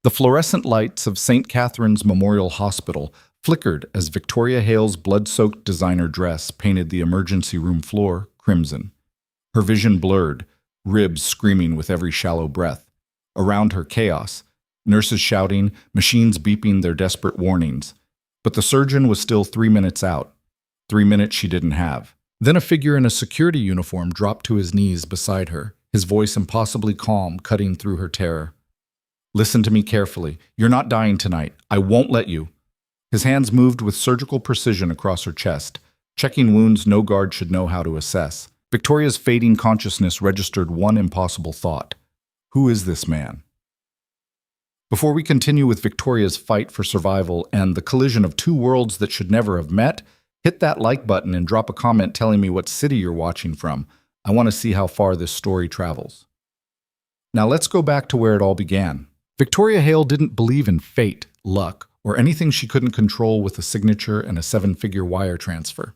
The fluorescent lights of St. Catherine's Memorial Hospital flickered as Victoria Hale's blood-soaked designer dress painted the emergency room floor crimson. Her vision blurred, ribs screaming with every shallow breath. Around her chaos, nurses shouting, machines beeping their desperate warnings. But the surgeon was still 3 minutes out. 3 minutes she didn't have. Then a figure in a security uniform dropped to his knees beside her, his voice impossibly calm, cutting through her terror. "Listen to me carefully. You're not dying tonight. I won't let you." His hands moved with surgical precision across her chest, checking wounds no guard should know how to assess. Victoria's fading consciousness registered one impossible thought. Who is this man? Before we continue with Victoria's fight for survival and the collision of two worlds that should never have met, hit that like button and drop a comment telling me what city you're watching from. I want to see how far this story travels. Now let's go back to where it all began. Victoria Hale didn't believe in fate, luck, or anything she couldn't control with a signature and a 7-figure wire transfer.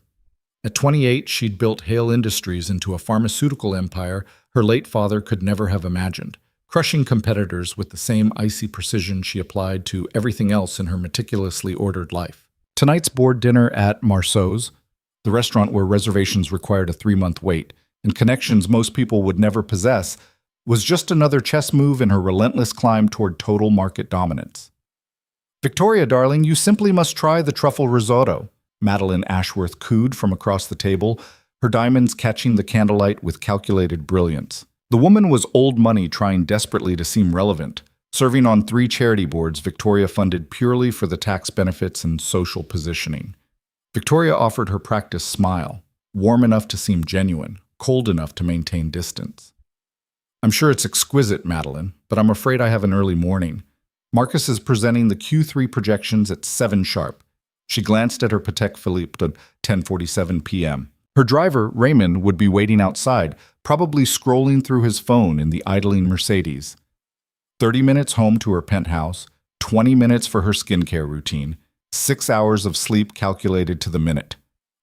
At 28, she'd built Hale Industries into a pharmaceutical empire her late father could never have imagined, crushing competitors with the same icy precision she applied to everything else in her meticulously ordered life. Tonight's board dinner at Marceau's, the restaurant where reservations required a 3-month wait and connections most people would never possess, was just another chess move in her relentless climb toward total market dominance. "Victoria, darling, you simply must try the truffle risotto," Madeline Ashworth cooed from across the table, her diamonds catching the candlelight with calculated brilliance. The woman was old money trying desperately to seem relevant, serving on 3 charity boards Victoria funded purely for the tax benefits and social positioning. Victoria offered her practiced smile, warm enough to seem genuine, cold enough to maintain distance. "I'm sure it's exquisite, Madeline, but I'm afraid I have an early morning. Marcus is presenting the Q3 projections at 7 sharp. She glanced at her Patek Philippe at 10:47 p.m. Her driver, Raymond, would be waiting outside, probably scrolling through his phone in the idling Mercedes. 30 minutes home to her penthouse, 20 minutes for her skincare routine, 6 hours of sleep calculated to the minute.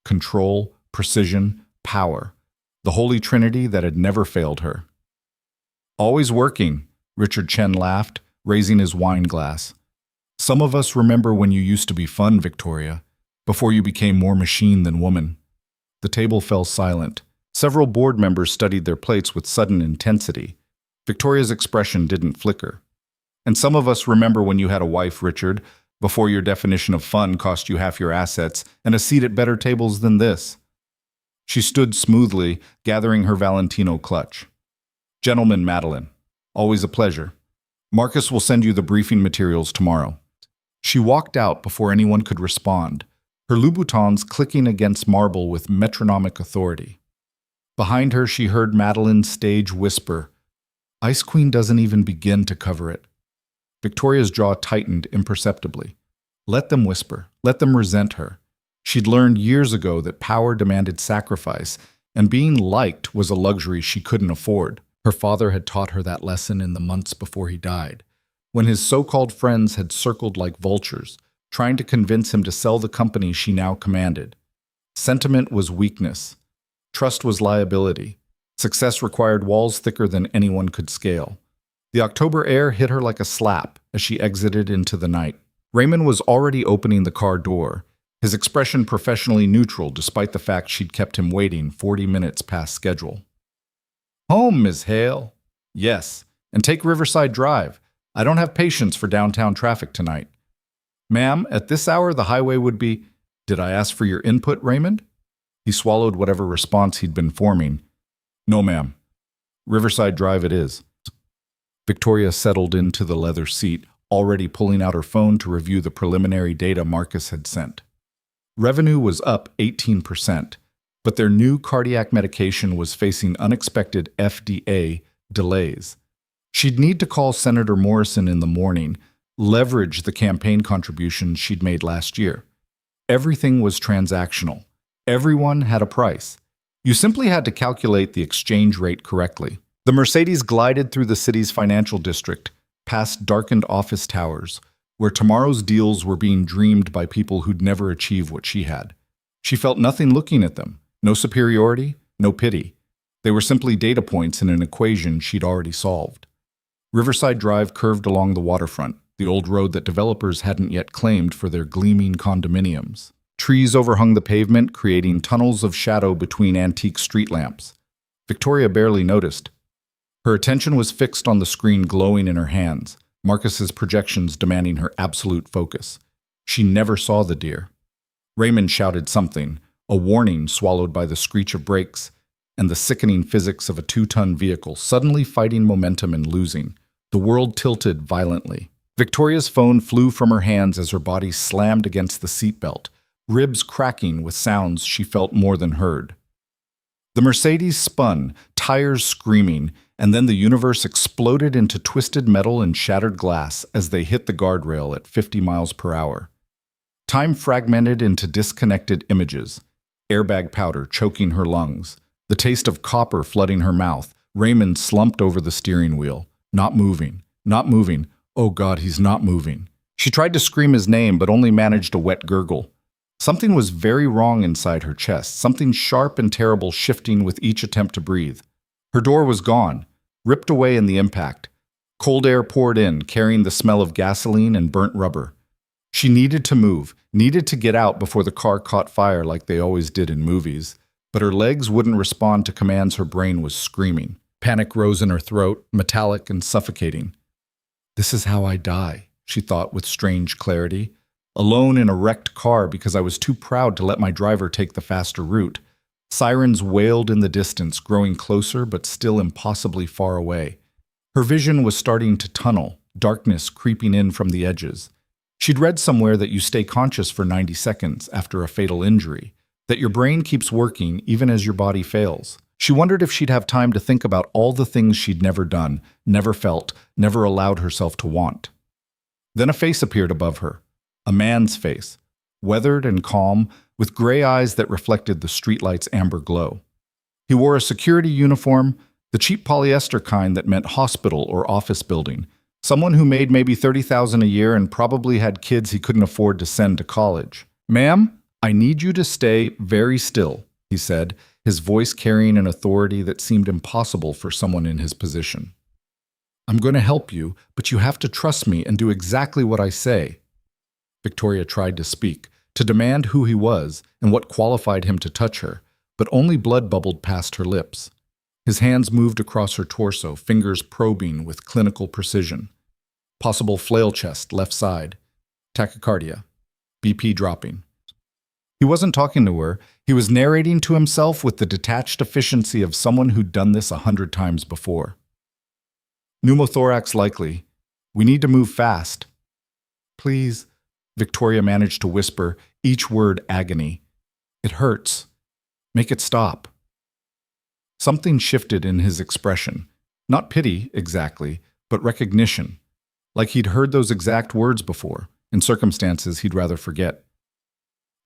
Control, precision, power. The holy trinity that had never failed her. "Always working," Richard Chen laughed, raising his wine glass. "Some of us remember when you used to be fun, Victoria, before you became more machine than woman." The table fell silent. Several board members studied their plates with sudden intensity. Victoria's expression didn't flicker. "And some of us remember when you had a wife, Richard, before your definition of fun cost you half your assets and a seat at better tables than this." She stood smoothly, gathering her Valentino clutch. "Gentlemen, Madeline, always a pleasure. Marcus will send you the briefing materials tomorrow." She walked out before anyone could respond, her Louboutins clicking against marble with metronomic authority. Behind her, she heard Madeline's stage whisper, "Ice Queen doesn't even begin to cover it." Victoria's jaw tightened imperceptibly. Let them whisper, let them resent her. She'd learned years ago that power demanded sacrifice, and being liked was a luxury she couldn't afford. Her father had taught her that lesson in the months before he died, when his so-called friends had circled like vultures, trying to convince him to sell the company she now commanded. Sentiment was weakness. Trust was liability. Success required walls thicker than anyone could scale. The October air hit her like a slap as she exited into the night. Raymond was already opening the car door, his expression professionally neutral despite the fact she'd kept him waiting 40 minutes past schedule. "Home, Miss Hale." "Yes, and take Riverside Drive. I don't have patience for downtown traffic tonight." "Ma'am, at this hour the highway would be—" "Did I ask for your input, Raymond?" He swallowed whatever response he'd been forming. "No, ma'am. Riverside Drive it is." Victoria settled into the leather seat, already pulling out her phone to review the preliminary data Marcus had sent. Revenue was up 18%, but their new cardiac medication was facing unexpected FDA delays. She'd need to call Senator Morrison in the morning, leverage the campaign contributions she'd made last year. Everything was transactional. Everyone had a price. You simply had to calculate the exchange rate correctly. The Mercedes glided through the city's financial district, past darkened office towers, where tomorrow's deals were being dreamed by people who'd never achieve what she had. She felt nothing looking at them. No superiority, no pity. They were simply data points in an equation she'd already solved. Riverside Drive curved along the waterfront, the old road that developers hadn't yet claimed for their gleaming condominiums. Trees overhung the pavement, creating tunnels of shadow between antique street lamps. Victoria barely noticed. Her attention was fixed on the screen glowing in her hands, Marcus's projections demanding her absolute focus. She never saw the deer. Raymond shouted something, a warning swallowed by the screech of brakes and the sickening physics of a 2-ton vehicle suddenly fighting momentum and losing. The world tilted violently. Victoria's phone flew from her hands as her body slammed against the seatbelt, ribs cracking with sounds she felt more than heard. The Mercedes spun, tires screaming, and then the universe exploded into twisted metal and shattered glass as they hit the guardrail at 50 miles per hour. Time fragmented into disconnected images, airbag powder choking her lungs, the taste of copper flooding her mouth. Raymond slumped over the steering wheel, not moving, not moving. Oh God, he's not moving. She tried to scream his name, but only managed a wet gurgle. Something was very wrong inside her chest, something sharp and terrible shifting with each attempt to breathe. Her door was gone, ripped away in the impact. Cold air poured in, carrying the smell of gasoline and burnt rubber. She needed to move, needed to get out before the car caught fire like they always did in movies, but her legs wouldn't respond to commands her brain was screaming. Panic rose in her throat, metallic and suffocating. This is how I die, she thought with strange clarity. Alone in a wrecked car because I was too proud to let my driver take the faster route. Sirens wailed in the distance, growing closer but still impossibly far away. Her vision was starting to tunnel, darkness creeping in from the edges. She'd read somewhere that you stay conscious for 90 seconds after a fatal injury, that your brain keeps working even as your body fails. She wondered if she'd have time to think about all the things she'd never done, never felt, never allowed herself to want. Then a face appeared above her. A man's face, weathered and calm, with gray eyes that reflected the streetlight's amber glow. He wore a security uniform, the cheap polyester kind that meant hospital or office building, someone who made maybe $30,000 a year and probably had kids he couldn't afford to send to college. "Ma'am, I need you to stay very still," he said, his voice carrying an authority that seemed impossible for someone in his position. "I'm going to help you, but you have to trust me and do exactly what I say." Victoria tried to speak, to demand who he was and what qualified him to touch her, but only blood bubbled past her lips. His hands moved across her torso, fingers probing with clinical precision. Possible flail chest, left side. Tachycardia. BP dropping. He wasn't talking to her. He was narrating to himself with the detached efficiency of someone who'd done this 100 times before. "Pneumothorax likely. We need to move fast." "Please," Victoria managed to whisper, each word agony. "It hurts. Make it stop." Something shifted in his expression. Not pity, exactly, but recognition. Like he'd heard those exact words before, in circumstances he'd rather forget.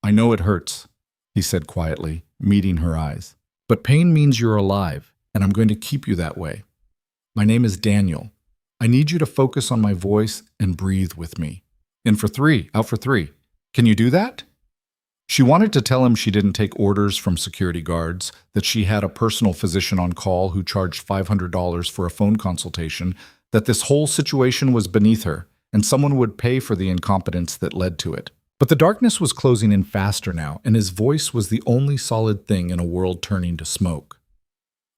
"I know it hurts," he said quietly, meeting her eyes. "But pain means you're alive, and I'm going to keep you that way. My name is Daniel. I need you to focus on my voice and breathe with me. In for 3, out for 3. Can you do that?" She wanted to tell him she didn't take orders from security guards, that she had a personal physician on call who charged $500 for a phone consultation, that this whole situation was beneath her, and someone would pay for the incompetence that led to it. But the darkness was closing in faster now, and his voice was the only solid thing in a world turning to smoke.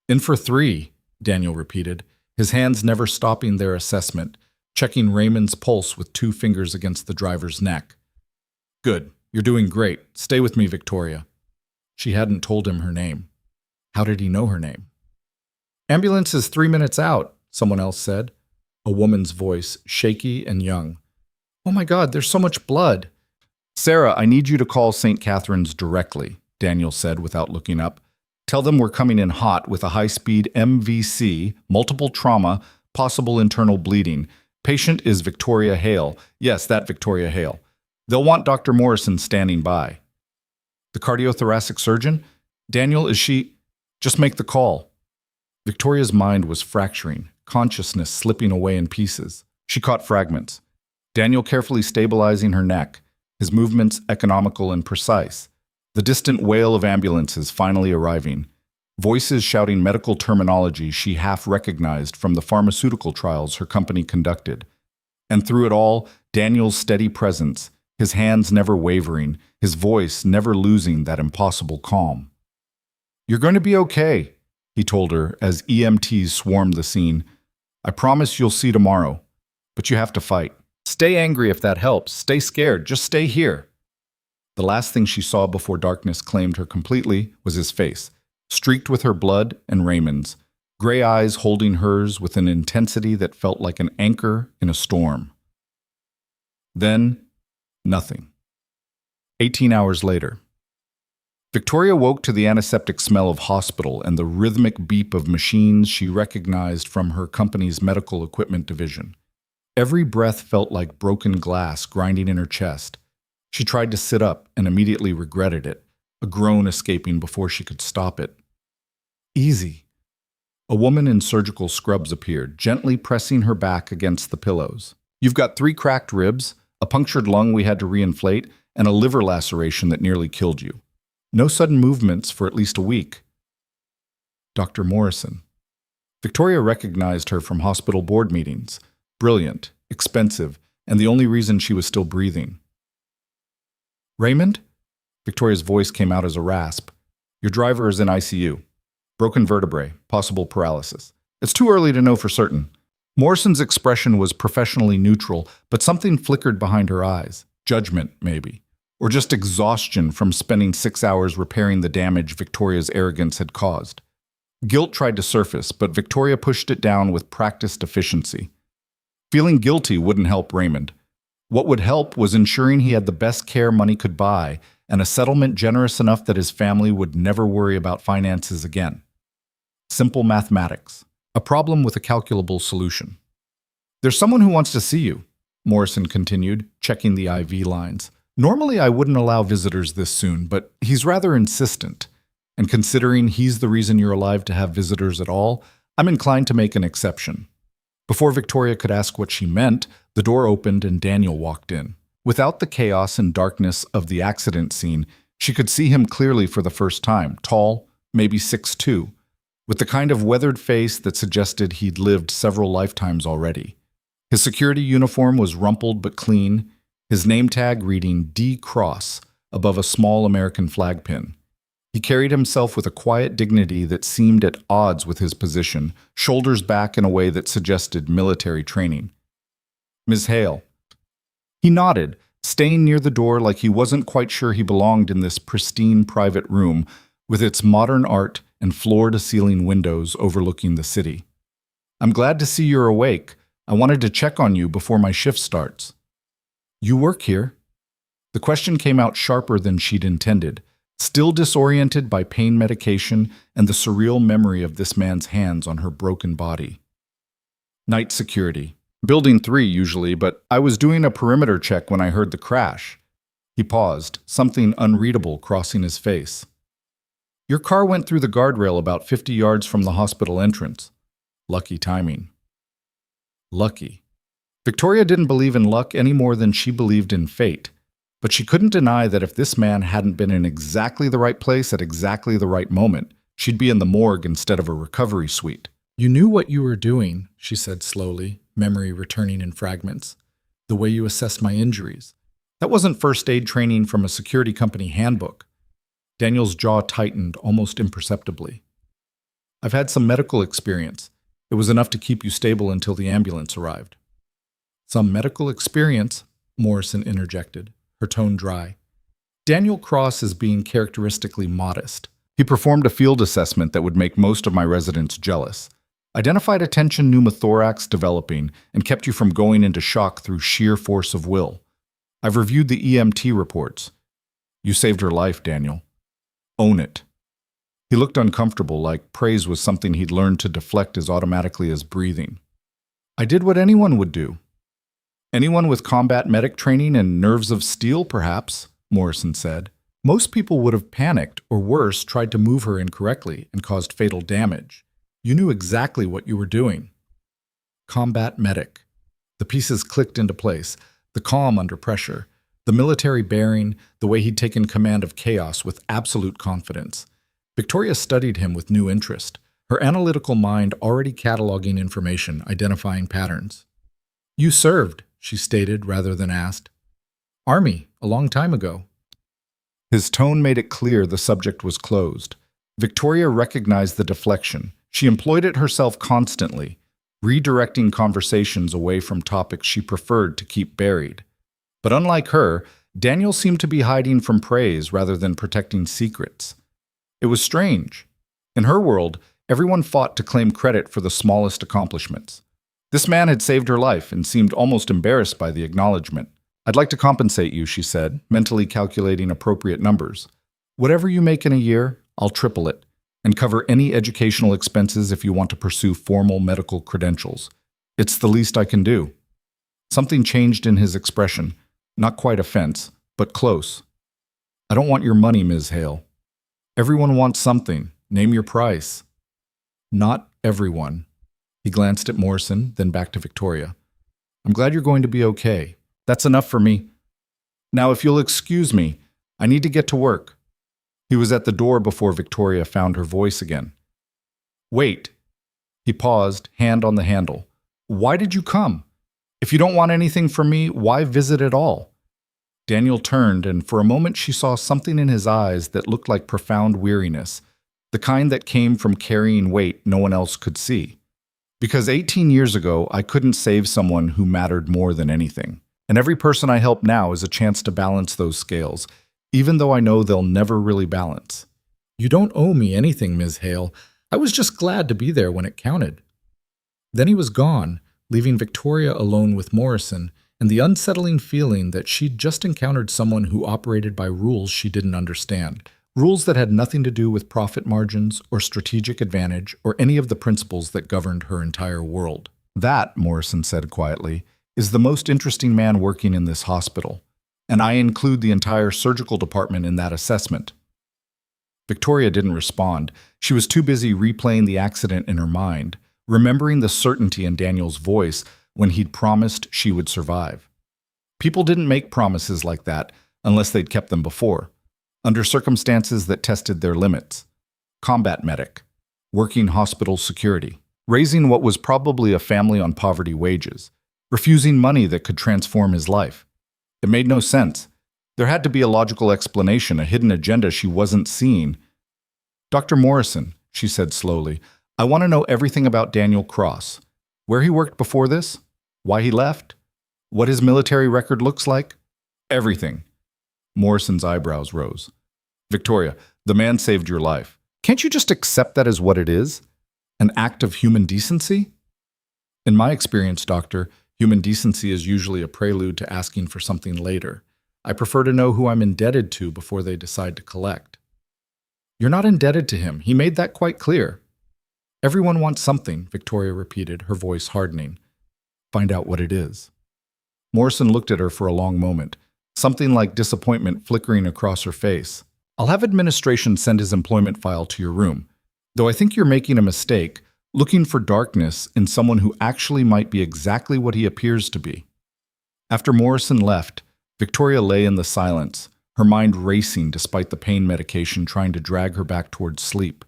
"In for 3, Daniel repeated, his hands never stopping their assessment, checking Raymond's pulse with 2 fingers against the driver's neck. "Good. You're doing great. Stay with me, Victoria." She hadn't told him her name. How did he know her name? "Ambulance is 3 minutes out," someone else said. A woman's voice, shaky and young. "Oh my God, there's so much blood." "Sarah, I need you to call St. Catherine's directly," Daniel said without looking up. "Tell them we're coming in hot with a high-speed MVC, multiple trauma, possible internal bleeding. Patient is Victoria Hale. Yes, that Victoria Hale. They'll want Dr. Morrison standing by." "The cardiothoracic surgeon? Daniel, is she—" "Just make the call." Victoria's mind was fracturing, consciousness slipping away in pieces. She caught fragments. Daniel carefully stabilizing her neck, his movements economical and precise. The distant wail of ambulances finally arriving. Voices shouting medical terminology she half recognized from the pharmaceutical trials her company conducted. And through it all, Daniel's steady presence, his hands never wavering, his voice never losing that impossible calm. "You're going to be okay," he told her as EMTs swarmed the scene. "I promise you'll see tomorrow, but you have to fight. Stay angry if that helps. Stay scared. Just stay here." The last thing she saw before darkness claimed her completely was his face, streaked with her blood and Raymond's, gray eyes holding hers with an intensity that felt like an anchor in a storm. Then, nothing. 18 hours later. Victoria woke to the antiseptic smell of hospital and the rhythmic beep of machines she recognized from her company's medical equipment division. Every breath felt like broken glass grinding in her chest. She tried to sit up and immediately regretted it, a groan escaping before she could stop it. "Easy." A woman in surgical scrubs appeared, gently pressing her back against the pillows. "You've got 3 cracked ribs, a punctured lung we had to reinflate, and a liver laceration that nearly killed you. No sudden movements for at least a week." Dr. Morrison. Victoria recognized her from hospital board meetings. Brilliant, expensive, and the only reason she was still breathing. "Raymond?" Victoria's voice came out as a rasp. "Your driver is in ICU. Broken vertebrae, possible paralysis. It's too early to know for certain." Morrison's expression was professionally neutral, but something flickered behind her eyes. Judgment, maybe. Or just exhaustion from spending 6 hours repairing the damage Victoria's arrogance had caused. Guilt tried to surface, but Victoria pushed it down with practiced efficiency. Feeling guilty wouldn't help Raymond. What would help was ensuring he had the best care money could buy and a settlement generous enough that his family would never worry about finances again. Simple mathematics. A problem with a calculable solution. "There's someone who wants to see you," Morrison continued, checking the IV lines. "Normally I wouldn't allow visitors this soon, but he's rather insistent. And considering he's the reason you're alive to have visitors at all, I'm inclined to make an exception." Before Victoria could ask what she meant, the door opened and Daniel walked in. Without the chaos and darkness of the accident scene, she could see him clearly for the first time, tall, maybe 6'2", with the kind of weathered face that suggested he'd lived several lifetimes already. His security uniform was rumpled but clean, his name tag reading D. Cross above a small American flag pin. He carried himself with a quiet dignity that seemed at odds with his position, shoulders back in a way that suggested military training. "Ms. Hale." He nodded, staying near the door like he wasn't quite sure he belonged in this pristine private room with its modern art and floor-to-ceiling windows overlooking the city. "I'm glad to see you're awake. I wanted to check on you before my shift starts." "You work here?" The question came out sharper than she'd intended, still disoriented by pain medication and the surreal memory of this man's hands on her broken body. "Night security. Building 3 usually, but I was doing a perimeter check when I heard the crash." He paused, something unreadable crossing his face. "Your car went through the guardrail about 50 yards from the hospital entrance. Lucky timing." Lucky. Victoria didn't believe in luck any more than she believed in fate, but she couldn't deny that if this man hadn't been in exactly the right place at exactly the right moment, she'd be in the morgue instead of a recovery suite. "You knew what you were doing," she said slowly, memory returning in fragments. "The way you assessed my injuries. That wasn't first aid training from a security company handbook." Daniel's jaw tightened almost imperceptibly. "I've had some medical experience. It was enough to keep you stable until the ambulance arrived." "Some medical experience?" Morrison interjected, her tone dry. "Daniel Cross is being characteristically modest. He performed a field assessment that would make most of my residents jealous. Identified a tension pneumothorax developing and kept you from going into shock through sheer force of will. I've reviewed the EMT reports. You saved her life, Daniel. Own it." He looked uncomfortable, like praise was something he'd learned to deflect as automatically as breathing. "I did what anyone would do." "Anyone with combat medic training and nerves of steel, perhaps," Morrison said. "Most people would have panicked, or worse, tried to move her incorrectly and caused fatal damage. You knew exactly what you were doing." Combat medic. The pieces clicked into place, the calm under pressure, the military bearing, the way he'd taken command of chaos with absolute confidence. Victoria studied him with new interest, her analytical mind already cataloging information, identifying patterns. "You served," she stated rather than asked. Army, a long time ago. His tone made it clear the subject was closed. Victoria recognized the deflection. She employed it herself constantly, redirecting conversations away from topics she preferred to keep buried. But unlike her, Daniel seemed to be hiding from praise rather than protecting secrets. It was strange. In her world, everyone fought to claim credit for the smallest accomplishments. This man had saved her life and seemed almost embarrassed by the acknowledgement. I'd like to compensate you, she said, mentally calculating appropriate numbers. Whatever you make in a year, I'll triple it, and cover any educational expenses if you want to pursue formal medical credentials. It's the least I can do. Something changed in his expression, not quite offense, but close. I don't want your money, Ms. Hale. Everyone wants something. Name your price. Not everyone. He glanced at Morrison, then back to Victoria. I'm glad you're going to be okay. That's enough for me. Now, if you'll excuse me, I need to get to work. He was at the door before Victoria found her voice again. Wait. He paused, hand on the handle. Why did you come? If you don't want anything from me, why visit at all? Daniel turned, and for a moment she saw something in his eyes that looked like profound weariness, the kind that came from carrying weight no one else could see. Because 18 years ago, I couldn't save someone who mattered more than anything. And every person I help now is a chance to balance those scales, even though I know they'll never really balance. You don't owe me anything, Ms. Hale. I was just glad to be there when it counted. Then he was gone, leaving Victoria alone with Morrison, and the unsettling feeling that she'd just encountered someone who operated by rules she didn't understand. Rules that had nothing to do with profit margins or strategic advantage or any of the principles that governed her entire world. That, Morrison said quietly, is the most interesting man working in this hospital, and I include the entire surgical department in that assessment. Victoria didn't respond. She was too busy replaying the accident in her mind, remembering the certainty in Daniel's voice when he'd promised she would survive. People didn't make promises like that unless they'd kept them before, under circumstances that tested their limits. Combat medic, working hospital security, raising what was probably a family on poverty wages, refusing money that could transform his life. It made no sense. There had to be a logical explanation, a hidden agenda she wasn't seeing. Dr. Morrison, she said slowly, I want to know everything about Daniel Cross. Where he worked before this? Why he left? What his military record looks like? Everything. Morrison's eyebrows rose. Victoria, the man saved your life. Can't you just accept that as what it is? An act of human decency? In my experience, Doctor, human decency is usually a prelude to asking for something later. I prefer to know who I'm indebted to before they decide to collect. You're not indebted to him. He made that quite clear. Everyone wants something, Victoria repeated, her voice hardening. Find out what it is. Morrison looked at her for a long moment, something like disappointment flickering across her face. I'll have administration send his employment file to your room, though I think you're making a mistake, looking for darkness in someone who actually might be exactly what he appears to be. After Morrison left, Victoria lay in the silence, her mind racing despite the pain medication trying to drag her back towards sleep.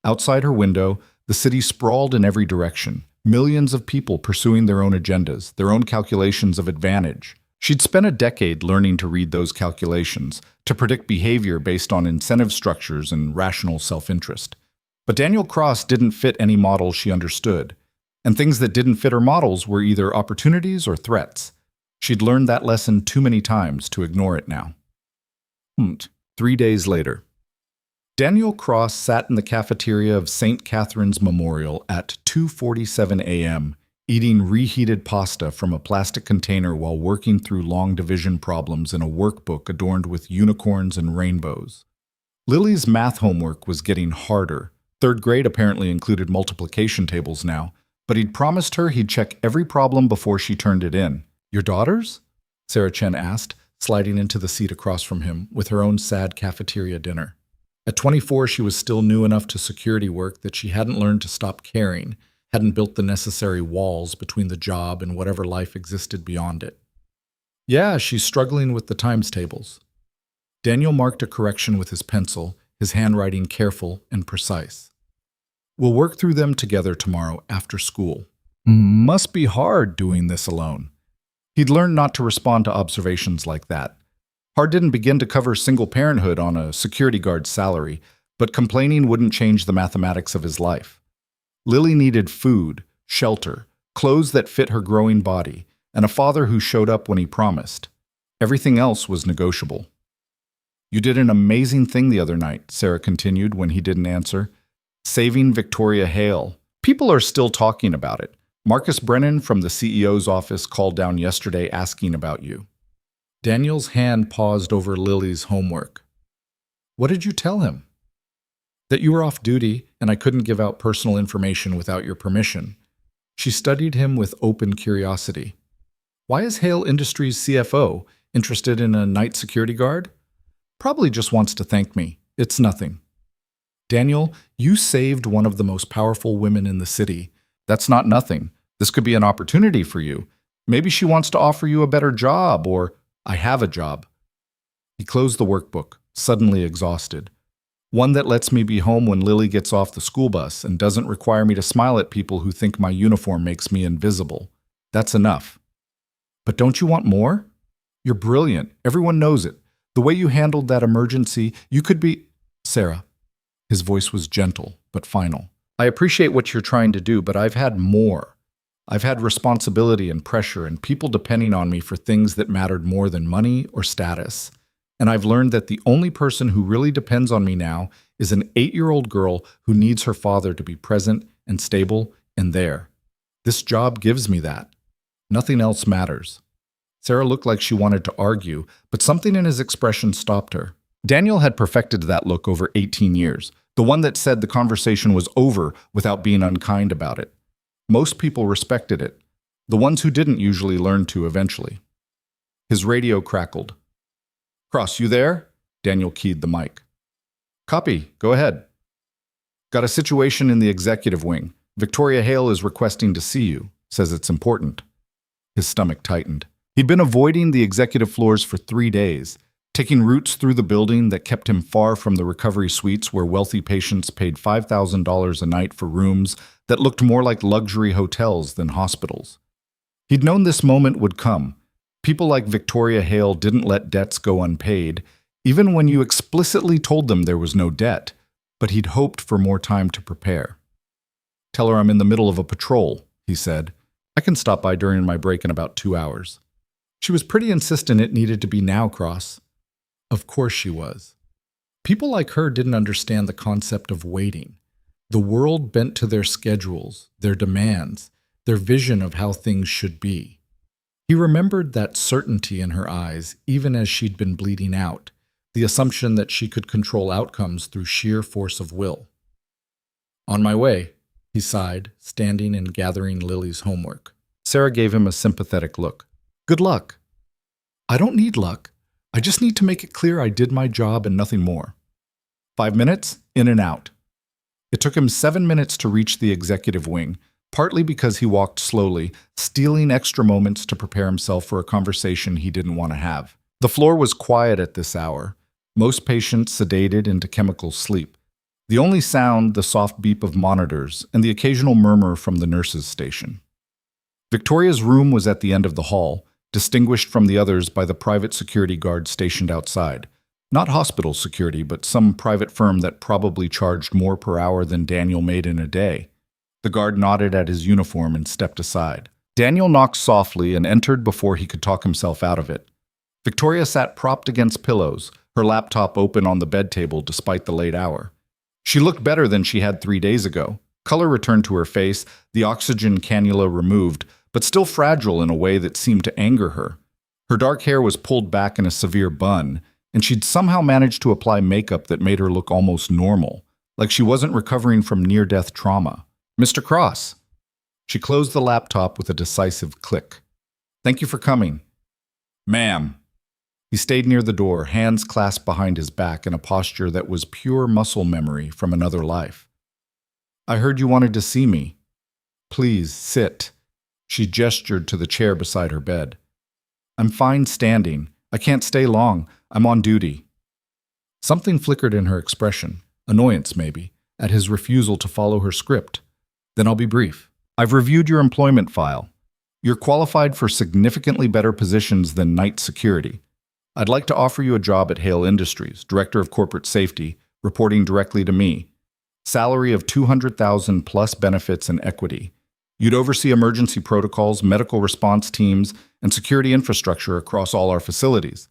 Outside her window, the city sprawled in every direction, millions of people pursuing their own agendas, their own calculations of advantage. She'd spent a decade learning to read those calculations, to predict behavior based on incentive structures and rational self-interest. But Daniel Cross didn't fit any model she understood, and things that didn't fit her models were either opportunities or threats. She'd learned that lesson too many times to ignore it now. 3 days later. Daniel Cross sat in the cafeteria of St. Catherine's Memorial at 2:47 a.m., eating reheated pasta from a plastic container while working through long division problems in a workbook adorned with unicorns and rainbows. Lily's math homework was getting harder. Third grade apparently included multiplication tables now, but he'd promised her he'd check every problem before she turned it in. Your daughters? Sarah Chen asked, sliding into the seat across from him with her own sad cafeteria dinner. At 24, she was still new enough to security work that she hadn't learned to stop caring, hadn't built the necessary walls between the job and whatever life existed beyond it. Yeah, she's struggling with the times tables. Daniel marked a correction with his pencil, his handwriting careful and precise. We'll work through them together tomorrow after school. Must be hard doing this alone. He'd learned not to respond to observations like that. Hard didn't begin to cover single parenthood on a security guard's salary, but complaining wouldn't change the mathematics of his life. Lily needed food, shelter, clothes that fit her growing body, and a father who showed up when he promised. Everything else was negotiable. "You did an amazing thing the other night," Sarah continued when he didn't answer. "Saving Victoria Hale. People are still talking about it. Marcus Brennan from the CEO's office called down yesterday asking about you." Daniel's hand paused over Lily's homework. "What did you tell him?" "That you were off duty and I couldn't give out personal information without your permission." She studied him with open curiosity. "Why is Hale Industries' CFO interested in a night security guard?" "Probably just wants to thank me. It's nothing." "Daniel, you saved one of the most powerful women in the city. That's not nothing. This could be an opportunity for you. Maybe she wants to offer you a better job, or I have a job." He closed the workbook, suddenly exhausted. "One that lets me be home when Lily gets off the school bus and doesn't require me to smile at people who think my uniform makes me invisible. That's enough." "But don't you want more? You're brilliant. Everyone knows it. The way you handled that emergency, you could be—" "Sarah." His voice was gentle, but final. "I appreciate what you're trying to do, but I've had more. I've had responsibility and pressure and people depending on me for things that mattered more than money or status. And I've learned that the only person who really depends on me now is an 8-year-old girl who needs her father to be present and stable and there. This job gives me that. Nothing else matters." Sarah looked like she wanted to argue, but something in his expression stopped her. Daniel had perfected that look over 18 years, the one that said the conversation was over without being unkind about it. Most people respected it. The ones who didn't usually learned to eventually. His radio crackled. "Cross, you there?" Daniel keyed the mic. "Copy. Go ahead." "Got a situation in the executive wing. Victoria Hale is requesting to see you. Says it's important." His stomach tightened. He'd been avoiding the executive floors for 3 days, taking routes through the building that kept him far from the recovery suites where wealthy patients paid $5,000 a night for rooms that looked more like luxury hotels than hospitals. He'd known this moment would come. People like Victoria Hale didn't let debts go unpaid, even when you explicitly told them there was no debt, but he'd hoped for more time to prepare. "Tell her I'm in the middle of a patrol," he said. "I can stop by during my break in about 2 hours." She was pretty insistent it needed to be now, Cross. Of course she was. People like her didn't understand the concept of waiting. The world bent to their schedules, their demands, their vision of how things should be. He remembered that certainty in her eyes, even as she'd been bleeding out, the assumption that she could control outcomes through sheer force of will. "On my way," he sighed, standing and gathering Lily's homework. Sarah gave him a sympathetic look. "Good luck." "I don't need luck. I just need to make it clear I did my job and nothing more." 5 minutes, in and out. It took him 7 minutes to reach the executive wing, partly because he walked slowly, stealing extra moments to prepare himself for a conversation he didn't want to have. The floor was quiet at this hour, most patients sedated into chemical sleep. The only sound, the soft beep of monitors, and the occasional murmur from the nurses' station. Victoria's room was at the end of the hall, distinguished from the others by the private security guard stationed outside. Not hospital security, but some private firm that probably charged more per hour than Daniel made in a day. The guard nodded at his uniform and stepped aside. Daniel knocked softly and entered before he could talk himself out of it. Victoria sat propped against pillows, her laptop open on the bed table despite the late hour. She looked better than she had 3 days ago. Color returned to her face, the oxygen cannula removed, but still fragile in a way that seemed to anger her. Her dark hair was pulled back in a severe bun, and she'd somehow managed to apply makeup that made her look almost normal, like she wasn't recovering from near-death trauma. "Mr. Cross." She closed the laptop with a decisive click. "Thank you for coming." "Ma'am." He stayed near the door, hands clasped behind his back in a posture that was pure muscle memory from another life. "I heard you wanted to see me. Please, sit." She gestured to the chair beside her bed. "I'm fine standing. I can't stay long. I'm on duty." Something flickered in her expression, annoyance maybe, at his refusal to follow her script. "Then I'll be brief. I've reviewed your employment file. You're qualified for significantly better positions than night security. I'd like to offer you a job at Hale Industries, Director of Corporate Safety, reporting directly to me. Salary of $200,000 plus benefits and equity. You'd oversee emergency protocols, medical response teams, and security infrastructure across all our facilities.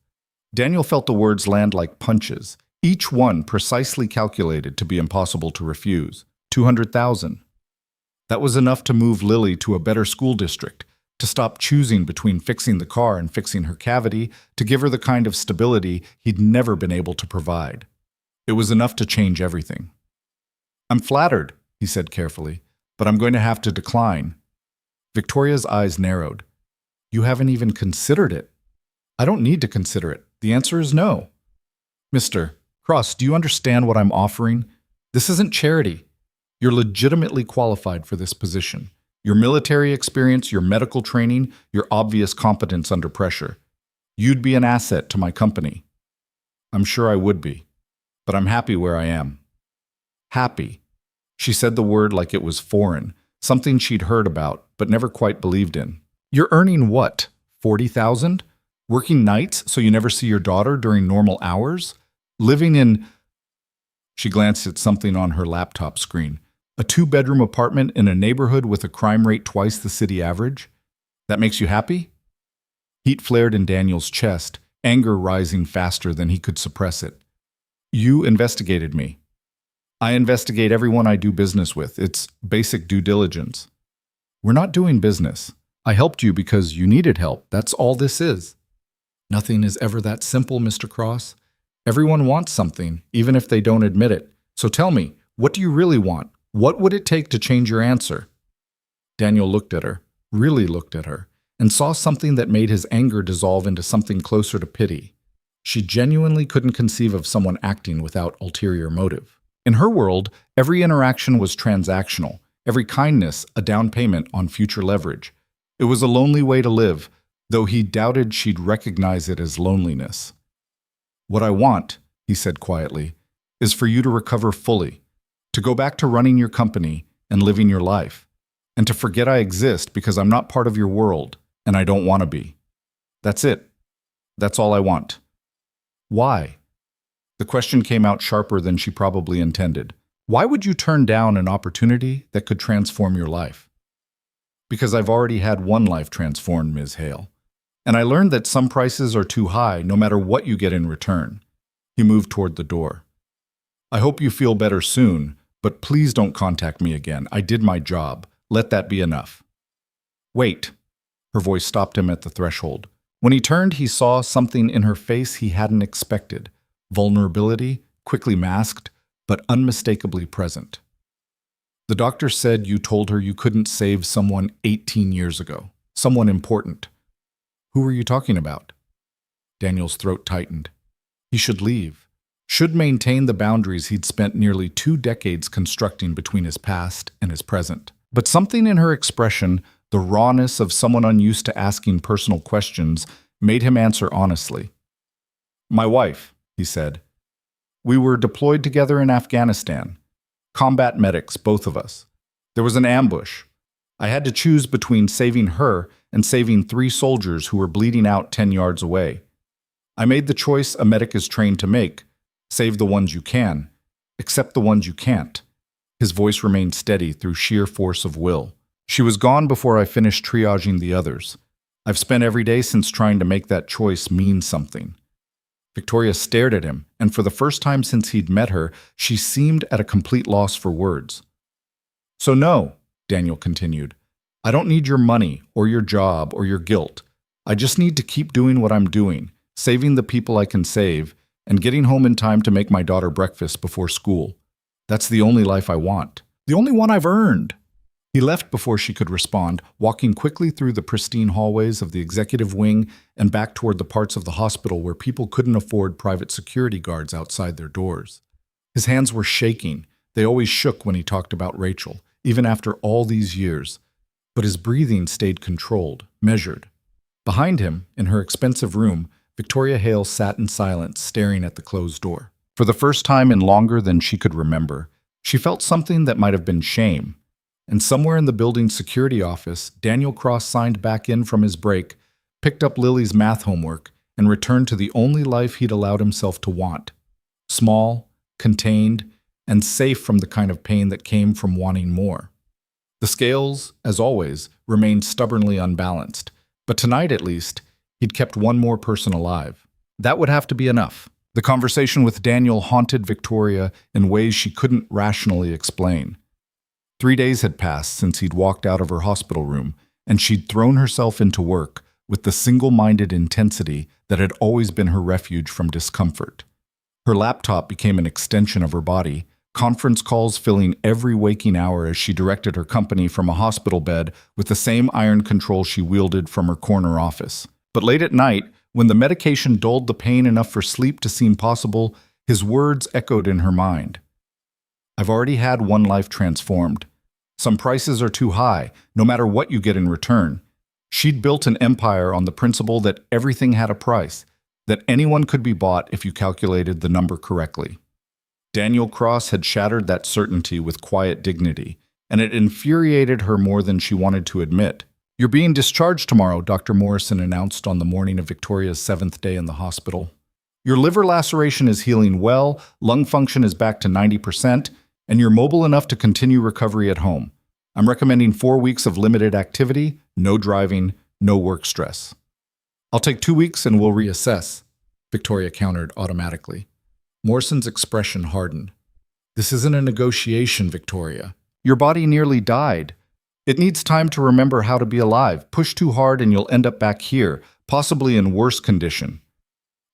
Daniel felt the words land like punches, each one precisely calculated to be impossible to refuse. $200,000. That was enough to move Lily to a better school district, to stop choosing between fixing the car and fixing her cavity, to give her the kind of stability he'd never been able to provide. It was enough to change everything. I'm flattered, he said carefully, but I'm going to have to decline. Victoria's eyes narrowed. You haven't even considered it. I don't need to consider it. The answer is no. Mr. Cross, do you understand what I'm offering? This isn't charity. You're legitimately qualified for this position. Your military experience, your medical training, your obvious competence under pressure. You'd be an asset to my company. I'm sure I would be, but I'm happy where I am. Happy. She said the word like it was foreign, something she'd heard about but never quite believed in. You're earning what? 40,000? Working nights so you never see your daughter during normal hours? Living in... She glanced at something on her laptop screen. A 2-bedroom apartment in a neighborhood with a crime rate twice the city average? That makes you happy? Heat flared in Daniel's chest, anger rising faster than he could suppress it. You investigated me. I investigate everyone I do business with. It's basic due diligence. We're not doing business. I helped you because you needed help. That's all this is. Nothing is ever that simple, Mr. Cross. Everyone wants something, even if they don't admit it. So tell me, what do you really want? What would it take to change your answer? Daniel looked at her, really looked at her, and saw something that made his anger dissolve into something closer to pity. She genuinely couldn't conceive of someone acting without ulterior motive. In her world, every interaction was transactional, every kindness a down payment on future leverage. It was a lonely way to live, though he doubted she'd recognize it as loneliness. What I want, he said quietly, is for you to recover fully, to go back to running your company and living your life, and to forget I exist because I'm not part of your world, and I don't want to be. That's it. That's all I want. Why? The question came out sharper than she probably intended. Why would you turn down an opportunity that could transform your life? Because I've already had one life transformed, Ms. Hale. And I learned that some prices are too high no matter what you get in return. He moved toward the door. I hope you feel better soon, but please don't contact me again. I did my job. Let that be enough. Wait. Her voice stopped him at the threshold. When he turned, he saw something in her face he hadn't expected. Vulnerability, quickly masked, but unmistakably present. The doctor said you told her you couldn't save someone 18 years ago. Someone important. Who were you talking about? Daniel's throat tightened. He should leave. Should maintain the boundaries he'd spent nearly 2 decades constructing between his past and his present. But something in her expression, the rawness of someone unused to asking personal questions, made him answer honestly. My wife, he said. We were deployed together in Afghanistan. Combat medics, both of us. There was an ambush. I had to choose between saving her and saving 3 soldiers who were bleeding out 10 yards away. I made the choice a medic is trained to make. Save the ones you can. Accept the ones you can't. His voice remained steady through sheer force of will. She was gone before I finished triaging the others. I've spent every day since trying to make that choice mean something. Victoria stared at him, and for the first time since he'd met her, she seemed at a complete loss for words. So no, Daniel continued. I don't need your money, or your job, or your guilt. I just need to keep doing what I'm doing, saving the people I can save, and getting home in time to make my daughter breakfast before school. That's the only life I want. The only one I've earned. He left before she could respond, walking quickly through the pristine hallways of the executive wing and back toward the parts of the hospital where people couldn't afford private security guards outside their doors. His hands were shaking. They always shook when he talked about Rachel, even after all these years. But his breathing stayed controlled, measured. Behind him, in her expensive room, Victoria Hale sat in silence, staring at the closed door. For the first time in longer than she could remember, she felt something that might have been shame. and somewhere in the building's security office, Daniel Cross signed back in from his break, picked up Lily's math homework, and returned to the only life he'd allowed himself to want. Small, contained, and safe from the kind of pain that came from wanting more. The scales, as always, remained stubbornly unbalanced, but tonight at least, he'd kept one more person alive. That would have to be enough. The conversation with Daniel haunted Victoria in ways she couldn't rationally explain. 3 days had passed since he'd walked out of her hospital room, and she'd thrown herself into work with the single-minded intensity that had always been her refuge from discomfort. Her laptop became an extension of her body, conference calls filling every waking hour as she directed her company from a hospital bed with the same iron control she wielded from her corner office. But late at night, when the medication dulled the pain enough for sleep to seem possible, his words echoed in her mind. "I've already had one life transformed. Some prices are too high, no matter what you get in return." She'd built an empire on the principle that everything had a price, that anyone could be bought if you calculated the number correctly. Daniel Cross had shattered that certainty with quiet dignity, and it infuriated her more than she wanted to admit. "You're being discharged tomorrow," Dr. Morrison announced on the morning of Victoria's 7th day in the hospital. "Your liver laceration is healing well, lung function is back to 90%, and you're mobile enough to continue recovery at home. I'm recommending 4 weeks of limited activity, no driving, no work stress." "I'll take 2 weeks and we'll reassess," Victoria countered automatically. Morrison's expression hardened. "This isn't a negotiation, Victoria. Your body nearly died. It needs time to remember how to be alive. Push too hard and you'll end up back here, possibly in worse condition."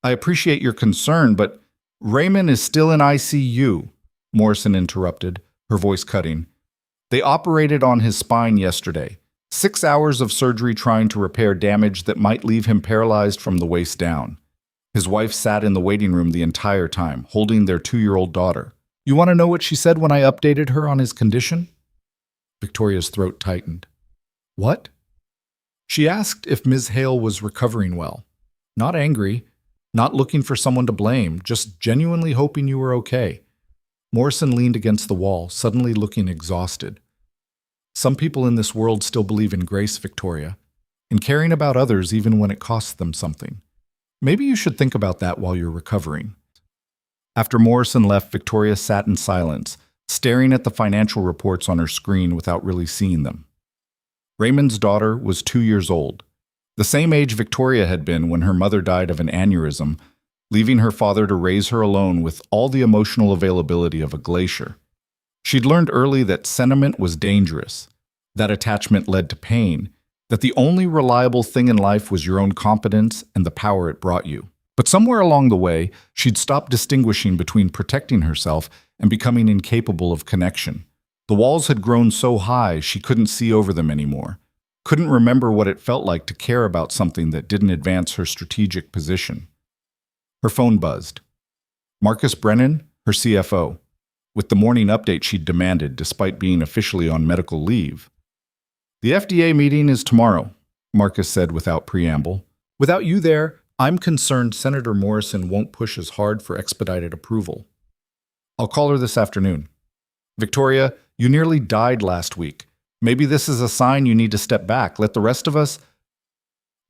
"I appreciate your concern, but Raymond is still in ICU," Morrison interrupted, her voice cutting. "They operated on his spine yesterday. 6 hours of surgery trying to repair damage that might leave him paralyzed from the waist down." His wife sat in the waiting room the entire time, holding their 2-year-old daughter. "You want to know what she said when I updated her on his condition?" Victoria's throat tightened. "What?" "She asked if Ms. Hale was recovering well. Not angry, not looking for someone to blame, just genuinely hoping you were okay." Morrison leaned against the wall, suddenly looking exhausted. "Some people in this world still believe in grace, Victoria, in caring about others even when it costs them something. Maybe you should think about that while you're recovering." After Morrison left, Victoria sat in silence, staring at the financial reports on her screen without really seeing them. Raymond's daughter was 2 years old, the same age Victoria had been when her mother died of an aneurysm, leaving her father to raise her alone with all the emotional availability of a glacier. She'd learned early that sentiment was dangerous, that attachment led to pain, that the only reliable thing in life was your own competence and the power it brought you. But somewhere along the way, she'd stopped distinguishing between protecting herself and becoming incapable of connection. The walls had grown so high she couldn't see over them anymore, couldn't remember what it felt like to care about something that didn't advance her strategic position. Her phone buzzed. Marcus Brennan, her CFO, with the morning update she'd demanded despite being officially on medical leave. "The FDA meeting is tomorrow," Marcus said without preamble. "Without you there, I'm concerned Senator Morrison won't push as hard for expedited approval. I'll call her this afternoon." "Victoria, you nearly died last week. Maybe this is a sign you need to step back. Let the rest of us—"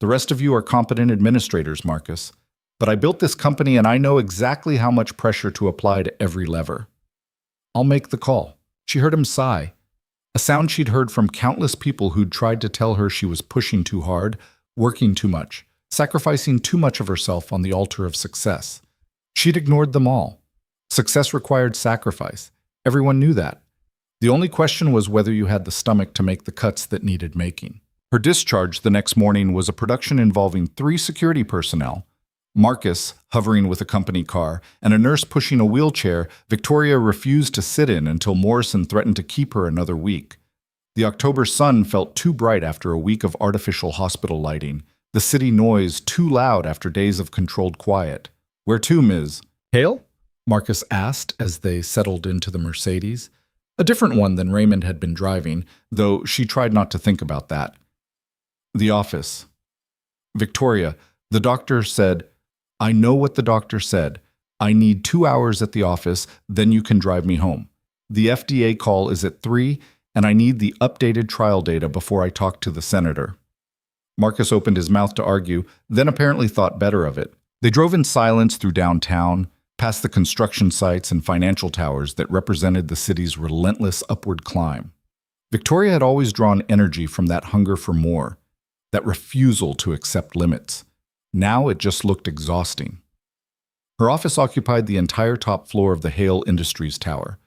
"The rest of you are competent administrators, Marcus. But I built this company and I know exactly how much pressure to apply to every lever." "I'll make the call." She heard him sigh, a sound she'd heard from countless people who'd tried to tell her she was pushing too hard, working too much, sacrificing too much of herself on the altar of success. She'd ignored them all. Success required sacrifice. Everyone knew that. The only question was whether you had the stomach to make the cuts that needed making. Her discharge the next morning was a production involving 3 security personnel, Marcus hovering with a company car, and a nurse pushing a wheelchair Victoria refused to sit in until Morrison threatened to keep her another week. The October sun felt too bright after a week of artificial hospital lighting, the city noise too loud after days of controlled quiet. "Where to, Ms. Hale?" Marcus asked as they settled into the Mercedes, a different one than Raymond had been driving, though she tried not to think about that. "The office." "Victoria, the doctor said—" "I know what the doctor said. I need 2 hours at the office, then you can drive me home. The FDA call is at 3, and I need the updated trial data before I talk to the senator." Marcus opened his mouth to argue, then apparently thought better of it. They drove in silence through downtown, past the construction sites and financial towers that represented the city's relentless upward climb. Victoria had always drawn energy from that hunger for more, that refusal to accept limits. Now it just looked exhausting. Her office occupied the entire top floor of the Hale Industries Tower,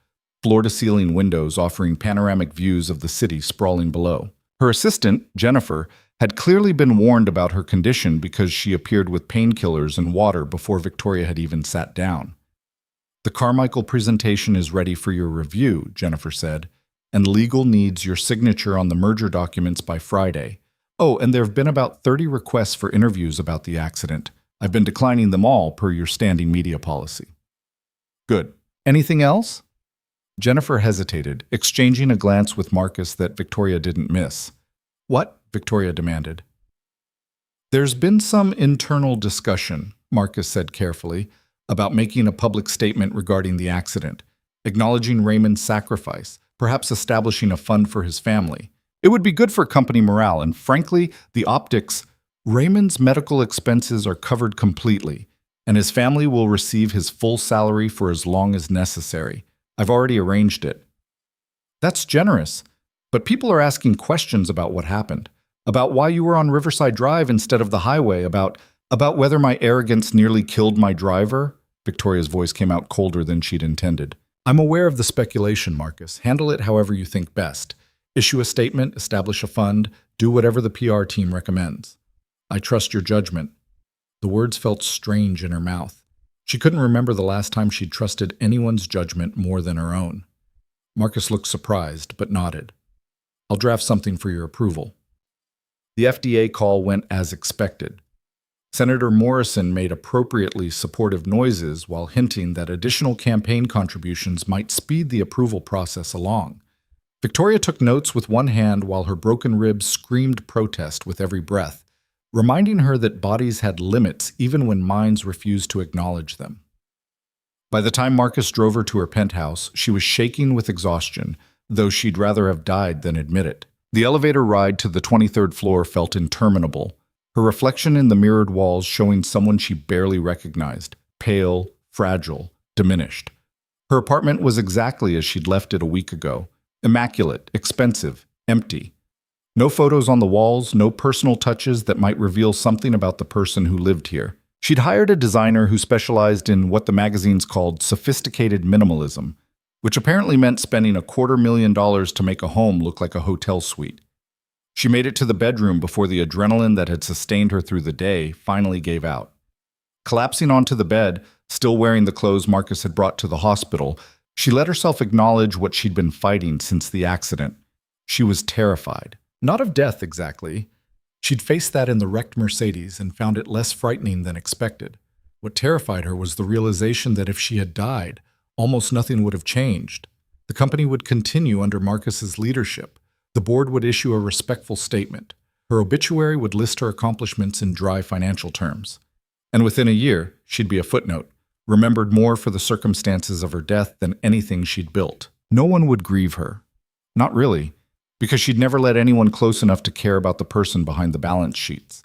floor-to-ceiling windows offering panoramic views of the city sprawling below. Her assistant, Jennifer, had clearly been warned about her condition because she appeared with painkillers and water before Victoria had even sat down. "The Carmichael presentation is ready for your review," Jennifer said, "and legal needs your signature on the merger documents by Friday. Oh, and there have been about 30 requests for interviews about the accident. I've been declining them all per your standing media policy." "Good. Anything else?" Jennifer hesitated, exchanging a glance with Marcus that Victoria didn't miss. "What?" Victoria demanded. "There's been some internal discussion," Marcus said carefully, "about making a public statement regarding the accident, acknowledging Raymond's sacrifice, perhaps establishing a fund for his family. It would be good for company morale, and frankly, the optics. Raymond's medical expenses are covered completely, and his family will receive his full salary for as long as necessary. I've already arranged it." "That's generous, but people are asking questions about what happened. About why you were on Riverside Drive instead of the highway, about whether my arrogance nearly killed my driver." Victoria's voice came out colder than she'd intended. "I'm aware of the speculation, Marcus. Handle it however you think best. Issue a statement, establish a fund, do whatever the PR team recommends. I trust your judgment." The words felt strange in her mouth. She couldn't remember the last time she'd trusted anyone's judgment more than her own. Marcus looked surprised, but nodded. "I'll draft something for your approval." The FDA call went as expected. Senator Morrison made appropriately supportive noises while hinting that additional campaign contributions might speed the approval process along. Victoria took notes with one hand while her broken ribs screamed protest with every breath, reminding her that bodies had limits even when minds refused to acknowledge them. By the time Marcus drove her to her penthouse, she was shaking with exhaustion, though she'd rather have died than admit it. The elevator ride to the 23rd floor felt interminable, her reflection in the mirrored walls showing someone she barely recognized, pale, fragile, diminished. Her apartment was exactly as she'd left it a week ago, immaculate, expensive, empty. No photos on the walls, no personal touches that might reveal something about the person who lived here. She'd hired a designer who specialized in what the magazines called sophisticated minimalism, which apparently meant spending $250,000 to make a home look like a hotel suite. She made it to the bedroom before the adrenaline that had sustained her through the day finally gave out. Collapsing onto the bed, still wearing the clothes Marcus had brought to the hospital, she let herself acknowledge what she'd been fighting since the accident. She was terrified. Not of death, exactly. She'd faced that in the wrecked Mercedes and found it less frightening than expected. What terrified her was the realization that if she had died, almost nothing would have changed. The company would continue under Marcus's leadership. The board would issue a respectful statement. Her obituary would list her accomplishments in dry financial terms. And within a year, she'd be a footnote, remembered more for the circumstances of her death than anything she'd built. No one would grieve her. Not really, because she'd never let anyone close enough to care about the person behind the balance sheets.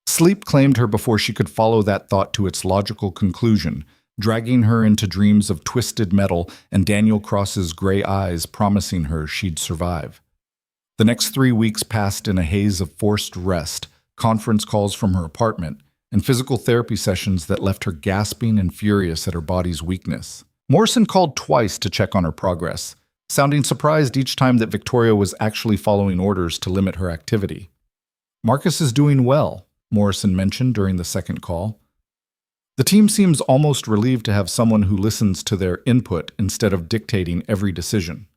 Sleep claimed her before she could follow that thought to its logical conclusion, dragging her into dreams of twisted metal and Daniel Cross's gray eyes promising her she'd survive. The next 3 weeks passed in a haze of forced rest, conference calls from her apartment, and physical therapy sessions that left her gasping and furious at her body's weakness. Morrison called twice to check on her progress, sounding surprised each time that Victoria was actually following orders to limit her activity. "Marcus is doing well," Morrison mentioned during the second call. "The team seems almost relieved to have someone who listens to their input instead of dictating every decision."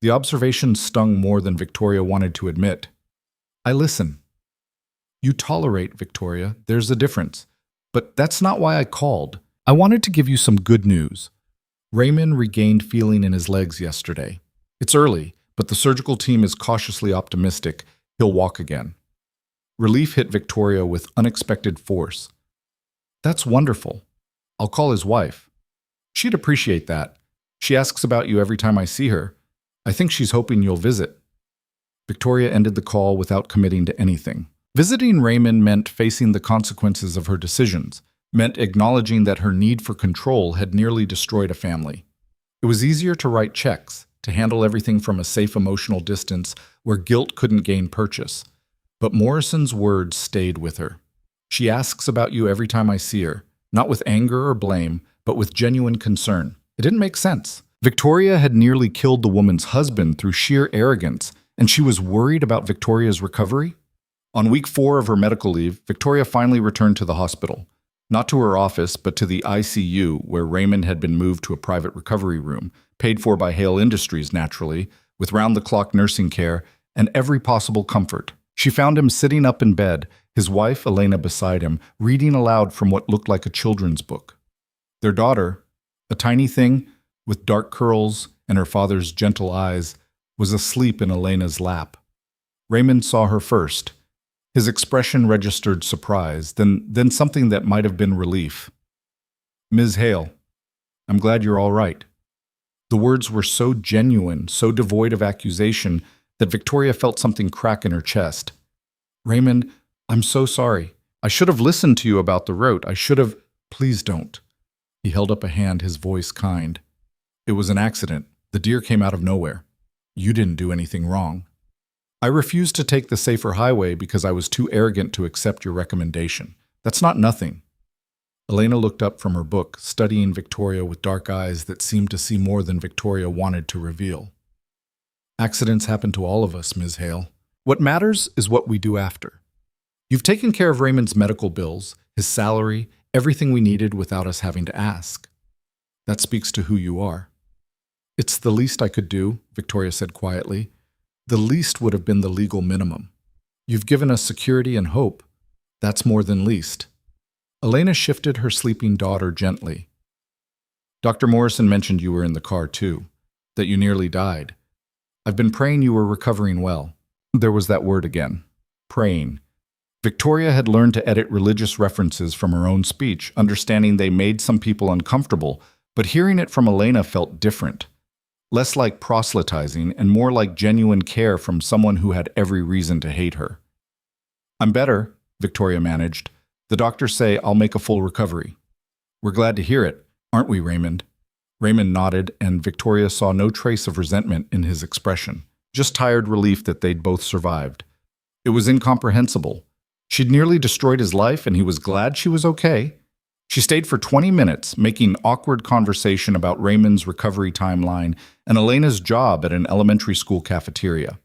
The observation stung more than Victoria wanted to admit. "I listen." "You tolerate, Victoria. There's a difference. But that's not why I called. I wanted to give you some good news. Raymond regained feeling in his legs yesterday. It's early, but the surgical team is cautiously optimistic he'll walk again." Relief hit Victoria with unexpected force. "That's wonderful. I'll call his wife. She'd appreciate that. She asks about you every time I see her. I think she's hoping you'll visit." Victoria ended the call without committing to anything. Visiting Raymond meant facing the consequences of her decisions, meant acknowledging that her need for control had nearly destroyed a family. It was easier to write checks, to handle everything from a safe emotional distance where guilt couldn't gain purchase. But Morrison's words stayed with her. She asks about you every time I see her, not with anger or blame, but with genuine concern. It didn't make sense. Victoria had nearly killed the woman's husband through sheer arrogance, and she was worried about Victoria's recovery? On week 4 of her medical leave, Victoria finally returned to the hospital. Not to her office, but to the ICU, where Raymond had been moved to a private recovery room, paid for by Hale Industries, naturally, with round-the-clock nursing care and every possible comfort. She found him sitting up in bed, his wife, Elena, beside him, reading aloud from what looked like a children's book. Their daughter, a tiny thing with dark curls and her father's gentle eyes, was asleep in Elena's lap. Raymond saw her first. His expression registered surprise, then something that might have been relief. "Ms. Hale, I'm glad you're all right." The words were so genuine, so devoid of accusation, that Victoria felt something crack in her chest. "Raymond, I'm so sorry. I should have listened to you about the route. I should have—" "Please don't." He held up a hand, his voice kind. "It was an accident. The deer came out of nowhere. You didn't do anything wrong. I refused to take the safer highway because I was too arrogant to accept your recommendation. That's not nothing." Elena looked up from her book, studying Victoria with dark eyes that seemed to see more than Victoria wanted to reveal. "Accidents happen to all of us, Ms. Hale. What matters is what we do after. You've taken care of Raymond's medical bills, his salary, everything we needed without us having to ask. That speaks to who you are." "It's the least I could do," Victoria said quietly. "The least would have been the legal minimum. You've given us security and hope. That's more than least." Elena shifted her sleeping daughter gently. "Dr. Morrison mentioned you were in the car too, that you nearly died. I've been praying you were recovering well." There was that word again. Praying. Victoria had learned to edit religious references from her own speech, understanding they made some people uncomfortable, but hearing it from Elena felt different. Less like proselytizing and more like genuine care from someone who had every reason to hate her. "I'm better," Victoria managed. "The doctors say I'll make a full recovery." "We're glad to hear it, aren't we, Raymond?" Raymond nodded, and Victoria saw no trace of resentment in his expression, just tired relief that they'd both survived. It was incomprehensible. She'd nearly destroyed his life, and he was glad she was okay. She stayed for 20 minutes, making awkward conversation about Raymond's recovery timeline and Elena's job at an elementary school cafeteria.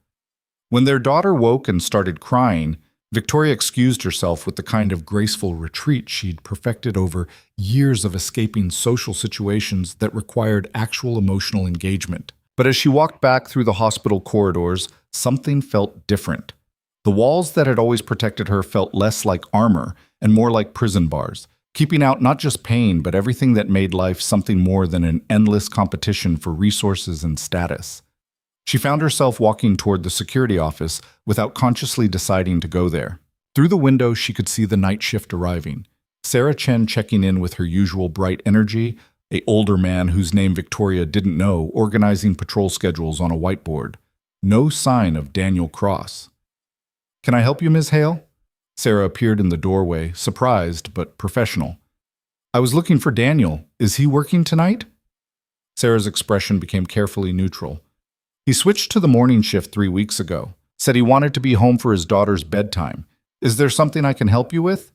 When their daughter woke and started crying, Victoria excused herself with the kind of graceful retreat she'd perfected over years of escaping social situations that required actual emotional engagement. But as she walked back through the hospital corridors, something felt different. The walls that had always protected her felt less like armor and more like prison bars, keeping out not just pain, but everything that made life something more than an endless competition for resources and status. She found herself walking toward the security office without consciously deciding to go there. Through the window, she could see the night shift arriving. Sarah Chen checking in with her usual bright energy, an older man whose name Victoria didn't know, organizing patrol schedules on a whiteboard. No sign of Daniel Cross. "Can I help you, Ms. Hale?" Sarah appeared in the doorway, surprised but professional. "I was looking for Daniel. Is he working tonight?" Sarah's expression became carefully neutral. "He switched to the morning shift 3 weeks ago. Said he wanted to be home for his daughter's bedtime. Is there something I can help you with?"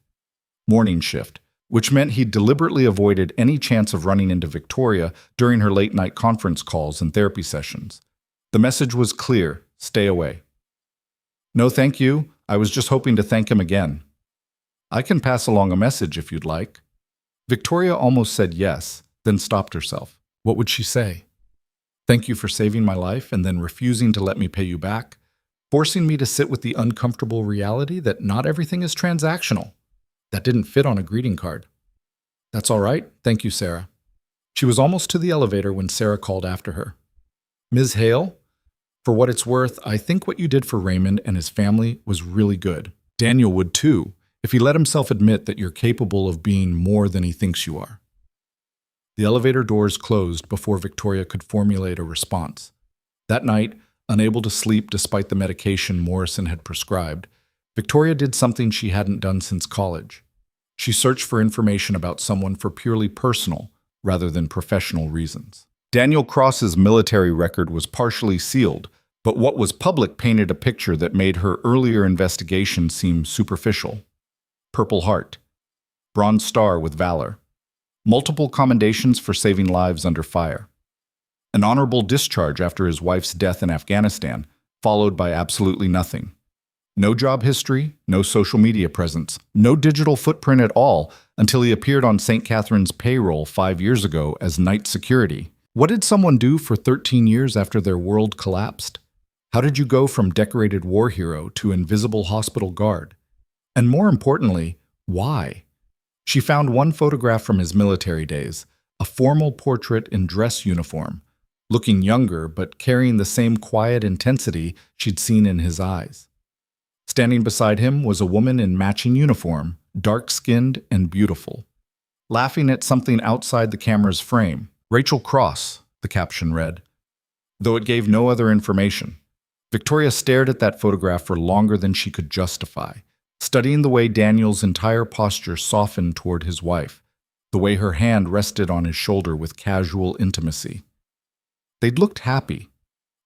Morning shift, which meant he deliberately avoided any chance of running into Victoria during her late-night conference calls and therapy sessions. The message was clear: stay away. "No, thank you. I was just hoping to thank him again." "I can pass along a message if you'd like." Victoria almost said yes, then stopped herself. What would she say? Thank you for saving my life and then refusing to let me pay you back, forcing me to sit with the uncomfortable reality that not everything is transactional. That didn't fit on a greeting card. "That's all right. Thank you, Sarah." She was almost to the elevator when Sarah called after her. "Ms. Hale, for what it's worth, I think what you did for Raymond and his family was really good. Daniel would too, if he let himself admit that you're capable of being more than he thinks you are." The elevator doors closed before Victoria could formulate a response. That night, Unable to sleep despite the medication Morrison had prescribed, Victoria did something she hadn't done since college. She searched for information about someone for purely personal rather than professional reasons. Daniel Cross's military record was partially sealed, but what was public painted a picture that made her earlier investigation seem superficial. Purple Heart, Bronze Star with Valor, multiple commendations for saving lives under fire, an honorable discharge after his wife's death in Afghanistan, followed by absolutely nothing. No job history, no social media presence, no digital footprint at all until he appeared on St. Catherine's payroll 5 years ago as night security. What did someone do for 13 years after their world collapsed? How did you go from decorated war hero to invisible hospital guard? And more importantly, why? She found one photograph from his military days, a formal portrait in dress uniform, looking younger but carrying the same quiet intensity she'd seen in his eyes. Standing beside him was a woman in matching uniform, dark-skinned and beautiful. Laughing at something outside the camera's frame. Rachel Cross, the caption read, though it gave no other information. Victoria stared at that photograph for longer than she could justify, studying the way Daniel's entire posture softened toward his wife, the way her hand rested on his shoulder with casual intimacy. They'd looked happy,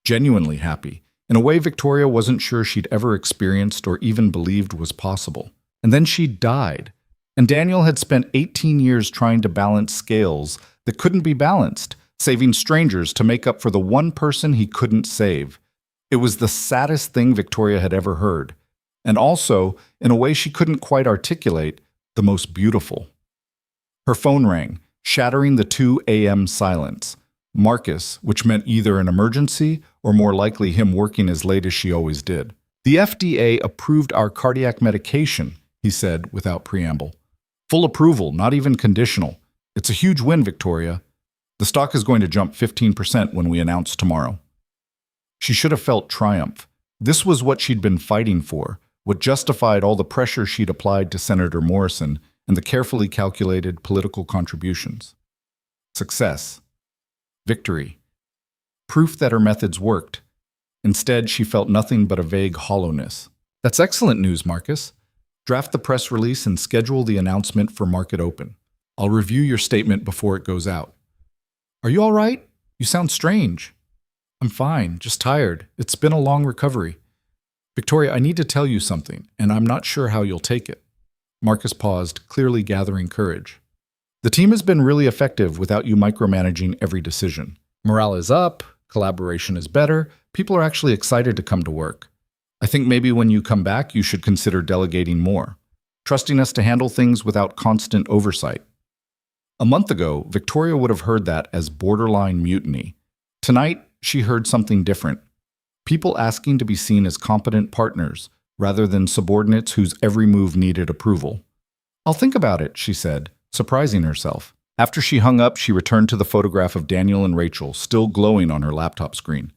genuinely happy, in a way Victoria wasn't sure she'd ever experienced or even believed was possible. And then she died, and Daniel had spent 18 years trying to balance scales that couldn't be balanced, saving strangers to make up for the one person he couldn't save. It was the saddest thing Victoria had ever heard, and also, in a way she couldn't quite articulate, the most beautiful. Her phone rang, shattering the 2 a.m. silence. Marcus, which meant either an emergency or more likely him working as late as she always did. The FDA approved our cardiac medication, he said without preamble. Full approval, not even conditional. It's a huge win, Victoria. The stock is going to jump 15% when we announce tomorrow. She should have felt triumph. This was what she'd been fighting for, what justified all the pressure she'd applied to Senator Morrison and the carefully calculated political contributions. Success. Victory. Proof that her methods worked. Instead, she felt nothing but a vague hollowness. That's excellent news, Marcus. Draft the press release and schedule the announcement for market open. I'll review your statement before it goes out. Are you all right? You sound strange. I'm fine, just tired. It's been a long recovery. Victoria, I need to tell you something, and I'm not sure how you'll take it. Marcus paused, clearly gathering courage. The team has been really effective without you micromanaging every decision. Morale is up, collaboration is better, people are actually excited to come to work. I think maybe when you come back, you should consider delegating more, trusting us to handle things without constant oversight. A month ago, Victoria would have heard that as borderline mutiny. Tonight, she heard something different. People asking to be seen as competent partners, rather than subordinates whose every move needed approval. I'll think about it, she said, surprising herself. After she hung up, she returned to the photograph of Daniel and Rachel, still glowing on her laptop screen.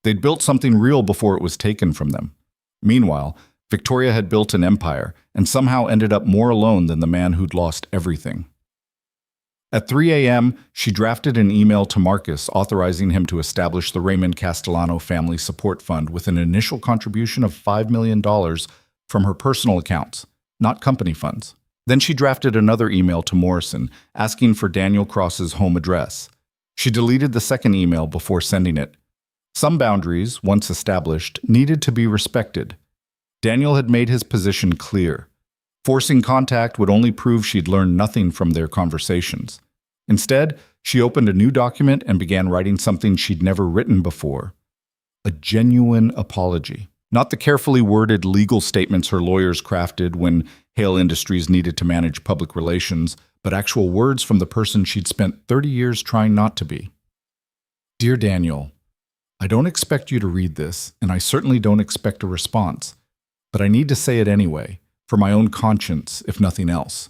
They'd built something real before it was taken from them. Meanwhile, Victoria had built an empire and somehow ended up more alone than the man who'd lost everything. At 3 a.m., she drafted an email to Marcus authorizing him to establish the Raymond Castellano Family Support Fund with an initial contribution of $5 million from her personal accounts, not company funds. Then she drafted another email to Morrison asking for Daniel Cross's home address. She deleted the second email before sending it. Some boundaries, once established, needed to be respected. Daniel had made his position clear. Forcing contact would only prove she'd learned nothing from their conversations. Instead, she opened a new document and began writing something she'd never written before. A genuine apology. Not the carefully worded legal statements her lawyers crafted when Hale Industries needed to manage public relations, but actual words from the person she'd spent 30 years trying not to be. Dear Daniel, I don't expect you to read this, and I certainly don't expect a response, but I need to say it anyway. For my own conscience, if nothing else.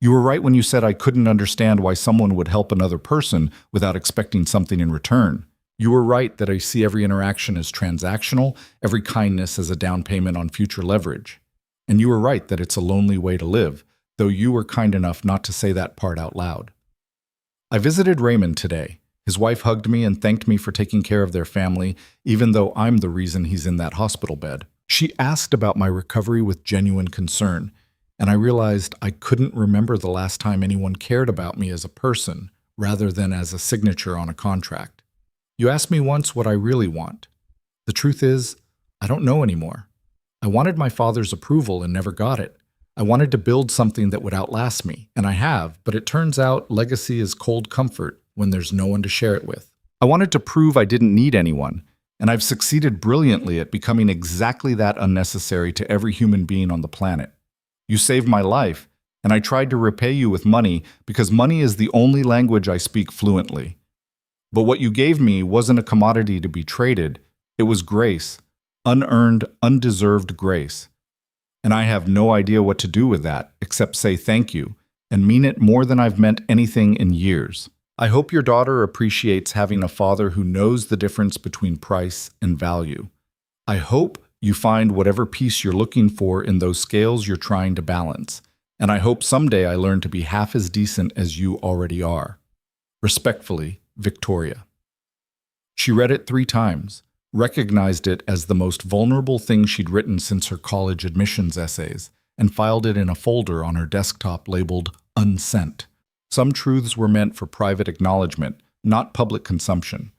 You were right when you said I couldn't understand why someone would help another person without expecting something in return. You were right that I see every interaction as transactional, every kindness as a down payment on future leverage. And you were right that it's a lonely way to live, though you were kind enough not to say that part out loud. I visited Raymond today. His wife hugged me and thanked me for taking care of their family, even though I'm the reason he's in that hospital bed. She asked about my recovery with genuine concern, and I realized I couldn't remember the last time anyone cared about me as a person rather than as a signature on a contract. You asked me once what I really want. The truth is, I don't know anymore. I wanted my father's approval and never got it. I wanted to build something that would outlast me, and I have, but it turns out legacy is cold comfort when there's no one to share it with. I wanted to prove I didn't need anyone, and I've succeeded brilliantly at becoming exactly that unnecessary to every human being on the planet. You saved my life, and I tried to repay you with money because money is the only language I speak fluently. But what you gave me wasn't a commodity to be traded, it was grace, unearned, undeserved grace. And I have no idea what to do with that, except say thank you, and mean it more than I've meant anything in years. I hope your daughter appreciates having a father who knows the difference between price and value. I hope you find whatever peace you're looking for in those scales you're trying to balance, and I hope someday I learn to be half as decent as you already are. Respectfully, Victoria. She read it 3 times, recognized it as the most vulnerable thing she'd written since her college admissions essays, and filed it in a folder on her desktop labeled Unsent. Some truths were meant for private acknowledgement, not public consumption.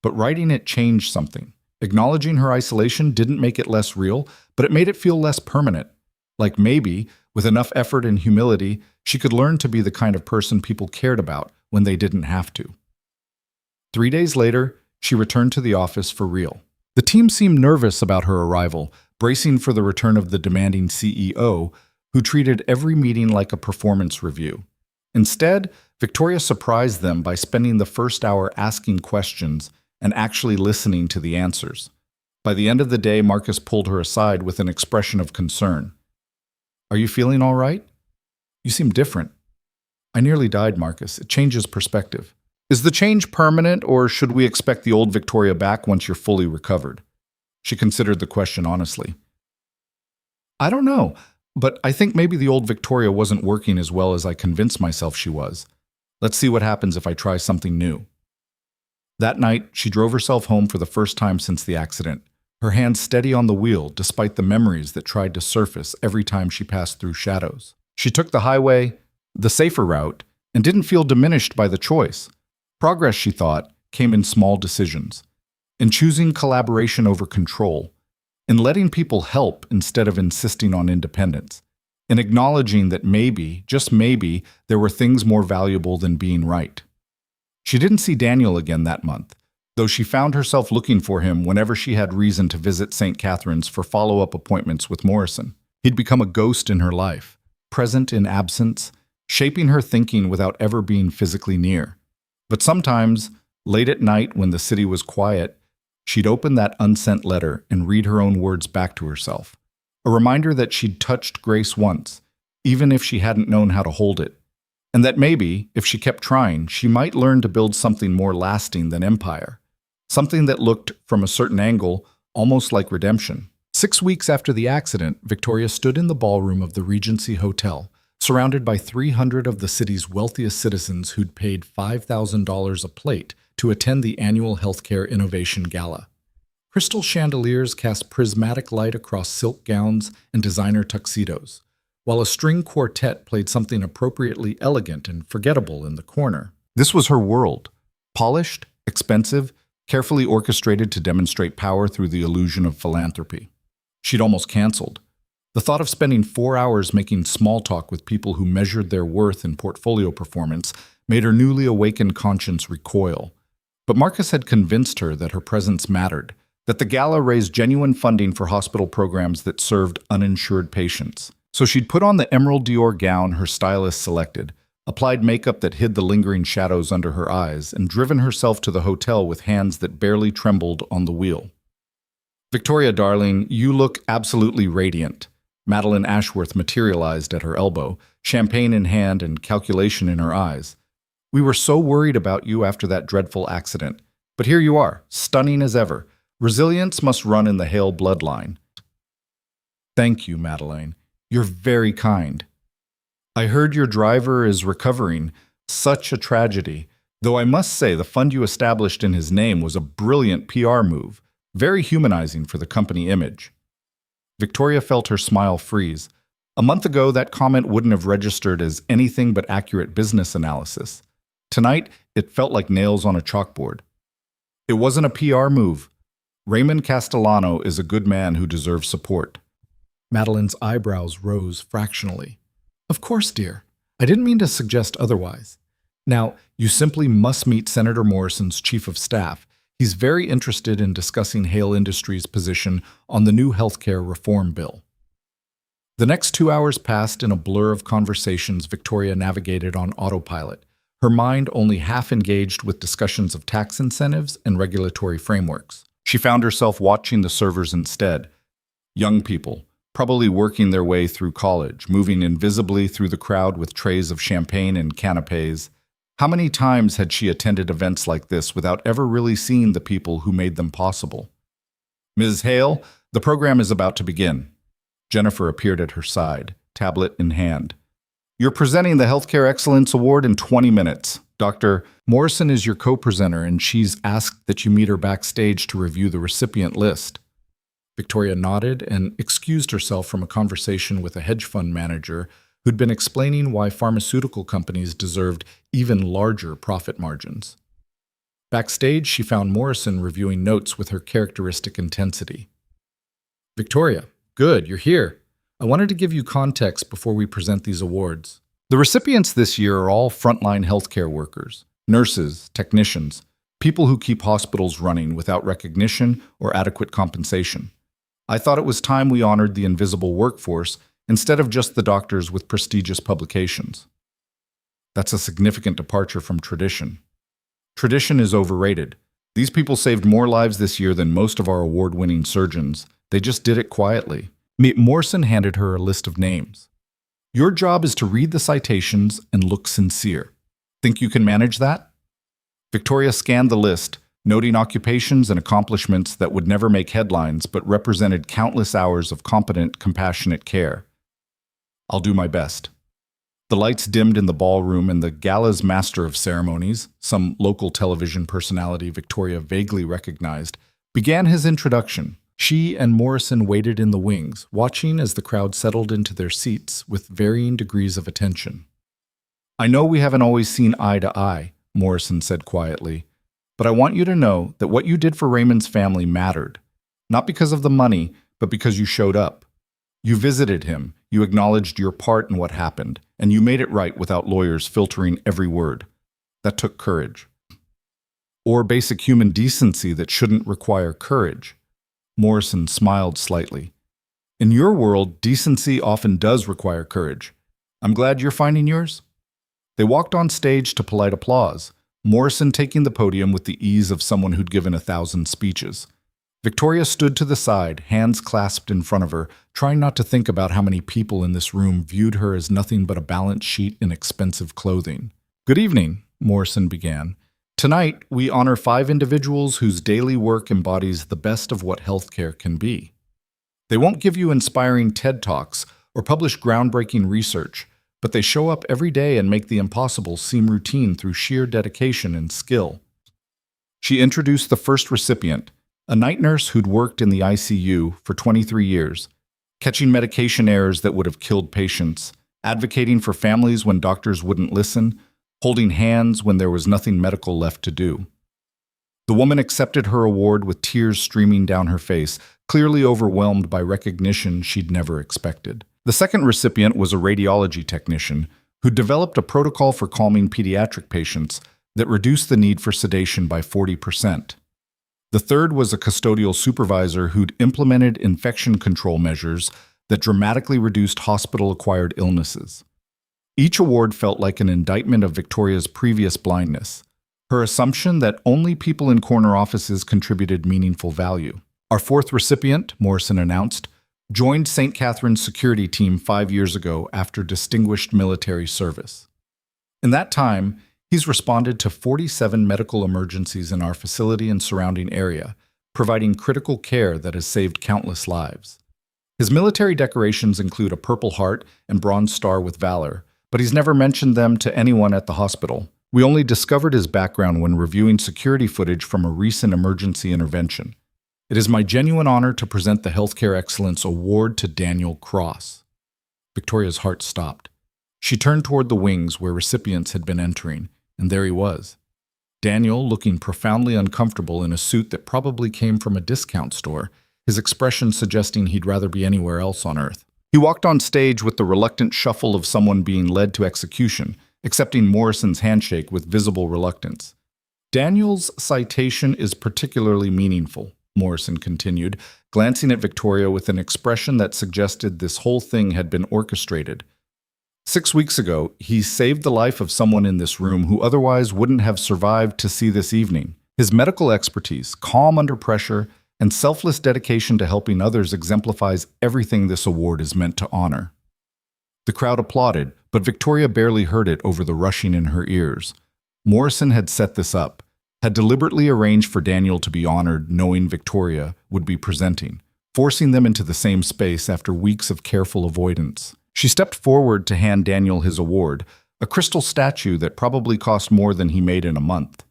But writing it changed something. Acknowledging her isolation didn't make it less real, but it made it feel less permanent. Like maybe, with enough effort and humility, she could learn to be the kind of person people cared about when they didn't have to. 3 days later, she returned to the office for real. The team seemed nervous about her arrival, bracing for the return of the demanding CEO, who treated every meeting like a performance review. Instead, Victoria surprised them by spending the first hour asking questions and actually listening to the answers. By the end of the day, Marcus pulled her aside with an expression of concern. "Are you feeling all right? You seem different." "I nearly died, Marcus. It changes perspective." "Is the change permanent, or should we expect the old Victoria back once you're fully recovered?" She considered the question honestly. "I don't know, but I think maybe the old Victoria wasn't working as well as I convinced myself she was. Let's see what happens if I try something new." That night, she drove herself home for the first time since the accident, her hands steady on the wheel despite the memories that tried to surface every time she passed through shadows. She took the highway, the safer route, and didn't feel diminished by the choice. Progress, she thought, came in small decisions, in choosing collaboration over control, in letting people help instead of insisting on independence, in acknowledging that maybe, just maybe, there were things more valuable than being right. She didn't see Daniel again that month, though she found herself looking for him whenever she had reason to visit St. Catherine's for follow-up appointments with Morrison. He'd become a ghost in her life, present in absence, shaping her thinking without ever being physically near. But sometimes, late at night when the city was quiet, she'd open that unsent letter and read her own words back to herself, a reminder that she'd touched grace once, even if she hadn't known how to hold it, and that maybe, if she kept trying, she might learn to build something more lasting than empire, something that looked, from a certain angle, almost like redemption. 6 weeks after the accident, Victoria stood in the ballroom of the Regency Hotel, surrounded by 300 of the city's wealthiest citizens who'd paid $5,000 a plate to attend the annual Healthcare Innovation Gala. Crystal chandeliers cast prismatic light across silk gowns and designer tuxedos, while a string quartet played something appropriately elegant and forgettable in the corner. This was her world, polished, expensive, carefully orchestrated to demonstrate power through the illusion of philanthropy. She'd almost canceled. The thought of spending 4 hours making small talk with people who measured their worth in portfolio performance made her newly awakened conscience recoil. But Marcus had convinced her that her presence mattered, that the gala raised genuine funding for hospital programs that served uninsured patients. So she'd put on the emerald Dior gown her stylist selected, applied makeup that hid the lingering shadows under her eyes, and driven herself to the hotel with hands that barely trembled on the wheel. "Victoria, darling, you look absolutely radiant." Madeline Ashworth materialized at her elbow, champagne in hand and calculation in her eyes. "We were so worried about you after that dreadful accident. But here you are, stunning as ever. Resilience must run in the Hale bloodline." "Thank you, Madeline. You're very kind." "I heard your driver is recovering. Such a tragedy. Though I must say the fund you established in his name was a brilliant PR move, very humanizing for the company image. Victoria felt her smile freeze. A month ago, that comment wouldn't have registered as anything but accurate business analysis. Tonight, it felt like nails on a chalkboard. It wasn't a PR move. Raymond Castellano is a good man who deserves support. Madeline's eyebrows rose fractionally. Of course, dear. I didn't mean to suggest otherwise. Now, you simply must meet Senator Morrison's chief of staff. He's very interested in discussing Hale Industries' position on the new healthcare reform bill. The next 2 hours passed in a blur of conversations Victoria navigated on autopilot, her mind only half engaged with discussions of tax incentives and regulatory frameworks. She found herself watching the servers instead. Young people, probably working their way through college, moving invisibly through the crowd with trays of champagne and canapes. How many times had she attended events like this without ever really seeing the people who made them possible? Ms. Hale, the program is about to begin. Jennifer appeared at her side, tablet in hand. You're presenting the Healthcare Excellence Award in 20 minutes. Dr. Morrison is your co-presenter, and she's asked that you meet her backstage to review the recipient list. Victoria nodded and excused herself from a conversation with a hedge fund manager who'd been explaining why pharmaceutical companies deserved even larger profit margins. Backstage, she found Morrison reviewing notes with her characteristic intensity. Victoria, good, you're here. I wanted to give you context before we present these awards. The recipients this year are all frontline healthcare workers, nurses, technicians, people who keep hospitals running without recognition or adequate compensation. I thought it was time we honored the invisible workforce instead of just the doctors with prestigious publications. That's a significant departure from tradition. Tradition is overrated. These people saved more lives this year than most of our award-winning surgeons. They just did it quietly. Morrison handed her a list of names. Your job is to read the citations and look sincere. Think you can manage that? Victoria scanned the list, noting occupations and accomplishments that would never make headlines but represented countless hours of competent, compassionate care. I'll do my best. The lights dimmed in the ballroom and the gala's master of ceremonies, some local television personality Victoria vaguely recognized, began his introduction. She and Morrison waited in the wings, watching as the crowd settled into their seats with varying degrees of attention. I know we haven't always seen eye to eye, Morrison said quietly, but I want you to know that what you did for Raymond's family mattered, not because of the money, but because you showed up. You visited him, you acknowledged your part in what happened, and you made it right without lawyers filtering every word. That took courage. Or basic human decency that shouldn't require courage. Morrison smiled slightly. In your world, decency often does require courage. I'm glad you're finding yours. They walked on stage to polite applause, Morrison taking the podium with the ease of someone who'd given 1,000 speeches. Victoria stood to the side, hands clasped in front of her, trying not to think about how many people in this room viewed her as nothing but a balance sheet in expensive clothing. Good evening, Morrison began. Tonight, we honor 5 individuals whose daily work embodies the best of what healthcare can be. They won't give you inspiring TED Talks or publish groundbreaking research, but they show up every day and make the impossible seem routine through sheer dedication and skill. She introduced the first recipient, a night nurse who'd worked in the ICU for 23 years, catching medication errors that would have killed patients, advocating for families when doctors wouldn't listen, holding hands when there was nothing medical left to do. The woman accepted her award with tears streaming down her face, clearly overwhelmed by recognition she'd never expected. The second recipient was a radiology technician who developed a protocol for calming pediatric patients that reduced the need for sedation by 40%. The third was a custodial supervisor who'd implemented infection control measures that dramatically reduced hospital-acquired illnesses. Each award felt like an indictment of Victoria's previous blindness, her assumption that only people in corner offices contributed meaningful value. Our fourth recipient, Morrison announced, joined St. Catherine's security team 5 years ago after distinguished military service. In that time, he's responded to 47 medical emergencies in our facility and surrounding area, providing critical care that has saved countless lives. His military decorations include a Purple Heart and Bronze Star with Valor, but he's never mentioned them to anyone at the hospital. We only discovered his background when reviewing security footage from a recent emergency intervention. It is my genuine honor to present the Healthcare Excellence Award to Daniel Cross." Victoria's heart stopped. She turned toward the wings where recipients had been entering, and there he was. Daniel, looking profoundly uncomfortable in a suit that probably came from a discount store, his expression suggesting he'd rather be anywhere else on Earth. He walked on stage with the reluctant shuffle of someone being led to execution, accepting Morrison's handshake with visible reluctance. "Daniel's citation is particularly meaningful," Morrison continued, glancing at Victoria with an expression that suggested this whole thing had been orchestrated. "6 weeks ago, he saved the life of someone in this room who otherwise wouldn't have survived to see this evening. His medical expertise, calm under pressure, and selfless dedication to helping others exemplifies everything this award is meant to honor." The crowd applauded, but Victoria barely heard it over the rushing in her ears. Morrison had set this up, had deliberately arranged for Daniel to be honored knowing Victoria would be presenting, forcing them into the same space after weeks of careful avoidance. She stepped forward to hand Daniel his award, a crystal statue that probably cost more than he made in a month.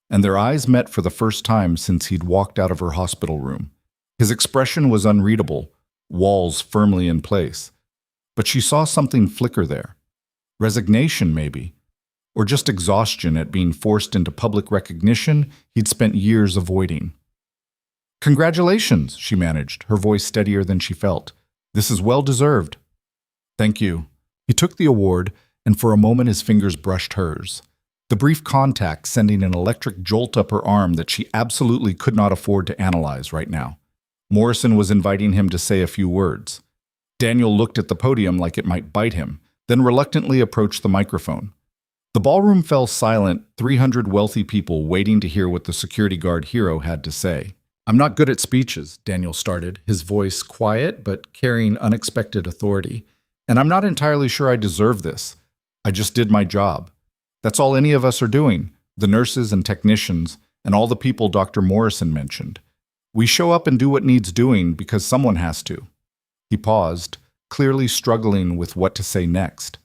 And their eyes met for the first time since he'd walked out of her hospital room. His expression was unreadable, walls firmly in place. But she saw something flicker there. Resignation, maybe. Or just exhaustion at being forced into public recognition he'd spent years avoiding. "Congratulations," she managed, her voice steadier than she felt. "This is well deserved." "Thank you." He took the award, and for a moment his fingers brushed hers. The brief contact sending an electric jolt up her arm that she absolutely could not afford to analyze right now. Morrison was inviting him to say a few words. Daniel looked at the podium like it might bite him, then reluctantly approached the microphone. The ballroom fell silent, 300 wealthy people waiting to hear what the security guard hero had to say. "I'm not good at speeches," Daniel started, his voice quiet but carrying unexpected authority. "And I'm not entirely sure I deserve this. I just did my job. That's all any of us are doing, the nurses and technicians, and all the people Dr. Morrison mentioned. We show up and do what needs doing because someone has to." He paused, clearly struggling with what to say next.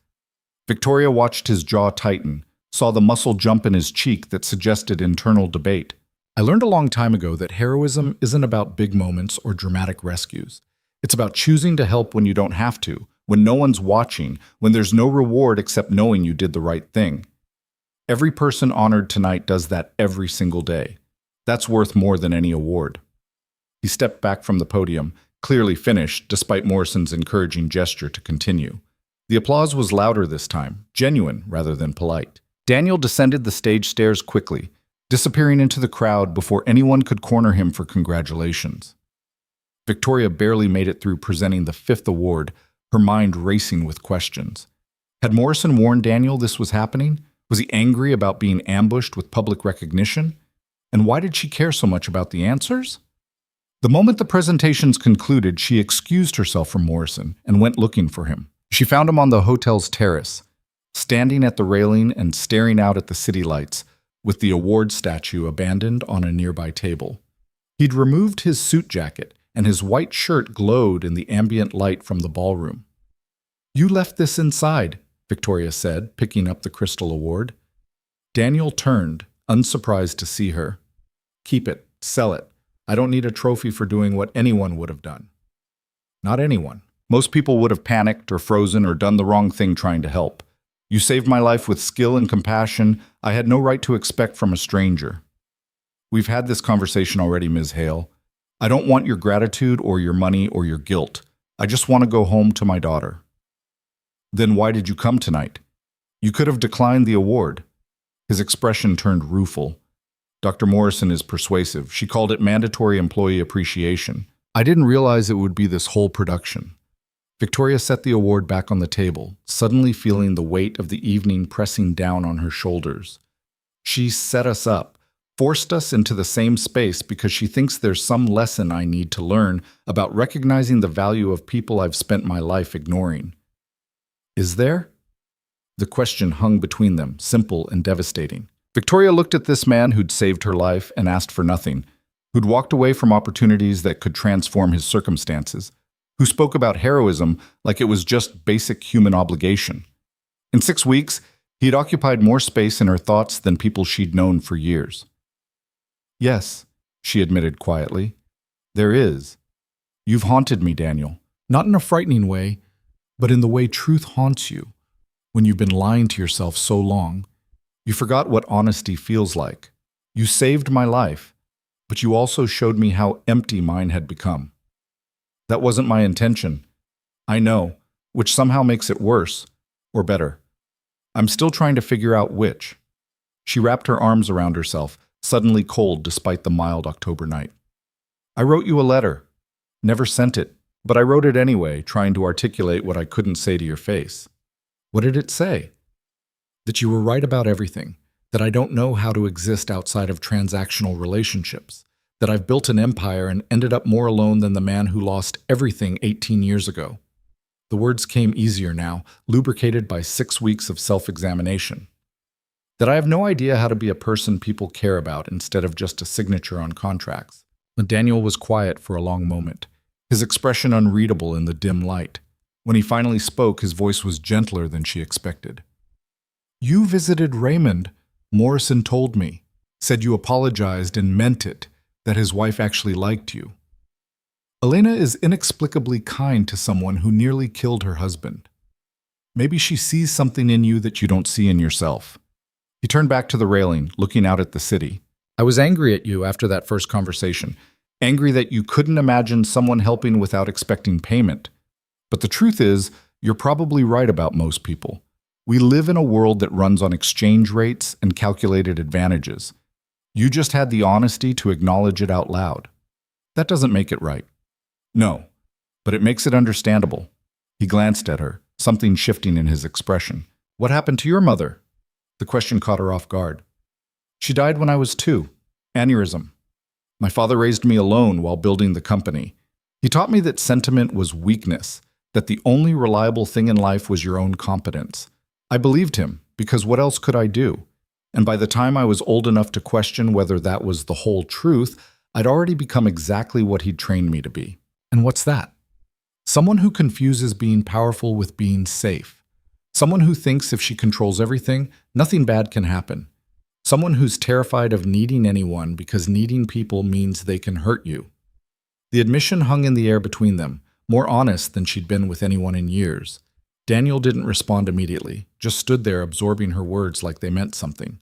Victoria watched his jaw tighten, saw the muscle jump in his cheek that suggested internal debate. "I learned a long time ago that heroism isn't about big moments or dramatic rescues. It's about choosing to help when you don't have to, when no one's watching, when there's no reward except knowing you did the right thing. Every person honored tonight does that every single day. That's worth more than any award." He stepped back from the podium, clearly finished, despite Morrison's encouraging gesture to continue. The applause was louder this time, genuine rather than polite. Daniel descended the stage stairs quickly, disappearing into the crowd before anyone could corner him for congratulations. Victoria barely made it through presenting the 5th award, her mind racing with questions. Had Morrison warned Daniel this was happening? Was he angry about being ambushed with public recognition? And why did she care so much about the answers? The moment the presentations concluded, she excused herself from Morrison and went looking for him. She found him on the hotel's terrace, standing at the railing and staring out at the city lights, with the award statue abandoned on a nearby table. He'd removed his suit jacket, and his white shirt glowed in the ambient light from the ballroom. "You left this inside," Victoria said, picking up the crystal award. Daniel turned, unsurprised to see her. "Keep it. Sell it. I don't need a trophy for doing what anyone would have done." Not anyone. Most people would have panicked or frozen or done the wrong thing trying to help. You saved my life with skill and compassion I had no right to expect from a stranger. We've had this conversation already, Ms. Hale. I don't want your gratitude or your money or your guilt. I just want to go home to my daughter. Then why did you come tonight? You could have declined the award. His expression turned rueful. Dr. Morrison is persuasive. She called it mandatory employee appreciation. I didn't realize it would be this whole production. Victoria set the award back on the table, suddenly feeling the weight of the evening pressing down on her shoulders. She set us up, forced us into the same space because she thinks there's some lesson I need to learn about recognizing the value of people I've spent my life ignoring. Is there? The question hung between them, simple and devastating. Victoria looked at this man who'd saved her life and asked for nothing, who'd walked away from opportunities that could transform his circumstances, who spoke about heroism like it was just basic human obligation. In 6 weeks, He'd occupied more space in her thoughts than people she'd known for years. Yes, she admitted quietly. There is. You've haunted me, Daniel. Not in a frightening way, but in the way truth haunts you. When you've been lying to yourself so long, You forgot what honesty feels like. You saved my life, but you also showed me how empty mine had become. That wasn't my intention. I know, which somehow makes it worse, or better. I'm still trying to figure out which. She wrapped her arms around herself, suddenly cold despite the mild October night. I wrote you a letter. Never sent it, but I wrote it anyway, trying to articulate what I couldn't say to your face. what did it say? That you were right about everything, that I don't know how to exist outside of transactional relationships, that I've built an empire and ended up more alone than the man who lost everything 18 years ago. The words came easier now, lubricated by 6 weeks of self-examination. That I have no idea how to be a person people care about instead of just a signature on contracts. But Daniel was quiet for a long moment, his expression unreadable in the dim light. When he finally spoke, his voice was gentler than she expected. You visited Raymond, Morrison told me, said you apologized and meant it, that his wife actually liked you. Elena is inexplicably kind to someone who nearly killed her husband. Maybe she sees something in you that you don't see in yourself. He turned back to the railing, looking out at the city. I was angry at you after that first conversation, angry that you couldn't imagine someone helping without expecting payment. But the truth is, you're probably right about most people. We live in a world that runs on exchange rates and calculated advantages. You just had the honesty to acknowledge it out loud. That doesn't make it right. No, but it makes it understandable. He glanced at her, something shifting in his expression. What happened to your mother? The question caught her off guard. She died when I was 2. Aneurysm. My father raised me alone while building the company. He taught me that sentiment was weakness, that the only reliable thing in life was your own competence. I believed him, because what else could I do? And by the time I was old enough to question whether that was the whole truth, I'd already become exactly what he'd trained me to be. And what's that? Someone who confuses being powerful with being safe. Someone who thinks if she controls everything, nothing bad can happen. Someone who's terrified of needing anyone because needing people means they can hurt you. The admission hung in the air between them, more honest than she'd been with anyone in years. Daniel didn't respond immediately, just stood there absorbing her words like they meant something.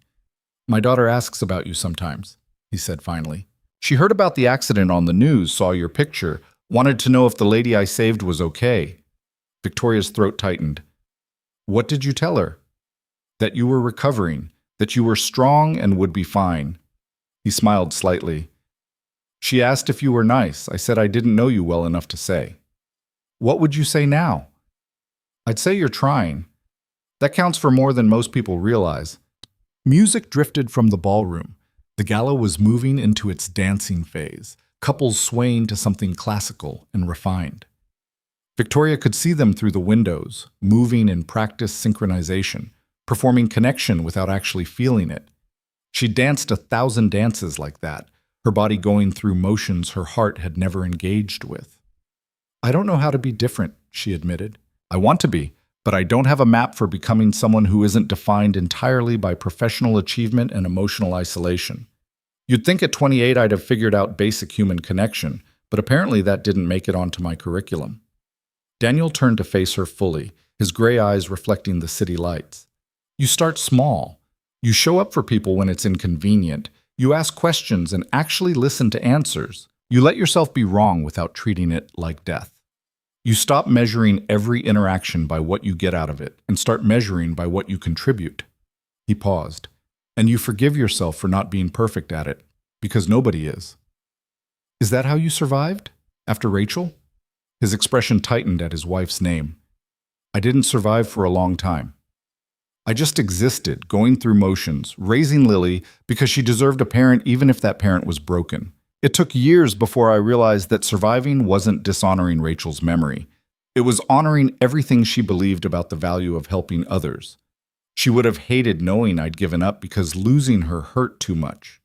My daughter asks about you sometimes, he said finally. She heard about the accident on the news, saw your picture, wanted to know if the lady I saved was okay. Victoria's throat tightened. What did you tell her? That you were recovering, that you were strong and would be fine. He smiled slightly. She asked if you were nice. I said I didn't know you well enough to say. What would you say now? I'd say you're trying. That counts for more than most people realize. Music drifted from the ballroom. The gala was moving into its dancing phase, couples swaying to something classical and refined. Victoria could see them through the windows, moving in practiced synchronization, performing connection without actually feeling it. She danced 1,000 dances like that, her body going through motions her heart had never engaged with. I don't know how to be different, she admitted. I want to be, but I don't have a map for becoming someone who isn't defined entirely by professional achievement and emotional isolation. You'd think at 28 I'd have figured out basic human connection, but apparently that didn't make it onto my curriculum. Daniel turned to face her fully, his gray eyes reflecting the city lights. You start small. You show up for people when it's inconvenient. You ask questions and actually listen to answers. You let yourself be wrong without treating it like death. You stop measuring every interaction by what you get out of it and start measuring by what you contribute. He paused. And you forgive yourself for not being perfect at it, because nobody is. Is that how you survived? After Rachel? His expression tightened at his wife's name. I didn't survive for a long time. I just existed, going through motions, raising Lily because she deserved a parent even if that parent was broken. It took years before I realized that surviving wasn't dishonoring Rachel's memory. It was honoring everything she believed about the value of helping others. She would have hated knowing I'd given up because losing her hurt too much.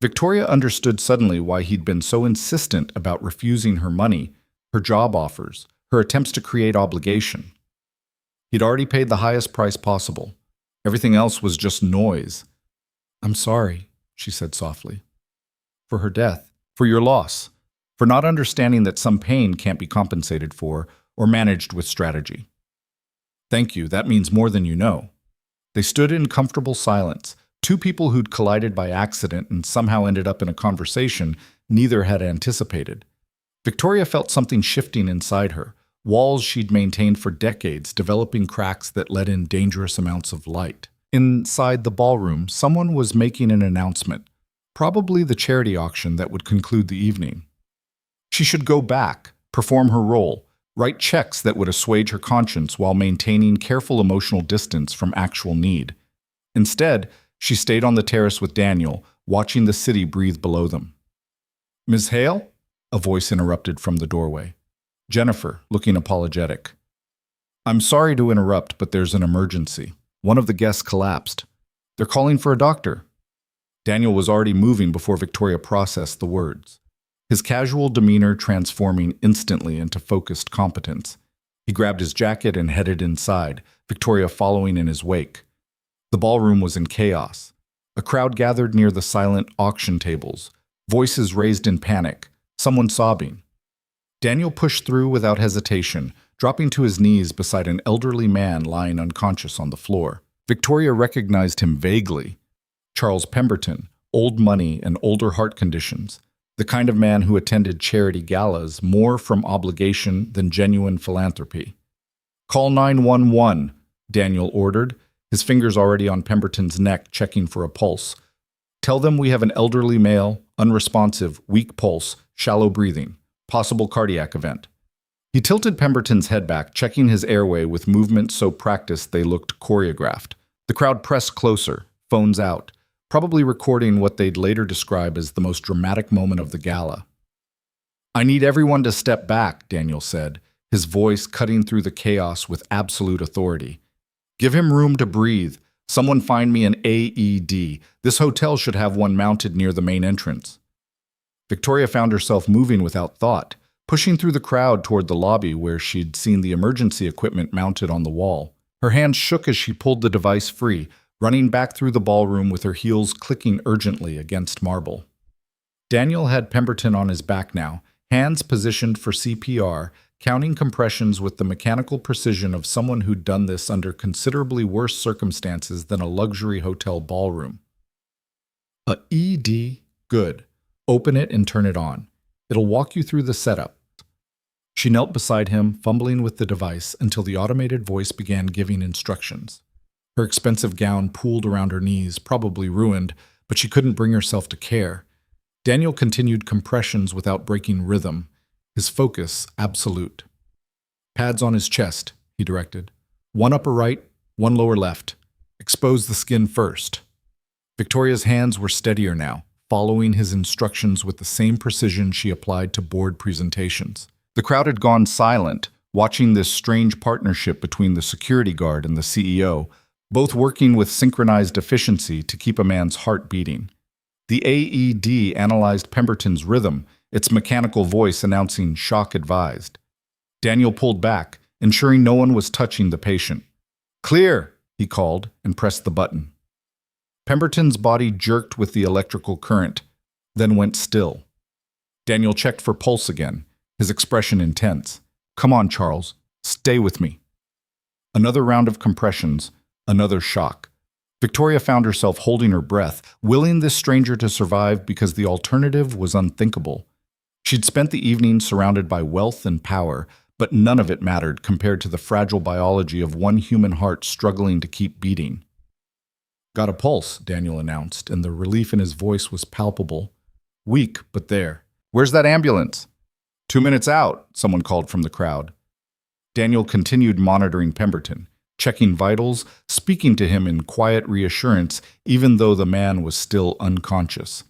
Victoria understood suddenly why he'd been so insistent about refusing her money, her job offers, her attempts to create obligation. He'd already paid the highest price possible. Everything else was just noise. I'm sorry, she said softly. For her death. For your loss. For not understanding that some pain can't be compensated for or managed with strategy. Thank you, that means more than you know. They stood in comfortable silence, two people who'd collided by accident and somehow ended up in a conversation neither had anticipated. Victoria felt something shifting inside her, walls she'd maintained for decades developing cracks that let in dangerous amounts of light. Inside the ballroom, someone was making an announcement, probably the charity auction that would conclude the evening. She should go back, perform her role, write checks that would assuage her conscience while maintaining careful emotional distance from actual need. Instead, she stayed on the terrace with Daniel, watching the city breathe below them. "Ms. Hale?" a voice interrupted from the doorway. Jennifer, looking apologetic. "I'm sorry to interrupt, but there's an emergency. One of the guests collapsed. They're calling for a doctor." Daniel was already moving before Victoria processed the words, his casual demeanor transforming instantly into focused competence. He grabbed his jacket and headed inside, Victoria following in his wake. The ballroom was in chaos. A crowd gathered near the silent auction tables, voices raised in panic, someone sobbing. Daniel pushed through without hesitation, dropping to his knees beside an elderly man lying unconscious on the floor. Victoria recognized him vaguely. Charles Pemberton, old money and older heart conditions, the kind of man who attended charity galas more from obligation than genuine philanthropy. "Call 911, Daniel ordered, his fingers already on Pemberton's neck checking for a pulse. "Tell them we have an elderly male, unresponsive, weak pulse, shallow breathing, possible cardiac event." He tilted Pemberton's head back, checking his airway with movements so practiced they looked choreographed. The crowd pressed closer, phones out, probably recording what they'd later describe as the most dramatic moment of the gala. "I need everyone to step back," Daniel said, his voice cutting through the chaos with absolute authority. "Give him room to breathe. Someone find me an AED. This hotel should have one mounted near the main entrance." Victoria found herself moving without thought, pushing through the crowd toward the lobby where she'd seen the emergency equipment mounted on the wall. Her hands shook as she pulled the device free, running back through the ballroom with her heels clicking urgently against marble. Daniel had Pemberton on his back now, hands positioned for CPR, counting compressions with the mechanical precision of someone who'd done this under considerably worse circumstances than a luxury hotel ballroom. "A ED? Good. Open it and turn it on. It'll walk you through the setup." She knelt beside him, fumbling with the device until the automated voice began giving instructions. Her expensive gown pooled around her knees, probably ruined, but she couldn't bring herself to care. Daniel continued compressions without breaking rhythm, his focus absolute. "Pads on his chest," he directed. "One upper right, one lower left. Expose the skin first." Victoria's hands were steadier now, following his instructions with the same precision she applied to board presentations. The crowd had gone silent, watching this strange partnership between the security guard and the CEO, both working with synchronized efficiency to keep a man's heart beating. The AED analyzed Pemberton's rhythm, its mechanical voice announcing shock advised. Daniel pulled back, ensuring no one was touching the patient. "Clear," he called and pressed the button. Pemberton's body jerked with the electrical current, then went still. Daniel checked for pulse again, his expression intense. "Come on, Charles. Stay with me." Another round of compressions, another shock. Victoria found herself holding her breath, willing this stranger to survive because the alternative was unthinkable. She'd spent the evening surrounded by wealth and power, but none of it mattered compared to the fragile biology of one human heart struggling to keep beating. "Got a pulse," Daniel announced, and the relief in his voice was palpable. "Weak, but there. Where's that ambulance?" 2 minutes out," someone called from the crowd. Daniel continued monitoring Pemberton, checking vitals, speaking to him in quiet reassurance, even though the man was still unconscious.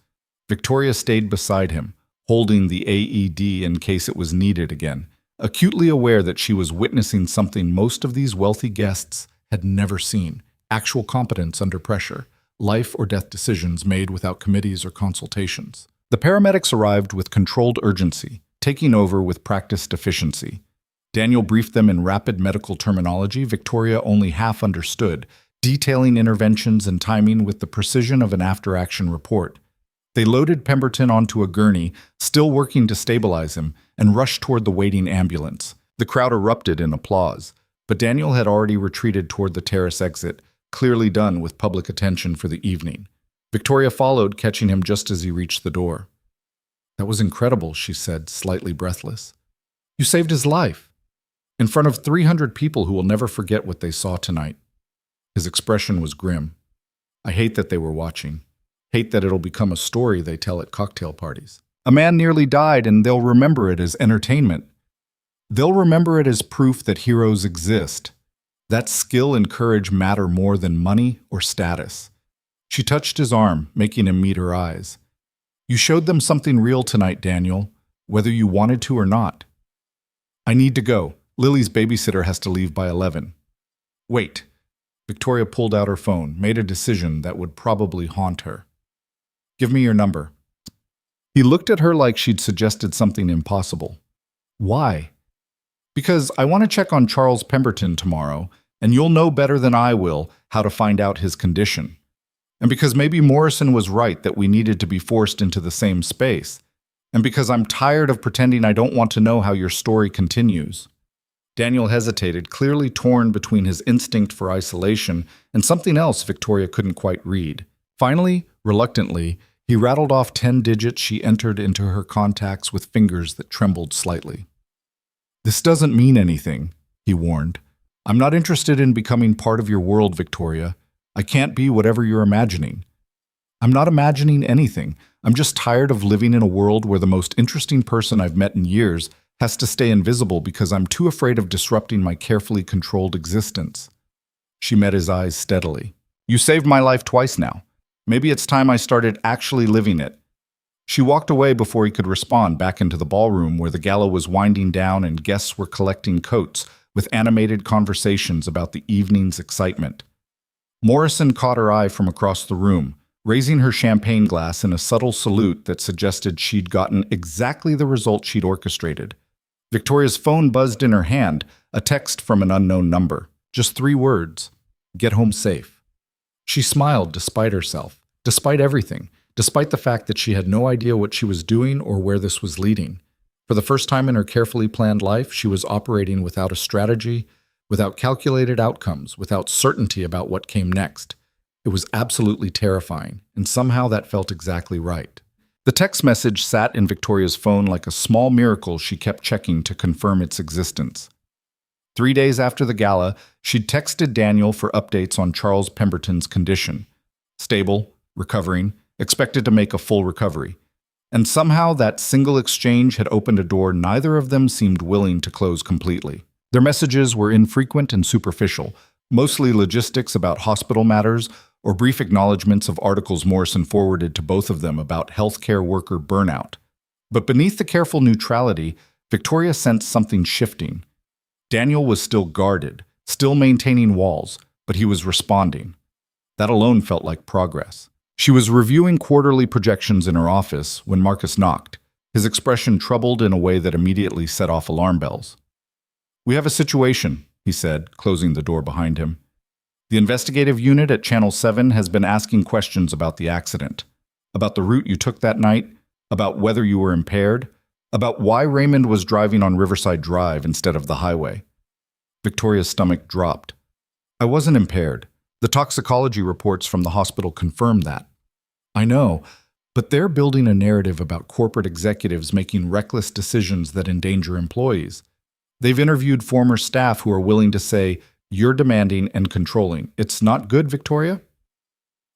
Victoria stayed beside him, holding the AED in case it was needed again, acutely aware that she was witnessing something most of these wealthy guests had never seen: actual competence under pressure, life or death decisions made without committees or consultations. The paramedics arrived with controlled urgency, taking over with practiced efficiency. Daniel briefed them in rapid medical terminology Victoria only half understood, detailing interventions and timing with the precision of an after-action report. They loaded Pemberton onto a gurney, still working to stabilize him, and rushed toward the waiting ambulance. The crowd erupted in applause, but Daniel had already retreated toward the terrace exit, clearly done with public attention for the evening. Victoria followed, catching him just as he reached the door. "That was incredible," she said, slightly breathless. "You saved his life, in front of 300 people who will never forget what they saw tonight." His expression was grim. "I hate that they were watching. Hate that it'll become a story they tell at cocktail parties. A man nearly died and they'll remember it as entertainment. They'll remember it as proof that heroes exist. That skill and courage matter more than money or status." She touched his arm, making him meet her eyes. "You showed them something real tonight, Daniel, whether you wanted to or not." "I need to go. Lily's babysitter has to leave by 11. "Wait." Victoria pulled out her phone, made a decision that would probably haunt her. "Give me your number." He looked at her like she'd suggested something impossible. "Why?" "Because I want to check on Charles Pemberton tomorrow, and you'll know better than I will how to find out his condition. And because maybe Morrison was right that we needed to be forced into the same space. And because I'm tired of pretending I don't want to know how your story continues." Daniel hesitated, clearly torn between his instinct for isolation and something else Victoria couldn't quite read. Finally, reluctantly, he rattled off 10 digits she entered into her contacts with fingers that trembled slightly. "This doesn't mean anything," he warned. "I'm not interested in becoming part of your world, Victoria. I can't be whatever you're imagining." "I'm not imagining anything. I'm just tired of living in a world where the most interesting person I've met in years has to stay invisible because I'm too afraid of disrupting my carefully controlled existence." She met his eyes steadily. "You saved my life twice now. Maybe it's time I started actually living it." She walked away before he could respond, back into the ballroom where the gala was winding down and guests were collecting coats with animated conversations about the evening's excitement. Morrison caught her eye from across the room, raising her champagne glass in a subtle salute that suggested she'd gotten exactly the result she'd orchestrated. Victoria's phone buzzed in her hand, a text from an unknown number. Just 3 words: "Get home safe." She smiled despite herself, despite everything, despite the fact that she had no idea what she was doing or where this was leading. For the first time in her carefully planned life, she was operating without a strategy, without calculated outcomes, without certainty about what came next. It was absolutely terrifying, and somehow that felt exactly right. The text message sat in Victoria's phone like a small miracle she kept checking to confirm its existence. 3 days after the gala, she'd texted Daniel for updates on Charles Pemberton's condition. Stable, recovering, expected to make a full recovery. And somehow that single exchange had opened a door neither of them seemed willing to close completely. Their messages were infrequent and superficial, mostly logistics about hospital matters or brief acknowledgments of articles Morrison forwarded to both of them about healthcare worker burnout. But beneath the careful neutrality, Victoria sensed something shifting. Daniel was still guarded, still maintaining walls, but he was responding. That alone felt like progress. She was reviewing quarterly projections in her office when Marcus knocked, his expression troubled in a way that immediately set off alarm bells. "We have a situation," he said, closing the door behind him. "The investigative unit at Channel 7 has been asking questions about the accident, about the route you took that night, about whether you were impaired, about why Raymond was driving on Riverside Drive instead of the highway." Victoria's stomach dropped. "I wasn't impaired. The toxicology reports from the hospital confirmed that." "I know, but they're building a narrative about corporate executives making reckless decisions that endanger employees. They've interviewed former staff who are willing to say, 'You're demanding and controlling.' It's not good, Victoria."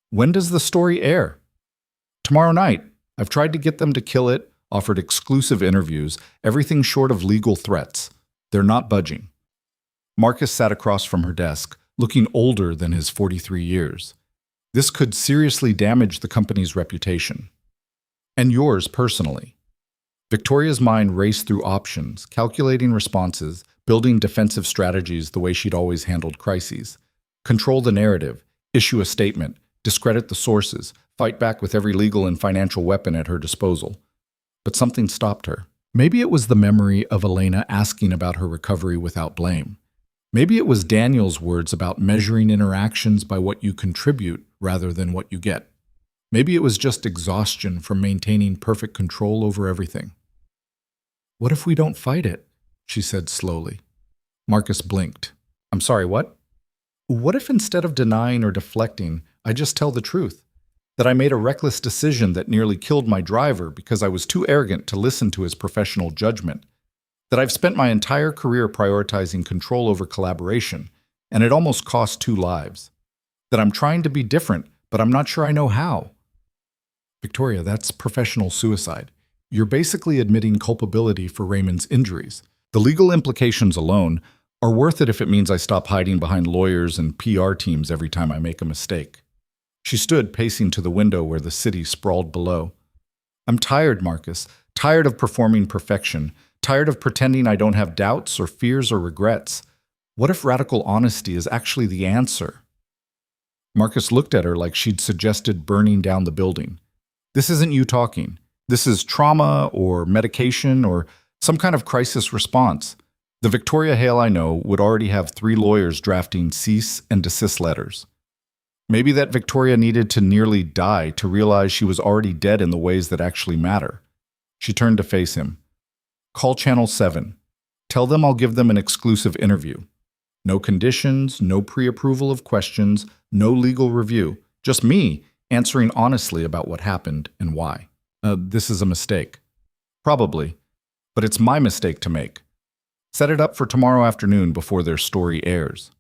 "When does the story air?" "Tomorrow night. I've tried to get them to kill it, offered exclusive interviews, everything short of legal threats. They're not budging." Marcus sat across from her desk, looking older than his 43 years. This could seriously damage the company's reputation. "And yours personally." Victoria's mind raced through options, calculating responses, building defensive strategies the way she'd always handled crises. Control the narrative, issue a statement, discredit the sources, fight back with every legal and financial weapon at her disposal. But something stopped her. Maybe it was the memory of Elena asking about her recovery without blame. Maybe it was Daniel's words about measuring interactions by what you contribute rather than what you get. Maybe it was just exhaustion from maintaining perfect control over everything. "What if we don't fight it?" she said slowly. Marcus blinked. "I'm sorry, what?" "What if instead of denying or deflecting, I just tell the truth? That I made a reckless decision that nearly killed my driver because I was too arrogant to listen to his professional judgment? That I've spent my entire career prioritizing control over collaboration, and it almost cost 2 lives? That I'm trying to be different, but I'm not sure I know how?" "Victoria, that's professional suicide. You're basically admitting culpability for Raymond's injuries. The legal implications alone are worth it if it means I stop hiding behind lawyers and PR teams every time I make a mistake." She stood pacing to the window where the city sprawled below. "I'm tired, Marcus. Tired of performing perfection. Tired of pretending I don't have doubts or fears or regrets. What if radical honesty is actually the answer?" Marcus looked at her like she'd suggested burning down the building. "This isn't you talking. This is trauma or medication or some kind of crisis response. The Victoria Hale I know would already have 3 lawyers drafting cease and desist letters. Maybe that Victoria needed to nearly die to realize she was already dead in the ways that actually matter." She turned to face him. "Call Channel 7. Tell them I'll give them an exclusive interview. No conditions, no pre-approval of questions, no legal review. Just me answering honestly about what happened and why. This is a mistake." "Probably. But it's my mistake to make. Set it up for tomorrow afternoon before their story airs."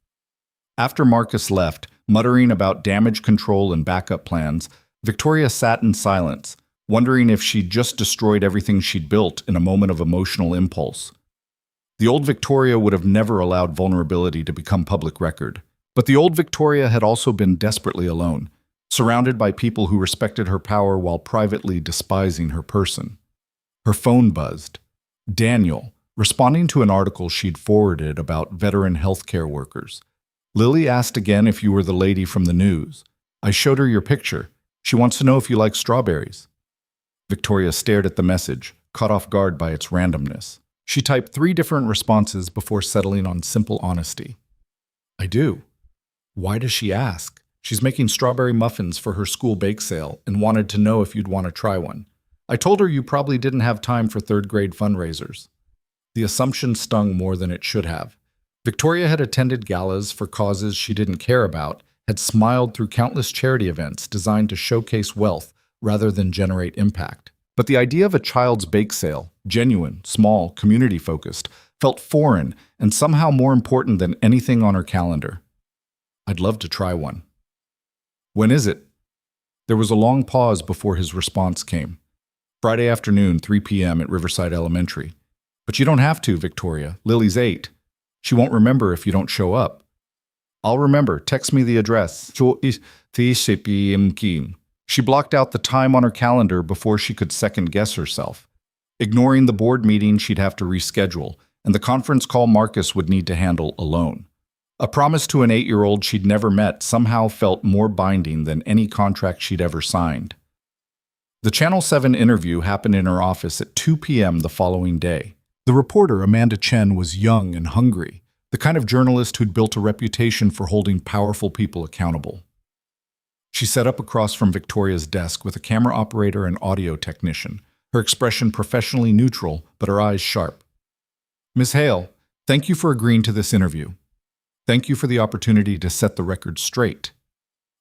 After Marcus left, muttering about damage control and backup plans, Victoria sat in silence, wondering if she'd just destroyed everything she'd built in a moment of emotional impulse. The old Victoria would have never allowed vulnerability to become public record. But the old Victoria had also been desperately alone, surrounded by people who respected her power while privately despising her person. Her phone buzzed. Daniel, responding to an article she'd forwarded about veteran healthcare workers. "Lily asked again if you were the lady from the news. I showed her your picture. She wants to know if you like strawberries." Victoria stared at the message, caught off guard by its randomness. She typed 3 different responses before settling on simple honesty. "I do." "Why does she ask?" "She's making strawberry muffins for her school bake sale and wanted to know if you'd want to try one. I told her you probably didn't have time for 3rd grade fundraisers." The assumption stung more than it should have. Victoria had attended galas for causes she didn't care about, had smiled through countless charity events designed to showcase wealth rather than generate impact. But the idea of a child's bake sale, genuine, small, community-focused, felt foreign and somehow more important than anything on her calendar. "I'd love to try one." "When is it?" There was a long pause before his response came. "Friday afternoon, 3 p.m. at Riverside Elementary." "But you don't have to, Victoria. Lily's 8. She won't remember if you don't show up." "I'll remember. Text me the address." She blocked out the time on her calendar before she could second-guess herself, ignoring the board meeting she'd have to reschedule, and the conference call Marcus would need to handle alone. A promise to an 8-year-old she'd never met somehow felt more binding than any contract she'd ever signed. The Channel 7 interview happened in her office at 2 p.m. the following day. The reporter, Amanda Chen, was young and hungry, the kind of journalist who'd built a reputation for holding powerful people accountable. She sat up across from Victoria's desk with a camera operator and audio technician, her expression professionally neutral, but her eyes sharp. "Ms. Hale, thank you for agreeing to this interview. Thank you for the opportunity to set the record straight."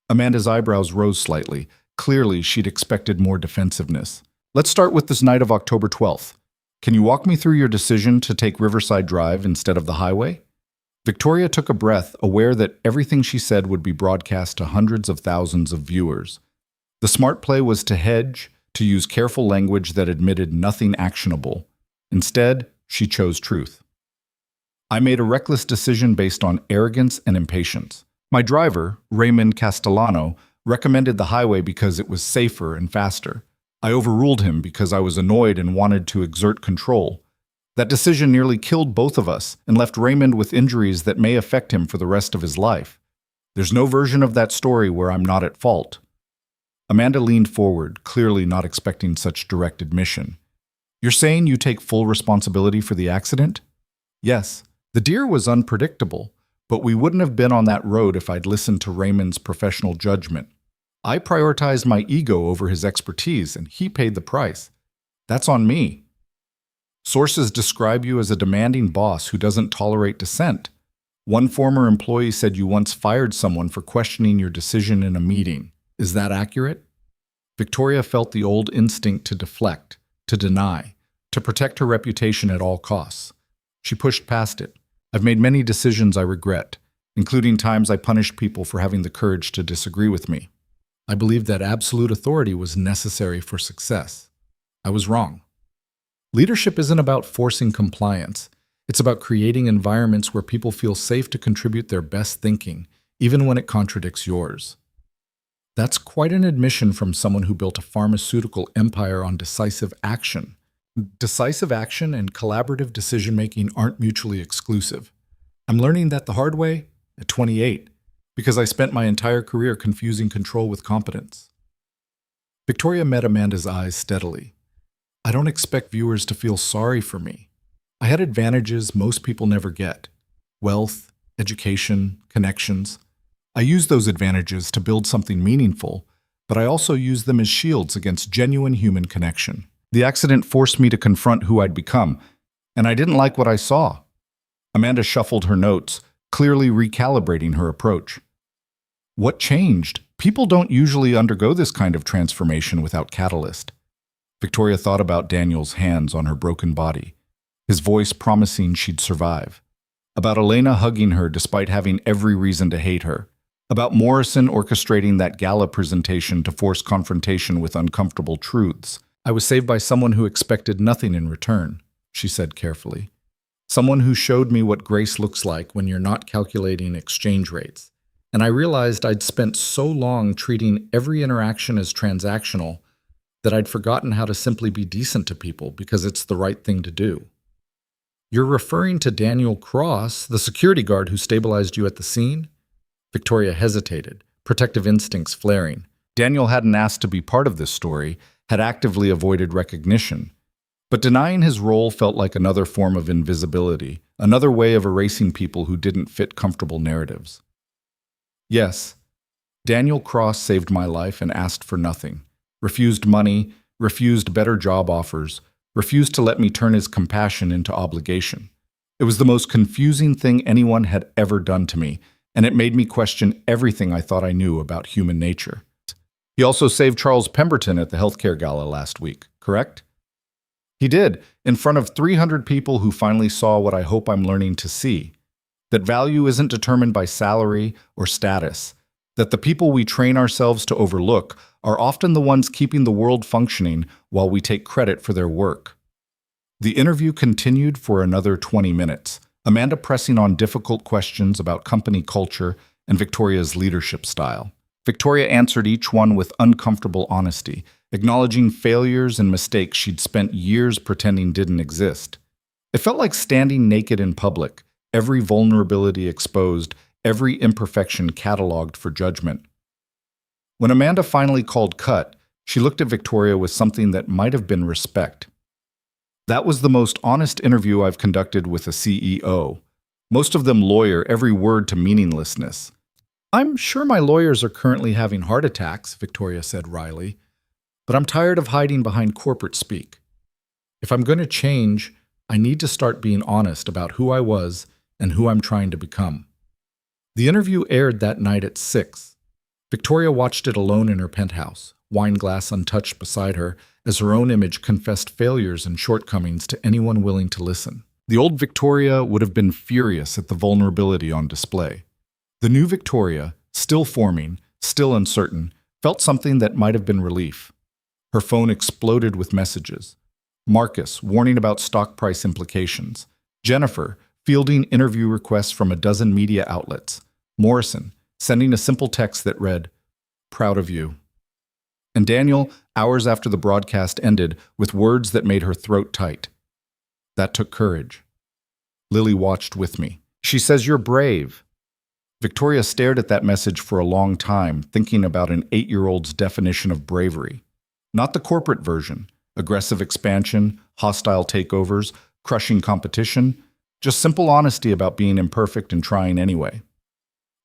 Amanda's eyebrows rose slightly. Clearly, she'd expected more defensiveness. "Let's start with this night of October 12th. Can you walk me through your decision to take Riverside Drive instead of the highway?" Victoria took a breath, aware that everything she said would be broadcast to hundreds of thousands of viewers. The smart play was to hedge, to use careful language that admitted nothing actionable. Instead, she chose truth. "I made a reckless decision based on arrogance and impatience. My driver, Raymond Castellano, recommended the highway because it was safer and faster. I overruled him because I was annoyed and wanted to exert control. That decision nearly killed both of us and left Raymond with injuries that may affect him for the rest of his life. There's no version of that story where I'm not at fault." Amanda leaned forward, clearly not expecting such direct admission. "You're saying you take full responsibility for the accident?" "Yes. The deer was unpredictable. But we wouldn't have been on that road if I'd listened to Raymond's professional judgment. I prioritized my ego over his expertise, and he paid the price. That's on me. Sources describe you as a demanding boss who doesn't tolerate dissent. One former employee said you once fired someone for questioning your decision in a meeting. Is that accurate? Victoria felt the old instinct to deflect, to deny, to protect her reputation at all costs. She pushed past it. I've made many decisions I regret, including times I punished people for having the courage to disagree with me. I believed that absolute authority was necessary for success. I was wrong. Leadership isn't about forcing compliance. It's about creating environments where people feel safe to contribute their best thinking, even when it contradicts yours. That's quite an admission from someone who built a pharmaceutical empire on decisive action. Decisive action and collaborative decision-making aren't mutually exclusive. I'm learning that the hard way at 28, because I spent my entire career confusing control with competence. Victoria met Amanda's eyes steadily. I don't expect viewers to feel sorry for me. I had advantages most people never get. Wealth, education, connections. I used those advantages to build something meaningful, but I also used them as shields against genuine human connection. The accident forced me to confront who I'd become, and I didn't like what I saw. Amanda shuffled her notes, clearly recalibrating her approach. What changed? People don't usually undergo this kind of transformation without catalyst. Victoria thought about Daniel's hands on her broken body, his voice promising she'd survive. About Elena hugging her despite having every reason to hate her. About Morrison orchestrating that gala presentation to force confrontation with uncomfortable truths. I was saved by someone who expected nothing in return, she said carefully. Someone who showed me what grace looks like when you're not calculating exchange rates. And I realized I'd spent so long treating every interaction as transactional that I'd forgotten how to simply be decent to people because it's the right thing to do. You're referring to Daniel Cross, the security guard who stabilized you at the scene? Victoria hesitated, protective instincts flaring. Daniel hadn't asked to be part of this story, had actively avoided recognition. But denying his role felt like another form of invisibility, another way of erasing people who didn't fit comfortable narratives. Yes, Daniel Cross saved my life and asked for nothing. Refused money, refused better job offers, refused to let me turn his compassion into obligation. It was the most confusing thing anyone had ever done to me, and it made me question everything I thought I knew about human nature. He also saved Charles Pemberton at the healthcare gala last week, correct? He did, in front of 300 people who finally saw what I hope I'm learning to see. That value isn't determined by salary or status. That the people we train ourselves to overlook are often the ones keeping the world functioning while we take credit for their work. The interview continued for another 20 minutes, Amanda pressing on difficult questions about company culture and Victoria's leadership style. Victoria answered each one with uncomfortable honesty, acknowledging failures and mistakes she'd spent years pretending didn't exist. It felt like standing naked in public, every vulnerability exposed, every imperfection cataloged for judgment. When Amanda finally called cut, she looked at Victoria with something that might have been respect. That was the most honest interview I've conducted with a CEO. Most of them lawyer every word to meaninglessness. I'm sure my lawyers are currently having heart attacks, Victoria said wryly, but I'm tired of hiding behind corporate speak. If I'm going to change, I need to start being honest about who I was and who I'm trying to become. The interview aired that night at 6. Victoria watched it alone in her penthouse, wine glass untouched beside her, as her own image confessed failures and shortcomings to anyone willing to listen. The old Victoria would have been furious at the vulnerability on display. The new Victoria, still forming, still uncertain, felt something that might have been relief. Her phone exploded with messages. Marcus, warning about stock price implications. Jennifer, fielding interview requests from a dozen media outlets. Morrison, sending a simple text that read, "Proud of you." And Daniel, hours after the broadcast ended, with words that made her throat tight. That took courage. Lily watched with me. She says you're brave. Victoria stared at that message for a long time, thinking about an 8-year-old's definition of bravery. Not the corporate version, aggressive expansion, hostile takeovers, crushing competition, Just simple honesty about being imperfect and trying anyway.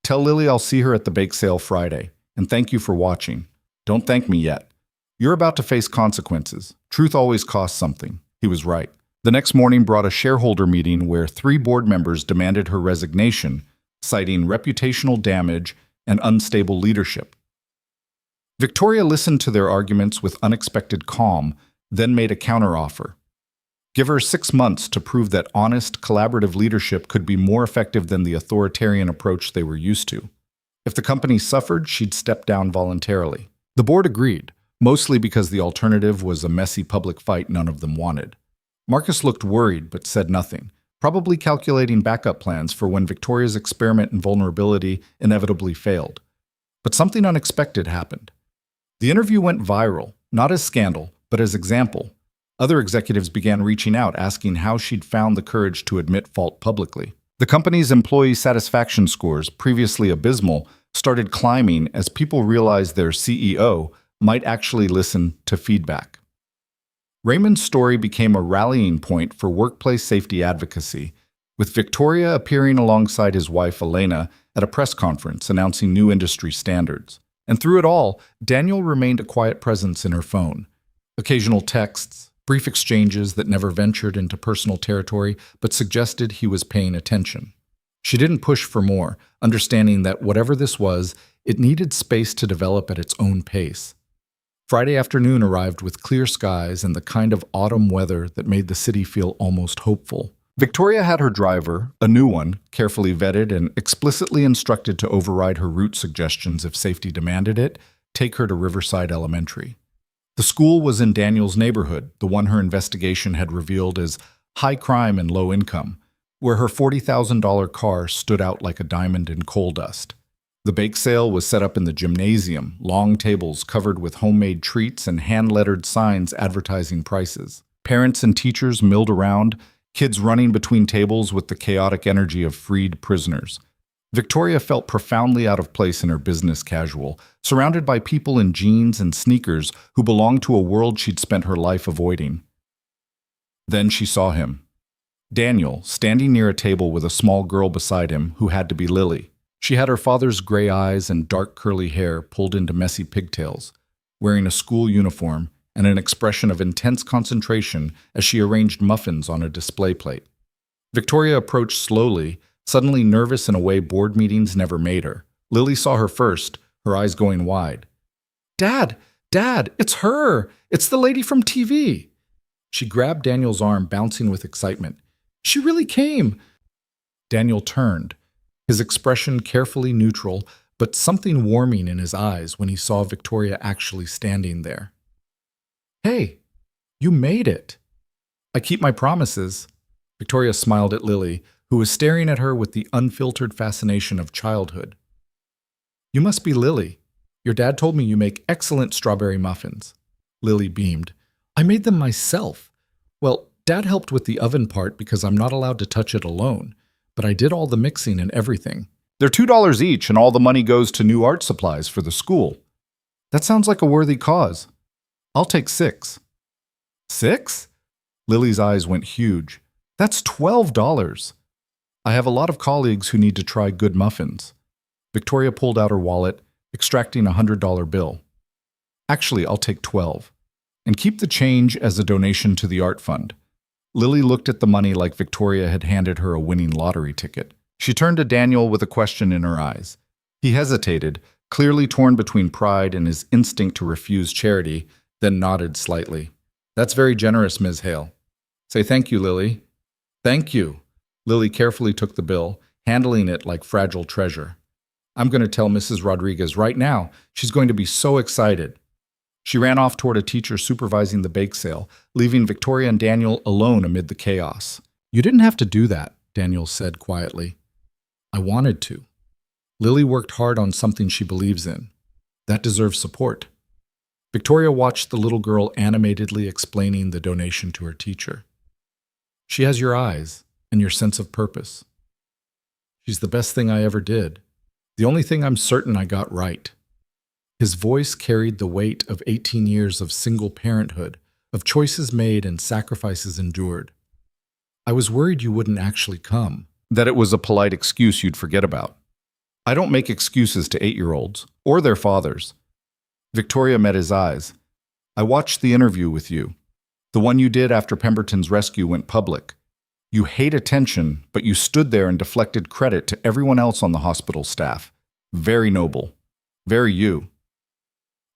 Tell Lily I'll see her at the bake sale Friday, and thank you for watching. Don't thank me yet. You're about to face consequences. Truth always costs something. He was right. The next morning brought a shareholder meeting where 3 board members demanded her resignation, citing reputational damage and unstable leadership. Victoria listened to their arguments with unexpected calm, then made a counteroffer. Give her 6 months to prove that honest, collaborative leadership could be more effective than the authoritarian approach they were used to. If the company suffered, she'd step down voluntarily. The board agreed, mostly because the alternative was a messy public fight none of them wanted. Marcus looked worried but said nothing, probably calculating backup plans for when Victoria's experiment in vulnerability inevitably failed. But something unexpected happened. The interview went viral, not as scandal, but as example. Other executives began reaching out, asking how she'd found the courage to admit fault publicly. The company's employee satisfaction scores, previously abysmal, started climbing as people realized their CEO might actually listen to feedback. Raymond's story became a rallying point for workplace safety advocacy, with Victoria appearing alongside his wife Elena at a press conference announcing new industry standards. And through it all, Daniel remained a quiet presence in her phone. Occasional texts, brief exchanges that never ventured into personal territory but suggested he was paying attention. She didn't push for more, understanding that whatever this was, it needed space to develop at its own pace. Friday afternoon arrived with clear skies and the kind of autumn weather that made the city feel almost hopeful. Victoria had her driver, a new one, carefully vetted and explicitly instructed to override her route suggestions if safety demanded it, take her to Riverside Elementary. The school was in Daniel's neighborhood, the one her investigation had revealed as high crime and low income, where her $40,000 car stood out like a diamond in coal dust. The bake sale was set up in the gymnasium, long tables covered with homemade treats and hand-lettered signs advertising prices. Parents and teachers milled around, kids running between tables with the chaotic energy of freed prisoners. Victoria felt profoundly out of place in her business casual, surrounded by people in jeans and sneakers who belonged to a world she'd spent her life avoiding. Then she saw him. Daniel, standing near a table with a small girl beside him who had to be Lily. She had her father's gray eyes and dark curly hair pulled into messy pigtails, wearing a school uniform and an expression of intense concentration as she arranged muffins on a display plate. Victoria approached slowly, suddenly nervous in a way board meetings never made her. Lily saw her first, her eyes going wide. "Dad! Dad! It's her! It's the lady from TV!" She grabbed Daniel's arm, bouncing with excitement. "She really came!" Daniel turned, his expression carefully neutral, but something warming in his eyes when he saw Victoria actually standing there. "Hey, you made it!" "I keep my promises." Victoria smiled at Lily, who was staring at her with the unfiltered fascination of childhood. "You must be Lily. Your dad told me you make excellent strawberry muffins." Lily beamed. "I made them myself. Well, Dad helped with the oven part because I'm not allowed to touch it alone, but I did all the mixing and everything." "They're $2 each, and all the money goes to new art supplies for the school." "That sounds like a worthy cause. I'll take 6. 6? Lily's eyes went huge. "That's $12. I have a lot of colleagues who need to try good muffins." Victoria pulled out her wallet, extracting a $100 bill. "Actually, I'll take 12. And keep the change as a donation to the art fund." Lily looked at the money like Victoria had handed her a winning lottery ticket. She turned to Daniel with a question in her eyes. He hesitated, clearly torn between pride and his instinct to refuse charity, then nodded slightly. "That's very generous, Ms. Hale." "Say thank you, Lily." "Thank you." Lily carefully took the bill, handling it like fragile treasure. "I'm going to tell Mrs. Rodriguez right now. She's going to be so excited." She ran off toward a teacher supervising the bake sale, leaving Victoria and Daniel alone amid the chaos. "You didn't have to do that," Daniel said quietly. "I wanted to." Lily worked hard on something she believes in. That deserves support. Victoria watched the little girl animatedly explaining the donation to her teacher. "She has your eyes and your sense of purpose. She's the best thing I ever did. The only thing I'm certain I got right." His voice carried the weight of 18 years of single parenthood, of choices made and sacrifices endured. I was worried you wouldn't actually come. That it was a polite excuse you'd forget about. I don't make excuses to 8-year-olds, or their fathers. Victoria met his eyes. I watched the interview with you. The one you did after Pemberton's rescue went public. You hate attention, but you stood there and deflected credit to everyone else on the hospital staff. Very noble. Very you.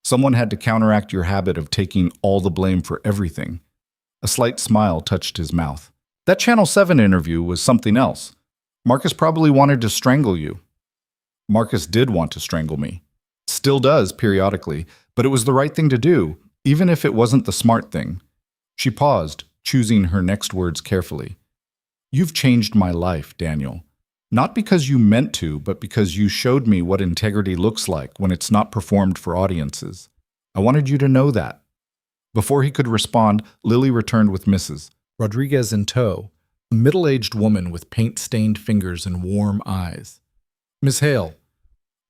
Someone had to counteract your habit of taking all the blame for everything. A slight smile touched his mouth. That Channel 7 interview was something else. Marcus probably wanted to strangle you. Marcus did want to strangle me. Still does, periodically, but it was the right thing to do, even if it wasn't the smart thing. She paused, choosing her next words carefully. You've changed my life, Daniel. Not because you meant to, but because you showed me what integrity looks like when it's not performed for audiences. I wanted you to know that. Before he could respond, Lily returned with Mrs. Rodriguez in tow, a middle-aged woman with paint-stained fingers and warm eyes. Miss Hale,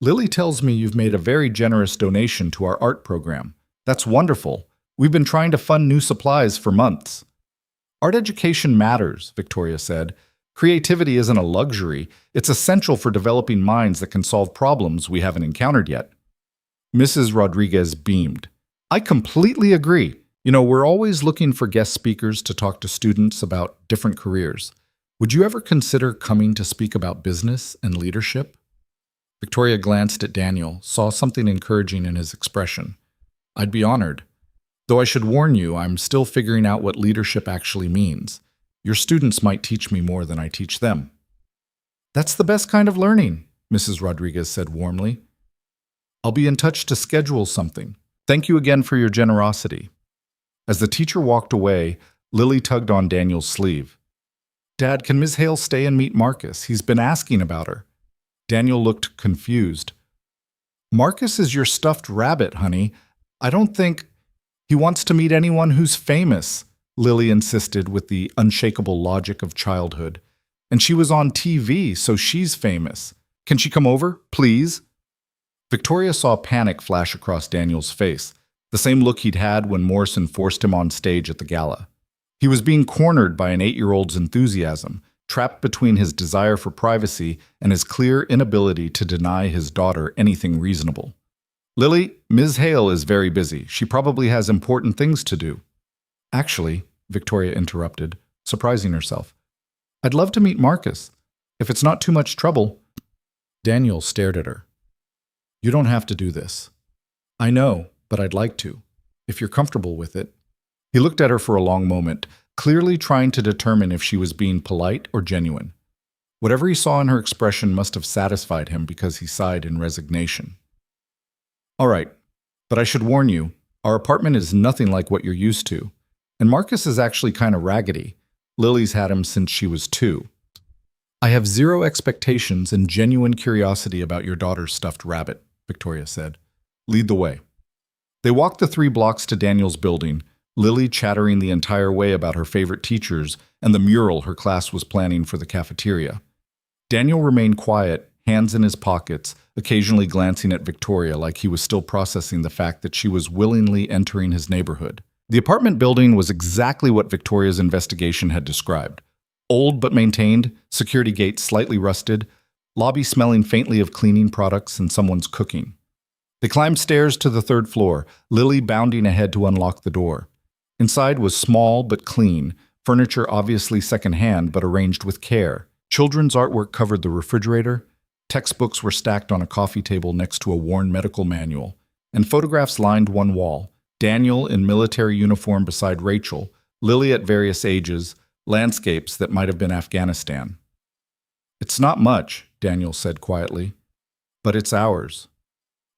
Lily tells me you've made a very generous donation to our art program. That's wonderful. We've been trying to fund new supplies for months. Art education matters, Victoria said. Creativity isn't a luxury. It's essential for developing minds that can solve problems we haven't encountered yet. Mrs. Rodriguez beamed. I completely agree. You know, we're always looking for guest speakers to talk to students about different careers. Would you ever consider coming to speak about business and leadership? Victoria glanced at Daniel, saw something encouraging in his expression. I'd be honored. Though I should warn you, I'm still figuring out what leadership actually means. Your students might teach me more than I teach them. That's the best kind of learning, Mrs. Rodriguez said warmly. I'll be in touch to schedule something. Thank you again for your generosity. As the teacher walked away, Lily tugged on Daniel's sleeve. Dad, can Ms. Hale stay and meet Marcus? He's been asking about her. Daniel looked confused. Marcus is your stuffed rabbit, honey. I don't think he wants to meet anyone who's famous, Lily insisted with the unshakable logic of childhood. And she was on TV, so she's famous. Can she come over, please? Victoria saw panic flash across Daniel's face, the same look he'd had when Morrison forced him on stage at the gala. He was being cornered by an 8-year-old's enthusiasm, trapped between his desire for privacy and his clear inability to deny his daughter anything reasonable. Lily, Ms. Hale is very busy. She probably has important things to do. Actually, Victoria interrupted, surprising herself. I'd love to meet Marcus. If it's not too much trouble. Daniel stared at her. You don't have to do this. I know, but I'd like to, if you're comfortable with it. He looked at her for a long moment, clearly trying to determine if she was being polite or genuine. Whatever he saw in her expression must have satisfied him because he sighed in resignation. All right, but I should warn you, our apartment is nothing like what you're used to. And Marcus is actually kind of raggedy. Lily's had him since she was 2. I have zero expectations and genuine curiosity about your daughter's stuffed rabbit, Victoria said. Lead the way. They walked the 3 blocks to Daniel's building, Lily chattering the entire way about her favorite teachers and the mural her class was planning for the cafeteria. Daniel remained quiet, hands in his pockets, occasionally glancing at Victoria like he was still processing the fact that she was willingly entering his neighborhood. The apartment building was exactly what Victoria's investigation had described. Old but maintained, security gates slightly rusted, lobby smelling faintly of cleaning products and someone's cooking. They climbed stairs to the 3rd floor, Lily bounding ahead to unlock the door. Inside was small but clean, furniture obviously secondhand but arranged with care. Children's artwork covered the refrigerator, textbooks were stacked on a coffee table next to a worn medical manual, and photographs lined one wall. Daniel in military uniform beside Rachel, Lily at various ages, landscapes that might have been Afghanistan. It's not much, Daniel said quietly, but it's ours.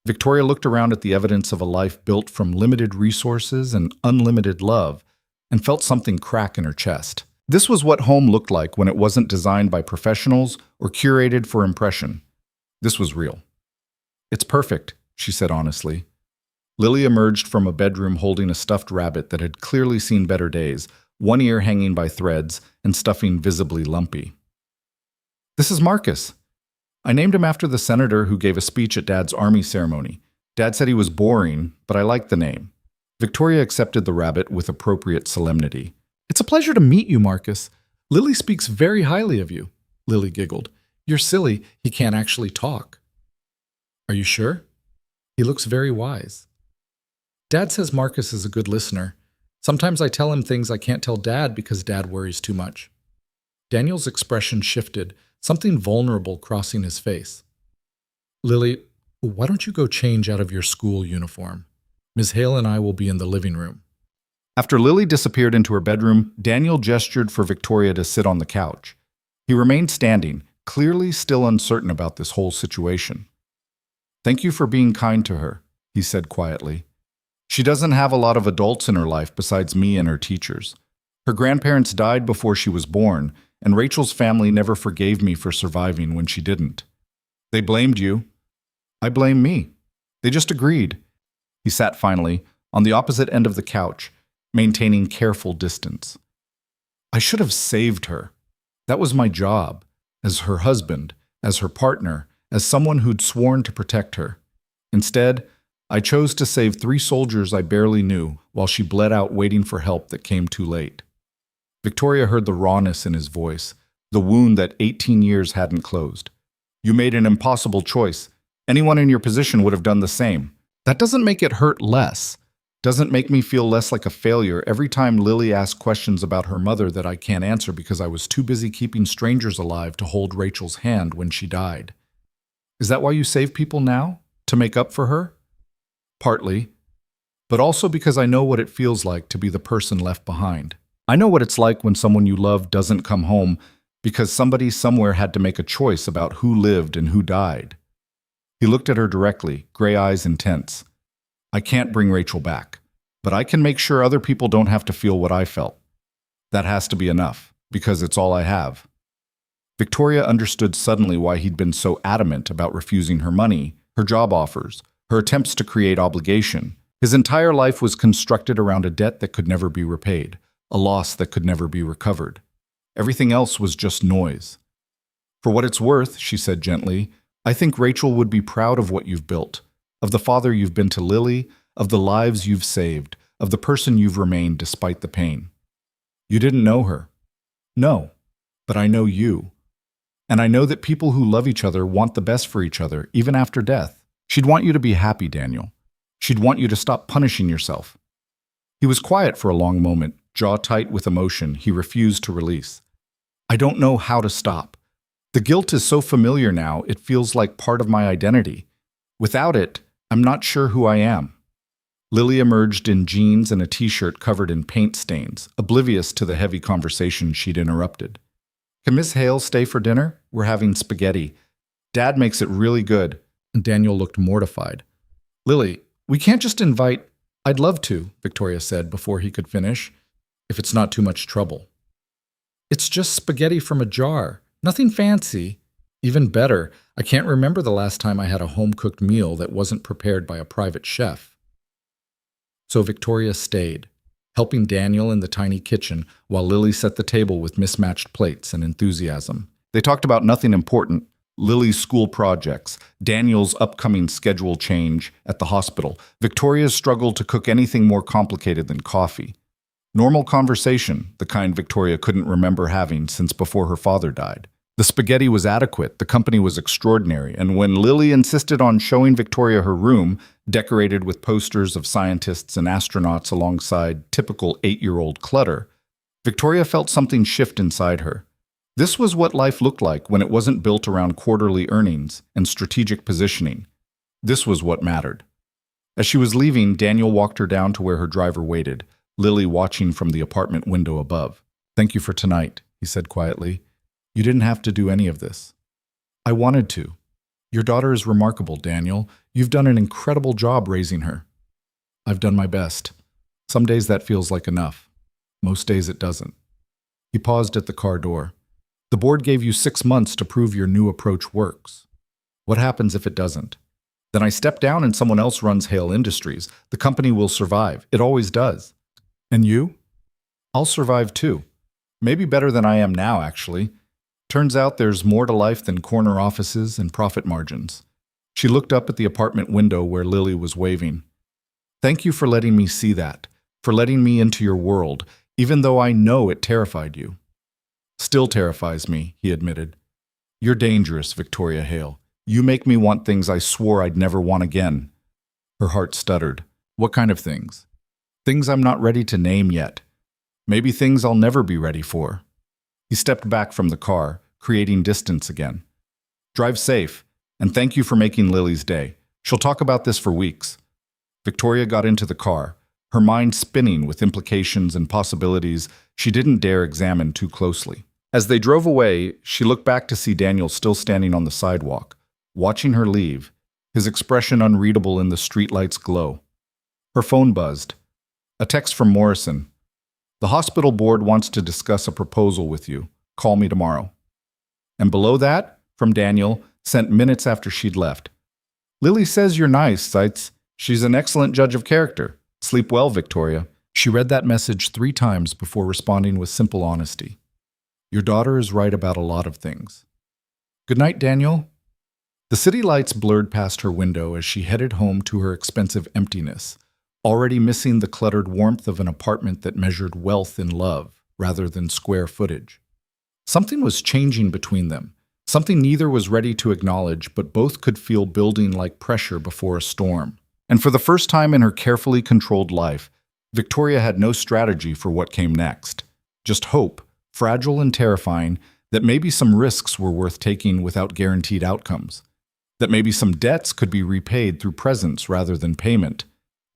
Victoria looked around at the evidence of a life built from limited resources and unlimited love and felt something crack in her chest. This was what home looked like when it wasn't designed by professionals or curated for impression. This was real. It's perfect, she said honestly. Lily emerged from a bedroom holding a stuffed rabbit that had clearly seen better days, one ear hanging by threads and stuffing visibly lumpy. This is Marcus. I named him after the senator who gave a speech at Dad's army ceremony. Dad said he was boring, but I liked the name. Victoria accepted the rabbit with appropriate solemnity. It's a pleasure to meet you, Marcus. Lily speaks very highly of you, Lily giggled. You're silly, he can't actually talk. Are you sure? He looks very wise. Dad says Marcus is a good listener. Sometimes I tell him things I can't tell Dad because Dad worries too much. Daniel's expression shifted, something vulnerable crossing his face. Lily, why don't you go change out of your school uniform? Ms. Hale and I will be in the living room. After Lily disappeared into her bedroom, Daniel gestured for Victoria to sit on the couch. He remained standing, clearly still uncertain about this whole situation. Thank you for being kind to her, he said quietly. She doesn't have a lot of adults in her life besides me and her teachers. Her grandparents died before she was born, and Rachel's family never forgave me for surviving when she didn't. They blamed you. I blame me. They just agreed. He sat finally, on the opposite end of the couch, maintaining careful distance. I should have saved her. That was my job, as her husband, as her partner, as someone who'd sworn to protect her. Instead, I chose to save 3 soldiers I barely knew while she bled out waiting for help that came too late. Victoria heard the rawness in his voice, the wound that 18 years hadn't closed. You made an impossible choice. Anyone in your position would have done the same. That doesn't make it hurt less. Doesn't make me feel less like a failure every time Lily asks questions about her mother that I can't answer because I was too busy keeping strangers alive to hold Rachel's hand when she died. Is that why you save people now? To make up for her? Partly, but also because I know what it feels like to be the person left behind. I know what it's like when someone you love doesn't come home because somebody somewhere had to make a choice about who lived and who died. He looked at her directly, gray eyes intense. I can't bring Rachel back, but I can make sure other people don't have to feel what I felt. That has to be enough, because it's all I have. Victoria understood suddenly why he'd been so adamant about refusing her money, her job offers, her attempts to create obligation. His entire life was constructed around a debt that could never be repaid, a loss that could never be recovered. Everything else was just noise. For what it's worth, she said gently, I think Rachel would be proud of what you've built, of the father you've been to Lily, of the lives you've saved, of the person you've remained despite the pain. You didn't know her. No, but I know you. And I know that people who love each other want the best for each other, even after death. She'd want you to be happy, Daniel. She'd want you to stop punishing yourself. He was quiet for a long moment, jaw tight with emotion he refused to release. I don't know how to stop. The guilt is so familiar now, it feels like part of my identity. Without it, I'm not sure who I am. Lily emerged in jeans and a t-shirt covered in paint stains, oblivious to the heavy conversation she'd interrupted. Can Miss Hale stay for dinner? We're having spaghetti. Dad makes it really good. And Daniel looked mortified. Lily, we can't just invite... I'd love to, Victoria said before he could finish, if it's not too much trouble. It's just spaghetti from a jar. Nothing fancy. Even better, I can't remember the last time I had a home-cooked meal that wasn't prepared by a private chef. So Victoria stayed, helping Daniel in the tiny kitchen while Lily set the table with mismatched plates and enthusiasm. They talked about nothing important, Lily's school projects, Daniel's upcoming schedule change at the hospital, Victoria's struggle to cook anything more complicated than coffee. Normal conversation, the kind Victoria couldn't remember having since before her father died. The spaghetti was adequate, the company was extraordinary, and when Lily insisted on showing Victoria her room, decorated with posters of scientists and astronauts alongside typical 8-year-old clutter, Victoria felt something shift inside her. This was what life looked like when it wasn't built around quarterly earnings and strategic positioning. This was what mattered. As she was leaving, Daniel walked her down to where her driver waited, Lily watching from the apartment window above. Thank you for tonight, he said quietly. You didn't have to do any of this. I wanted to. Your daughter is remarkable, Daniel. You've done an incredible job raising her. I've done my best. Some days that feels like enough. Most days it doesn't. He paused at the car door. The board gave you 6 months to prove your new approach works. What happens if it doesn't? Then I step down and someone else runs Hale Industries. The company will survive. It always does. And you? I'll survive too. Maybe better than I am now, actually. Turns out there's more to life than corner offices and profit margins. She looked up at the apartment window where Lily was waving. Thank you for letting me see that, for letting me into your world, even though I know it terrified you. Still terrifies me, he admitted. You're dangerous, Victoria Hale. You make me want things I swore I'd never want again. Her heart stuttered. What kind of things? Things I'm not ready to name yet. Maybe things I'll never be ready for. He stepped back from the car, creating distance again. Drive safe, and thank you for making Lily's day. She'll talk about this for weeks. Victoria got into the car, her mind spinning with implications and possibilities she didn't dare examine too closely. As they drove away, she looked back to see Daniel still standing on the sidewalk, watching her leave, his expression unreadable in the streetlight's glow. Her phone buzzed. A text from Morrison. The hospital board wants to discuss a proposal with you. Call me tomorrow. And below that, from Daniel, sent minutes after she'd left. Lily says you're nice, Seitz. She's an excellent judge of character. Sleep well, Victoria. She read that message 3 times before responding with simple honesty. Your daughter is right about a lot of things. Good night, Daniel. The city lights blurred past her window as she headed home to her expensive emptiness, already missing the cluttered warmth of an apartment that measured wealth in love rather than square footage. Something was changing between them, something neither was ready to acknowledge, but both could feel building like pressure before a storm. And for the first time in her carefully controlled life, Victoria had no strategy for what came next. Just hope, fragile and terrifying, that maybe some risks were worth taking without guaranteed outcomes. That maybe some debts could be repaid through presence rather than payment.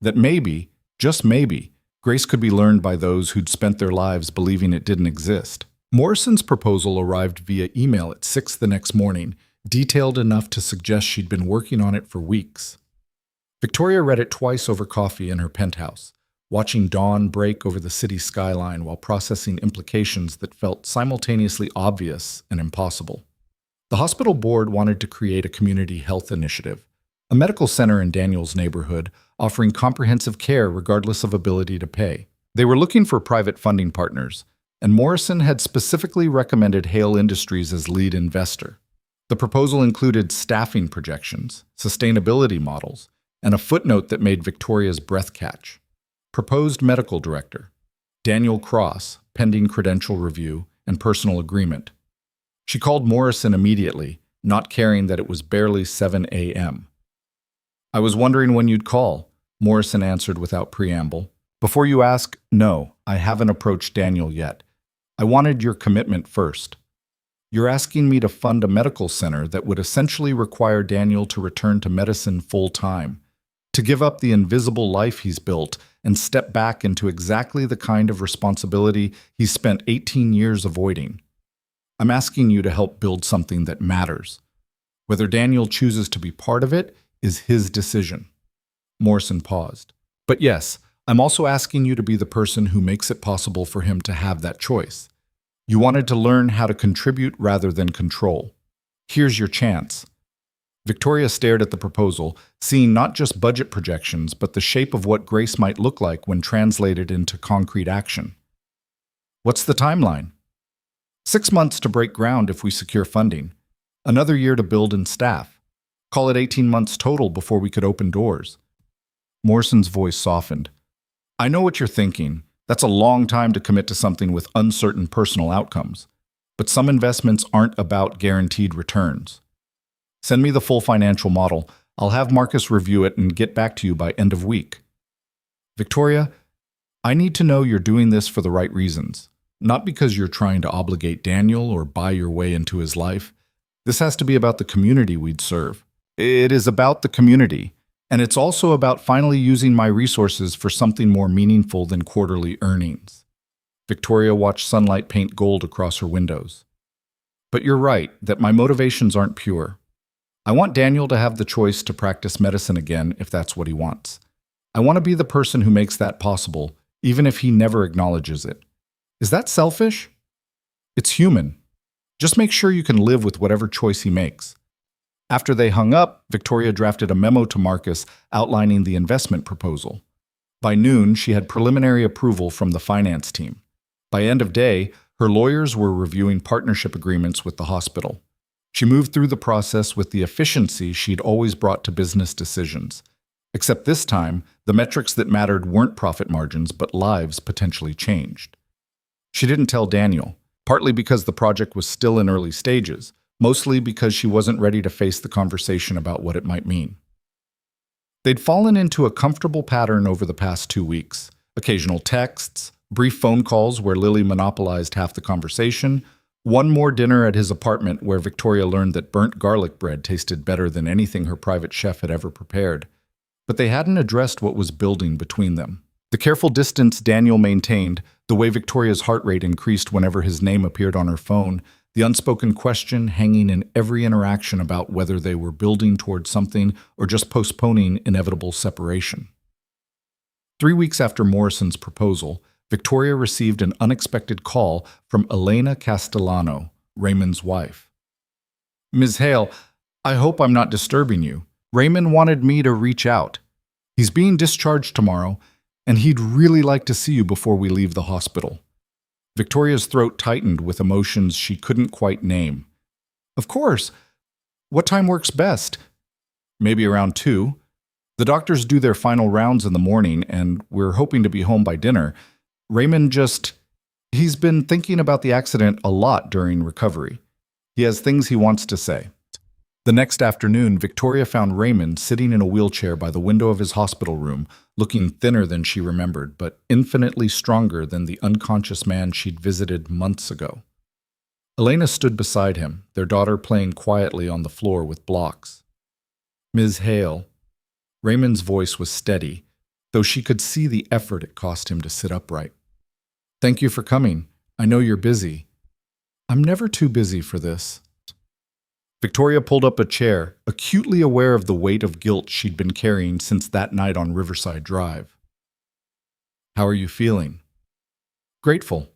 That maybe, just maybe, grace could be learned by those who'd spent their lives believing it didn't exist. Morrison's proposal arrived via email at 6 the next morning, detailed enough to suggest she'd been working on it for weeks. Victoria read it twice over coffee in her penthouse, watching dawn break over the city skyline while processing implications that felt simultaneously obvious and impossible. The hospital board wanted to create a community health initiative, a medical center in Daniel's neighborhood offering comprehensive care regardless of ability to pay. They were looking for private funding partners, and Morrison had specifically recommended Hale Industries as lead investor. The proposal included staffing projections, sustainability models, and a footnote that made Victoria's breath catch. Proposed medical director, Daniel Cross, pending credential review and personal agreement. She called Morrison immediately, not caring that it was barely 7 a.m. I was wondering when you'd call, Morrison answered without preamble. Before you ask, no, I haven't approached Daniel yet. I wanted your commitment first. You're asking me to fund a medical center that would essentially require Daniel to return to medicine full-time, to give up the invisible life he's built and step back into exactly the kind of responsibility he's spent 18 years avoiding. I'm asking you to help build something that matters. Whether Daniel chooses to be part of it is his decision. Morrison paused. But yes, I'm also asking you to be the person who makes it possible for him to have that choice. You wanted to learn how to contribute rather than control. Here's your chance. Victoria stared at the proposal, seeing not just budget projections, but the shape of what grace might look like when translated into concrete action. What's the timeline? 6 months to break ground if we secure funding. Another year to build and staff. Call it 18 months total before we could open doors. Morrison's voice softened. I know what you're thinking. That's a long time to commit to something with uncertain personal outcomes. But some investments aren't about guaranteed returns. Send me the full financial model. I'll have Marcus review it and get back to you by end of week. Victoria, I need to know you're doing this for the right reasons. Not because you're trying to obligate Daniel or buy your way into his life. This has to be about the community we'd serve. It is about the community, and it's also about finally using my resources for something more meaningful than quarterly earnings. Victoria watched sunlight paint gold across her windows. But you're right that my motivations aren't pure. I want Daniel to have the choice to practice medicine again if that's what he wants. I want to be the person who makes that possible, even if he never acknowledges it. Is that selfish? It's human. Just make sure you can live with whatever choice he makes. After they hung up, Victoria drafted a memo to Marcus outlining the investment proposal. By noon, she had preliminary approval from the finance team. By end of day, her lawyers were reviewing partnership agreements with the hospital. She moved through the process with the efficiency she'd always brought to business decisions. Except this time, the metrics that mattered weren't profit margins, but lives potentially changed. She didn't tell Daniel. partly because the project was still in early stages, mostly because she wasn't ready to face the conversation about what it might mean. They'd fallen into a comfortable pattern over the past 2 weeks. Occasional texts, brief phone calls where Lily monopolized half the conversation, one more dinner at his apartment where Victoria learned that burnt garlic bread tasted better than anything her private chef had ever prepared. But they hadn't addressed what was building between them. The careful distance Daniel maintained, the way Victoria's heart rate increased whenever his name appeared on her phone, the unspoken question hanging in every interaction about whether they were building towards something or just postponing inevitable separation. 3 weeks after Morrison's proposal, Victoria received an unexpected call from Elena Castellano, Raymond's wife. "Ms. Hale, I hope I'm not disturbing you. Raymond wanted me to reach out. He's being discharged tomorrow, and he'd really like to see you before we leave the hospital." Victoria's throat tightened with emotions she couldn't quite name. "Of course. What time works best?" "Maybe around 2. The doctors do their final rounds in the morning, and we're hoping to be home by dinner. Raymond he's been thinking about the accident a lot during recovery. He has things he wants to say." The next afternoon, Victoria found Raymond sitting in a wheelchair by the window of his hospital room, looking thinner than she remembered, but infinitely stronger than the unconscious man she'd visited months ago. Elena stood beside him, their daughter playing quietly on the floor with blocks. "Ms. Hale." Raymond's voice was steady, though she could see the effort it cost him to sit upright. "Thank you for coming. I know you're busy." "I'm never too busy for this." Victoria pulled up a chair, acutely aware of the weight of guilt she'd been carrying since that night on Riverside Drive. "How are you feeling?" "Grateful.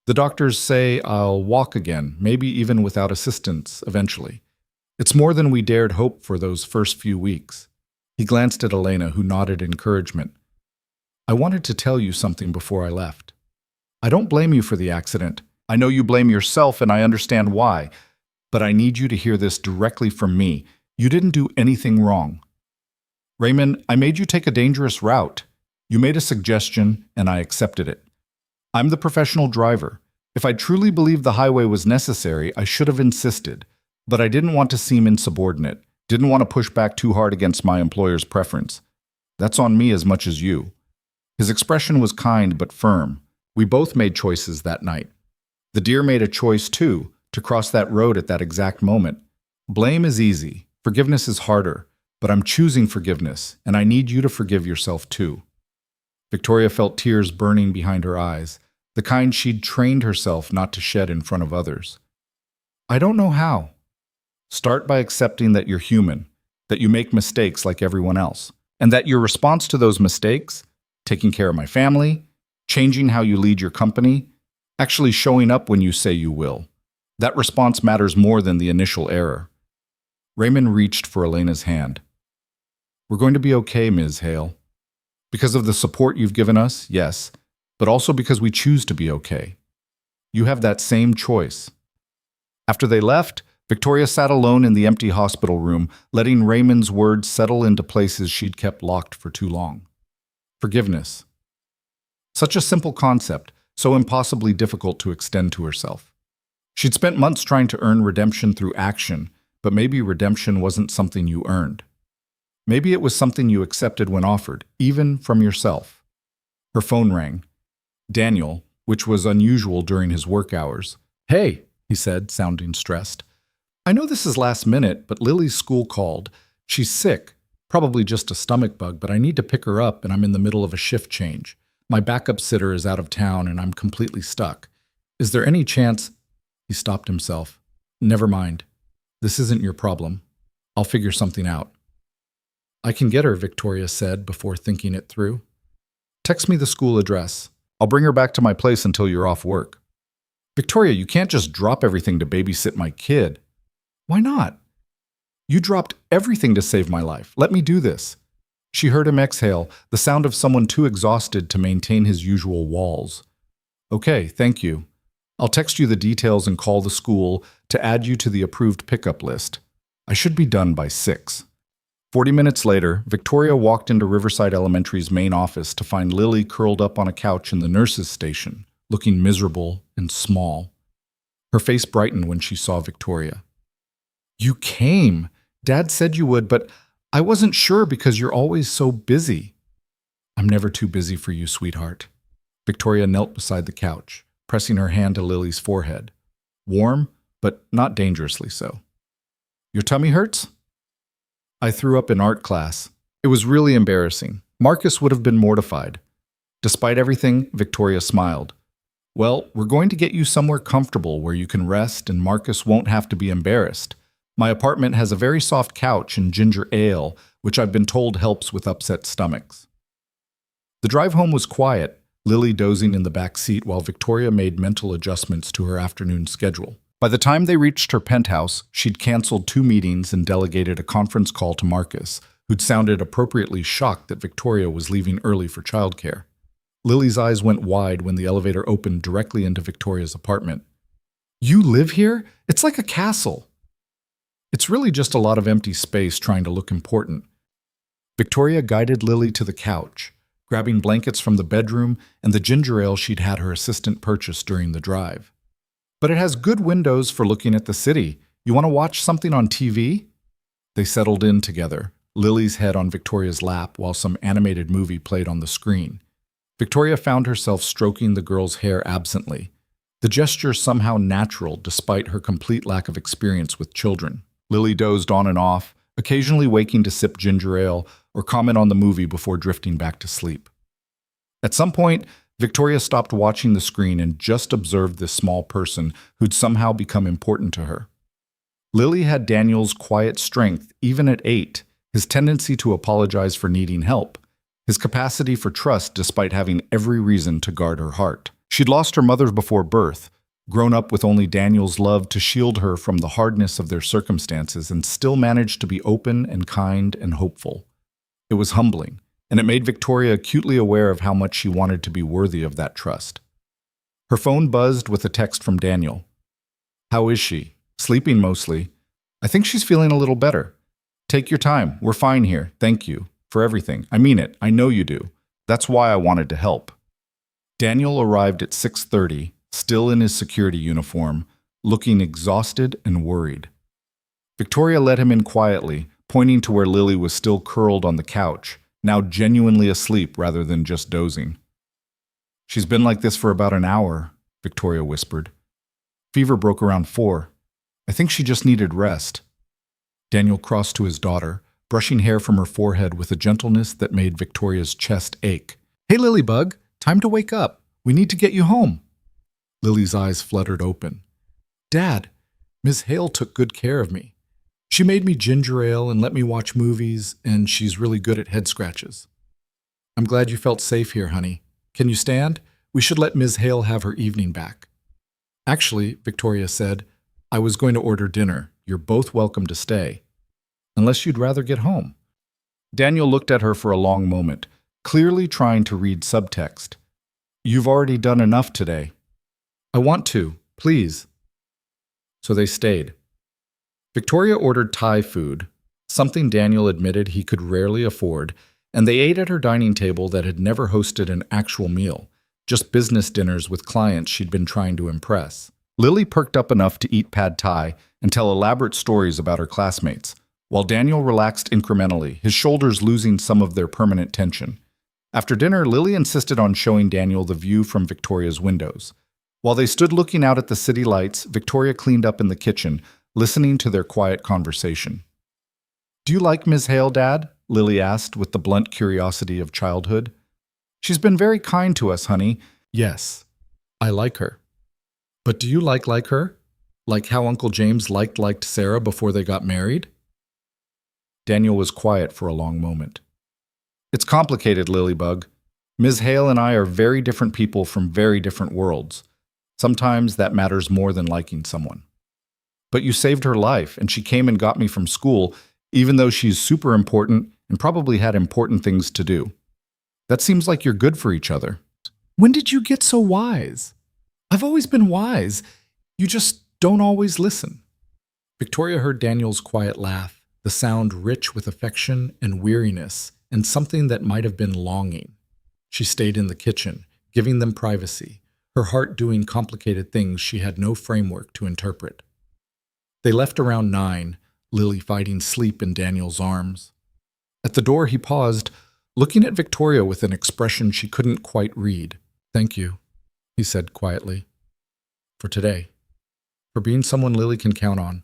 The doctors say I'll walk again, maybe even without assistance, eventually. It's more than we dared hope for those first few weeks." He glanced at Elena, who nodded encouragement. "I wanted to tell you something before I left. I don't blame you for the accident. I know you blame yourself, and I understand why. But I need you to hear this directly from me. You didn't do anything wrong. Raymond, I made you take a dangerous route. You made a suggestion, and I accepted it. I'm the professional driver. If I truly believed the highway was necessary, I should have insisted. But I didn't want to seem insubordinate, didn't want to push back too hard against my employer's preference. That's on me as much as you." His expression was kind but firm. "We both made choices that night. The deer made a choice, too, to cross that road at that exact moment. Blame is easy. Forgiveness is harder. But I'm choosing forgiveness, and I need you to forgive yourself too." Victoria felt tears burning behind her eyes, the kind she'd trained herself not to shed in front of others. "I don't know how." "Start by accepting that you're human, that you make mistakes like everyone else, and that your response to those mistakes, taking care of my family, changing how you lead your company, actually showing up when you say you will, that response matters more than the initial error." Raymond reached for Elena's hand. "We're going to be okay, Ms. Hale. Because of the support you've given us, yes, but also because we choose to be okay. You have that same choice." After they left, Victoria sat alone in the empty hospital room, letting Raymond's words settle into places she'd kept locked for too long. Forgiveness. Such a simple concept, so impossibly difficult to extend to herself. She'd spent months trying to earn redemption through action, but maybe redemption wasn't something you earned. Maybe it was something you accepted when offered, even from yourself. Her phone rang. Daniel, which was unusual during his work hours. "Hey," he said, sounding stressed. "I know this is last minute, but Lily's school called. She's sick, probably just a stomach bug, but I need to pick her up and I'm in the middle of a shift change. My backup sitter is out of town and I'm completely stuck. Is there any chance—" He stopped himself. "Never mind. This isn't your problem. I'll figure something out." "I can get her," Victoria said before thinking it through. "Text me the school address. I'll bring her back to my place until you're off work." "Victoria, you can't just drop everything to babysit my kid." "Why not?" "You dropped everything to save my life. Let me do this." She heard him exhale, the sound of someone too exhausted to maintain his usual walls. "Okay, thank you. I'll text you the details and call the school to add you to the approved pickup list. I should be done by 6. 40 minutes later, Victoria walked into Riverside Elementary's main office to find Lily curled up on a couch in the nurse's station, looking miserable and small. Her face brightened when she saw Victoria. "You came. Dad said you would, but I wasn't sure because you're always so busy." "I'm never too busy for you, sweetheart." Victoria knelt beside the couch, pressing her hand to Lily's forehead. Warm, but not dangerously so. "Your tummy hurts?" "I threw up in art class. It was really embarrassing. Marcus would have been mortified." Despite everything, Victoria smiled. "Well, we're going to get you somewhere comfortable where you can rest and Marcus won't have to be embarrassed. My apartment has a very soft couch and ginger ale, which I've been told helps with upset stomachs." The drive home was quiet, Lily dozing in the back seat while Victoria made mental adjustments to her afternoon schedule. By the time they reached her penthouse, she'd canceled 2 meetings and delegated a conference call to Marcus, who'd sounded appropriately shocked that Victoria was leaving early for childcare. Lily's eyes went wide when the elevator opened directly into Victoria's apartment. "You live here? It's like a castle." "It's really just a lot of empty space trying to look important." Victoria guided Lily to the couch, grabbing blankets from the bedroom and the ginger ale she'd had her assistant purchase during the drive. "But it has good windows for looking at the city. You want to watch something on TV?" They settled in together, Lily's head on Victoria's lap while some animated movie played on the screen. Victoria found herself stroking the girl's hair absently, the gesture somehow natural despite her complete lack of experience with children. Lily dozed on and off, occasionally waking to sip ginger ale or comment on the movie before drifting back to sleep. At some point, Victoria stopped watching the screen and just observed this small person who'd somehow become important to her. Lily had Daniel's quiet strength even at 8, his tendency to apologize for needing help, his capacity for trust despite having every reason to guard her heart. She'd lost her mother before birth, grown up with only Daniel's love to shield her from the hardness of their circumstances, and still managed to be open and kind and hopeful. It was humbling, and it made Victoria acutely aware of how much she wanted to be worthy of that trust. Her phone buzzed with a text from Daniel. "How is she? Sleeping mostly. I think she's feeling a little better. Take your time. We're fine here. Thank you for everything. I mean it. I know you do. That's why I wanted to help." Daniel arrived at 6:30, still in his security uniform, looking exhausted and worried. Victoria let him in quietly, pointing to where Lily was still curled on the couch, now genuinely asleep rather than just dozing. "She's been like this for about an hour," Victoria whispered. "Fever broke around 4. I think she just needed rest." Daniel crossed to his daughter, brushing hair from her forehead with a gentleness that made Victoria's chest ache. "Hey, Lilybug, time to wake up. We need to get you home." Lily's eyes fluttered open. "Dad, Miss Hale took good care of me. She made me ginger ale and let me watch movies, and she's really good at head scratches." "I'm glad you felt safe here, honey. Can you stand? We should let Ms. Hale have her evening back." "Actually," Victoria said, "I was going to order dinner. You're both welcome to stay. Unless you'd rather get home." Daniel looked at her for a long moment, clearly trying to read subtext. "You've already done enough today." "I want to, please." So they stayed. Victoria ordered Thai food, something Daniel admitted he could rarely afford, and they ate at her dining table that had never hosted an actual meal, just business dinners with clients she'd been trying to impress. Lily perked up enough to eat pad thai and tell elaborate stories about her classmates, while Daniel relaxed incrementally, his shoulders losing some of their permanent tension. After dinner, Lily insisted on showing Daniel the view from Victoria's windows. While they stood looking out at the city lights, Victoria cleaned up in the kitchen, listening to their quiet conversation. "Do you like Ms. Hale, Dad?" Lily asked with the blunt curiosity of childhood. "She's been very kind to us, honey." "Yes, I like her. But do you like her? Like how Uncle James liked Sarah before they got married?" Daniel was quiet for a long moment. "It's complicated, Lilybug. Ms. Hale and I are very different people from very different worlds. Sometimes that matters more than liking someone. But you saved her life, and she came and got me from school, even though she's super important and probably had important things to do. That seems like you're good for each other." "When did you get so wise?" "I've always been wise. You just don't always listen." Victoria heard Daniel's quiet laugh, the sound rich with affection and weariness, and something that might have been longing. She stayed in the kitchen, giving them privacy, her heart doing complicated things she had no framework to interpret. They left around 9, Lily fighting sleep in Daniel's arms. At the door he paused, looking at Victoria with an expression she couldn't quite read. "Thank you," he said quietly. "For today. For being someone Lily can count on.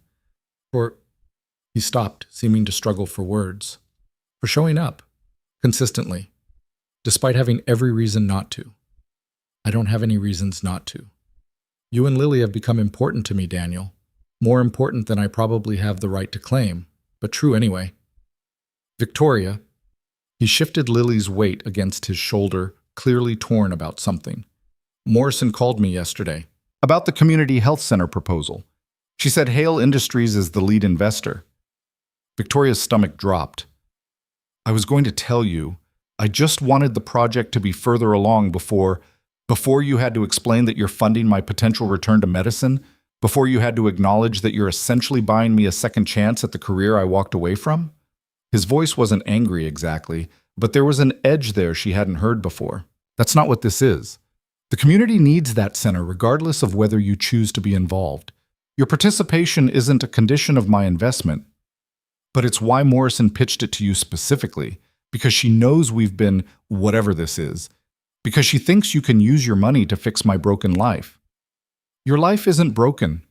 For—" He stopped, seeming to struggle for words. "For showing up. Consistently. Despite having every reason not to. I don't have any reasons not to. You and Lily have become important to me, Daniel. More important than I probably have the right to claim, but true anyway. Victoria." He shifted Lily's weight against his shoulder, clearly torn about something. "Morrison called me yesterday." About the community health center proposal. She said Hale Industries is the lead investor. Victoria's stomach dropped. "I was going to tell you, I just wanted the project to be further along before you had to explain that you're funding my potential return to medicine, before you had to acknowledge that you're essentially buying me a second chance at the career I walked away from." His voice wasn't angry exactly, but there was an edge there she hadn't heard before. "That's not what this is. The community needs that center regardless of whether you choose to be involved. Your participation isn't a condition of my investment, but it's why Morrison pitched it to you specifically, because she knows we've been whatever this is, because she thinks you can use your money to fix my broken life." "Your life isn't broken,"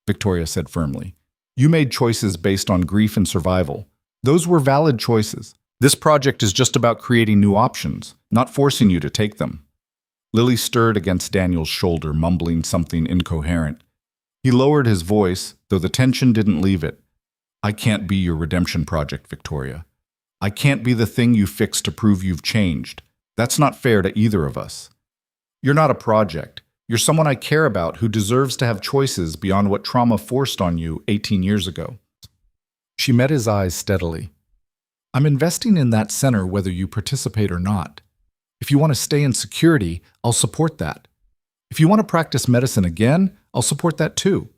Victoria said firmly. "You made choices based on grief and survival. Those were valid choices. This project is just about creating new options, not forcing you to take them." Lily stirred against Daniel's shoulder, mumbling something incoherent. He lowered his voice, though the tension didn't leave it. "I can't be your redemption project, Victoria. I can't be the thing you fix to prove you've changed. That's not fair to either of us. You're not a project. You're someone I care about who deserves to have choices beyond what trauma forced on you 18 years ago." She met his eyes steadily. "I'm investing in that center whether you participate or not. If you want to stay in security, I'll support that. If you want to practice medicine again, I'll support that too.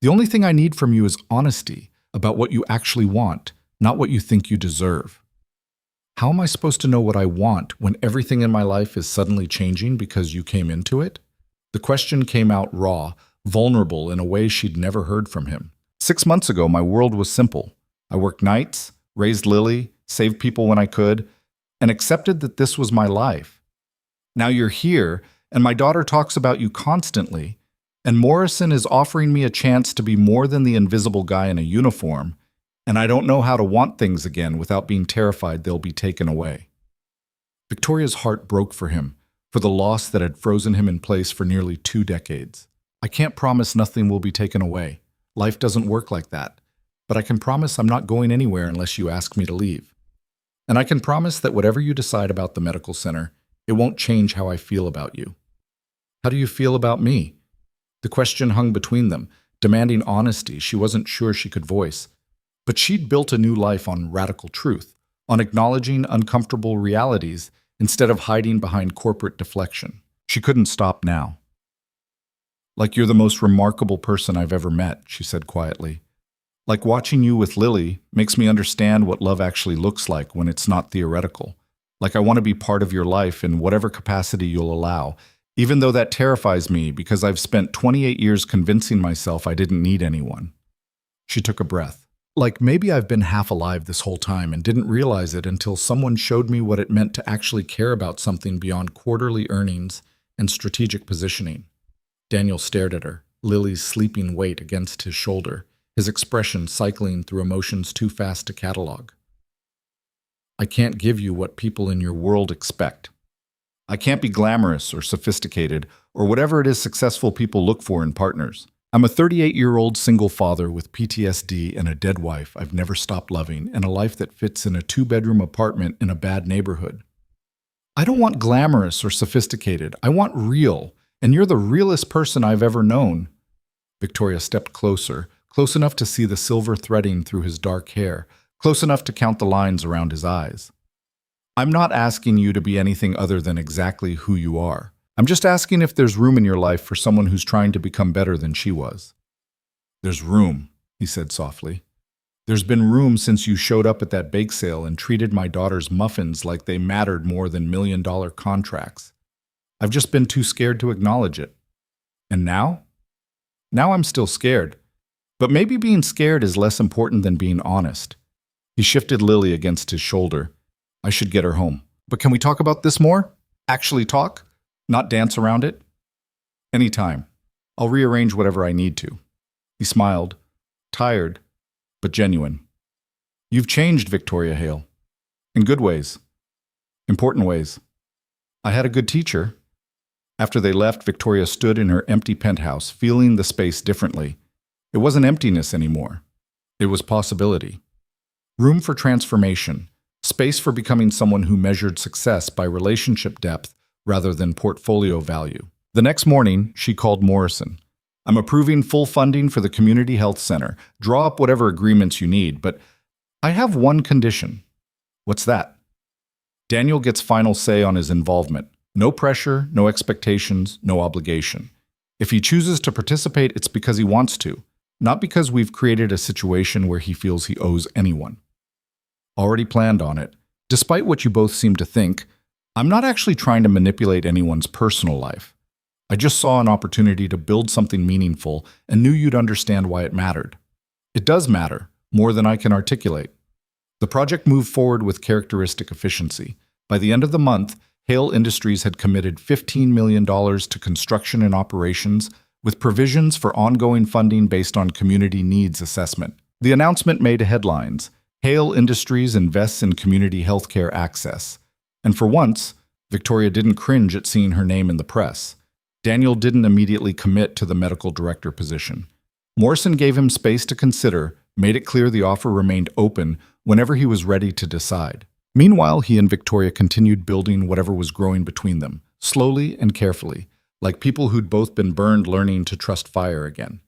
The only thing I need from you is honesty about what you actually want, not what you think you deserve." How am I supposed to know what I want when everything in my life is suddenly changing because you came into it? The question came out raw, vulnerable in a way she'd never heard from him. 6 months ago, my world was simple. I worked nights, raised Lily, saved people when I could, and accepted that this was my life. Now you're here, and my daughter talks about you constantly, and Morrison is offering me a chance to be more than the invisible guy in a uniform, and I don't know how to want things again without being terrified they'll be taken away." Victoria's heart broke for him, for the loss that had frozen him in place for nearly 2 decades. "I can't promise nothing will be taken away. Life doesn't work like that. But I can promise I'm not going anywhere unless you ask me to leave. And I can promise that whatever you decide about the medical center, it won't change how I feel about you." "How do you feel about me?" The question hung between them, demanding honesty she wasn't sure she could voice. But she'd built a new life on radical truth, on acknowledging uncomfortable realities instead of hiding behind corporate deflection. She couldn't stop now. "Like you're the most remarkable person I've ever met," she said quietly. "Like watching you with Lily makes me understand what love actually looks like when it's not theoretical. Like I want to be part of your life in whatever capacity you'll allow, even though that terrifies me because I've spent 28 years convincing myself I didn't need anyone." She took a breath. "Like maybe I've been half alive this whole time and didn't realize it until someone showed me what it meant to actually care about something beyond quarterly earnings and strategic positioning." Daniel stared at her, Lily's sleeping weight against his shoulder, his expression cycling through emotions too fast to catalog. "I can't give you what people in your world expect. I can't be glamorous or sophisticated or whatever it is successful people look for in partners. I'm a 38-year-old single father with PTSD and a dead wife I've never stopped loving and a life that fits in a 2-bedroom apartment in a bad neighborhood. I don't want glamorous or sophisticated. I want real, and you're the realest person I've ever known." Victoria stepped closer, close enough to see the silver threading through his dark hair, close enough to count the lines around his eyes. "I'm not asking you to be anything other than exactly who you are. I'm just asking if there's room in your life for someone who's trying to become better than she was." "There's room," he said softly. "There's been room since you showed up at that bake sale and treated my daughter's muffins like they mattered more than million-dollar contracts. I've just been too scared to acknowledge it." And now? Now I'm still scared. But maybe being scared is less important than being honest. He shifted Lily against his shoulder. I should get her home. But can we talk about this more? Actually talk? Not dance around it? Anytime. I'll rearrange whatever I need to. He smiled, tired, but genuine. You've changed, Victoria Hale. In good ways. Important ways. I had a good teacher. After they left, Victoria stood in her empty penthouse, feeling the space differently. It wasn't emptiness anymore. It was possibility. Room for transformation. Space for becoming someone who measured success by relationship depth rather than portfolio value. The next morning, she called Morrison. I'm approving full funding for the Community Health Center. Draw up whatever agreements you need, but I have one condition. What's that? Daniel gets final say on his involvement. No pressure, no expectations, no obligation. If he chooses to participate, it's because he wants to, not because we've created a situation where he feels he owes anyone. Already planned on it. Despite what you both seem to think, I'm not actually trying to manipulate anyone's personal life. I just saw an opportunity to build something meaningful and knew you'd understand why it mattered. It does matter, more than I can articulate. The project moved forward with characteristic efficiency. By the end of the month, Hale Industries had committed $15 million to construction and operations, with provisions for ongoing funding based on community needs assessment. The announcement made headlines. Hale Industries invests in community healthcare access. And for once, Victoria didn't cringe at seeing her name in the press. Daniel didn't immediately commit to the medical director position. Morrison gave him space to consider, made it clear the offer remained open whenever he was ready to decide. Meanwhile, he and Victoria continued building whatever was growing between them, slowly and carefully, like people who'd both been burned learning to trust fire again.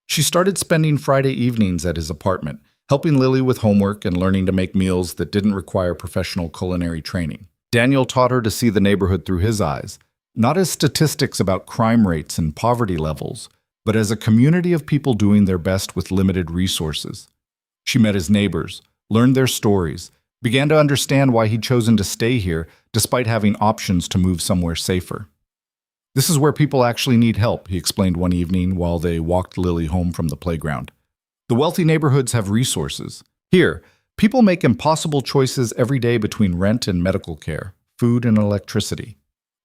She started spending Friday evenings at his apartment, helping Lily with homework and learning to make meals that didn't require professional culinary training. Daniel taught her to see the neighborhood through his eyes, not as statistics about crime rates and poverty levels, but as a community of people doing their best with limited resources. She met his neighbors, learned their stories, began to understand why he'd chosen to stay here despite having options to move somewhere safer. This is where people actually need help, he explained one evening while they walked Lily home from the playground. The wealthy neighborhoods have resources. Here, people make impossible choices every day between rent and medical care, food and electricity.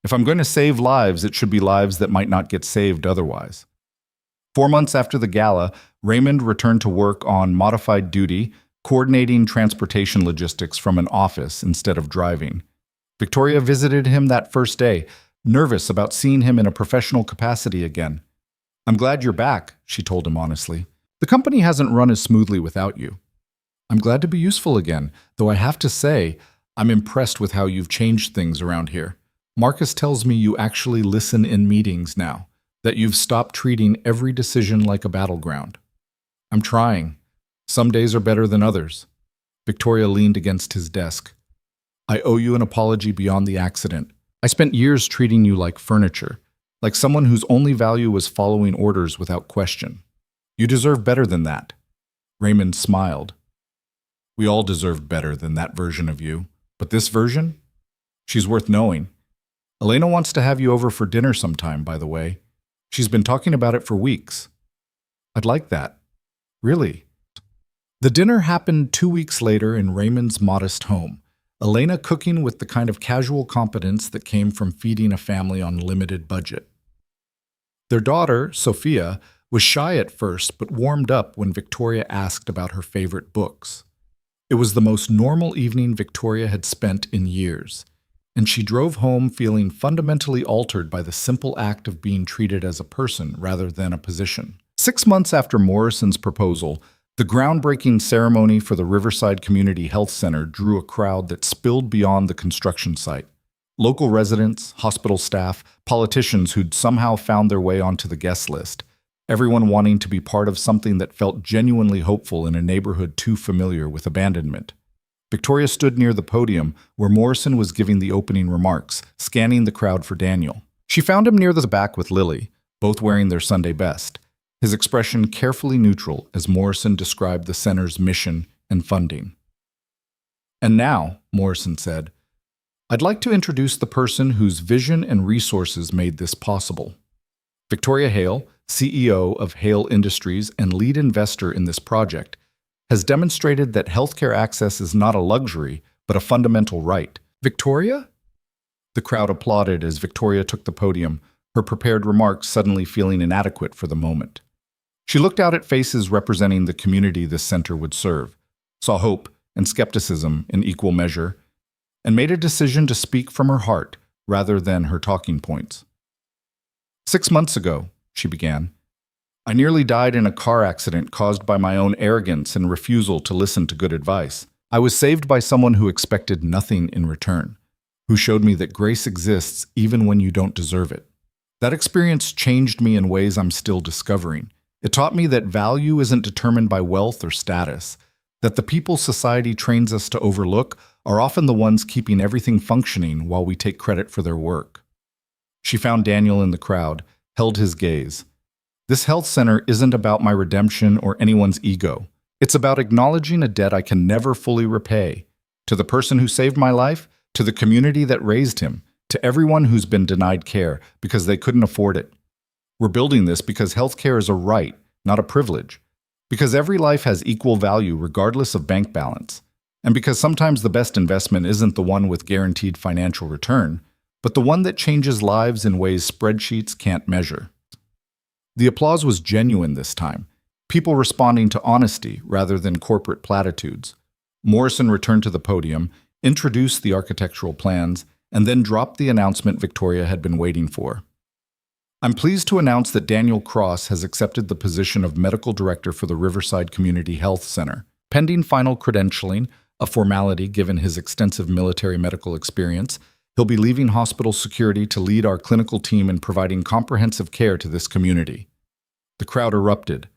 If I'm going to save lives, it should be lives that might not get saved otherwise. 4 months after the gala, Raymond returned to work on modified duty, coordinating transportation logistics from an office instead of driving. Victoria visited him that first day, nervous about seeing him in a professional capacity again. I'm glad you're back, she told him honestly. The company hasn't run as smoothly without you. I'm glad to be useful again, though I have to say, I'm impressed with how you've changed things around here. Marcus tells me you actually listen in meetings now, that you've stopped treating every decision like a battleground. I'm trying. Some days are better than others. Victoria leaned against his desk. I owe you an apology beyond the accident. I spent years treating you like furniture, like someone whose only value was following orders without question. You deserve better than that. Raymond smiled. We all deserve better than that version of you. But this version? She's worth knowing. Elena wants to have you over for dinner sometime, by the way. She's been talking about it for weeks. I'd like that. Really. The dinner happened 2 weeks later in Raymond's modest home, Elena cooking with the kind of casual competence that came from feeding a family on limited budget. Their daughter, Sophia, was shy at first but warmed up when Victoria asked about her favorite books. It was the most normal evening Victoria had spent in years, and she drove home feeling fundamentally altered by the simple act of being treated as a person rather than a position. 6 months after Morrison's proposal, the groundbreaking ceremony for the Riverside Community Health Center drew a crowd that spilled beyond the construction site. Local residents, hospital staff, politicians who'd somehow found their way onto the guest list, everyone wanting to be part of something that felt genuinely hopeful in a neighborhood too familiar with abandonment. Victoria stood near the podium where Morrison was giving the opening remarks, scanning the crowd for Daniel. She found him near the back with Lily, both wearing their Sunday best, his expression carefully neutral as Morrison described the center's mission and funding. And now, Morrison said, I'd like to introduce the person whose vision and resources made this possible. Victoria Hale, CEO of Hale Industries and lead investor in this project, has demonstrated that healthcare access is not a luxury, but a fundamental right. Victoria? The crowd applauded as Victoria took the podium, her prepared remarks suddenly feeling inadequate for the moment. She looked out at faces representing the community this center would serve, saw hope and skepticism in equal measure, and made a decision to speak from her heart rather than her talking points. 6 months ago, she began, I nearly died in a car accident caused by my own arrogance and refusal to listen to good advice. I was saved by someone who expected nothing in return, who showed me that grace exists even when you don't deserve it. That experience changed me in ways I'm still discovering. It taught me that value isn't determined by wealth or status, that the people society trains us to overlook are often the ones keeping everything functioning while we take credit for their work. She found Daniel in the crowd, held his gaze. This health center isn't about my redemption or anyone's ego. It's about acknowledging a debt I can never fully repay. To the person who saved my life, to the community that raised him, to everyone who's been denied care because they couldn't afford it. We're building this because healthcare is a right, not a privilege. Because every life has equal value regardless of bank balance. And because sometimes the best investment isn't the one with guaranteed financial return, but the one that changes lives in ways spreadsheets can't measure. The applause was genuine this time, people responding to honesty rather than corporate platitudes. Morrison returned to the podium, introduced the architectural plans, and then dropped the announcement Victoria had been waiting for. I'm pleased to announce that Daniel Cross has accepted the position of Medical Director for the Riverside Community Health Center. Pending final credentialing, a formality given his extensive military medical experience, he'll be leaving hospital security to lead our clinical team in providing comprehensive care to this community. The crowd erupted.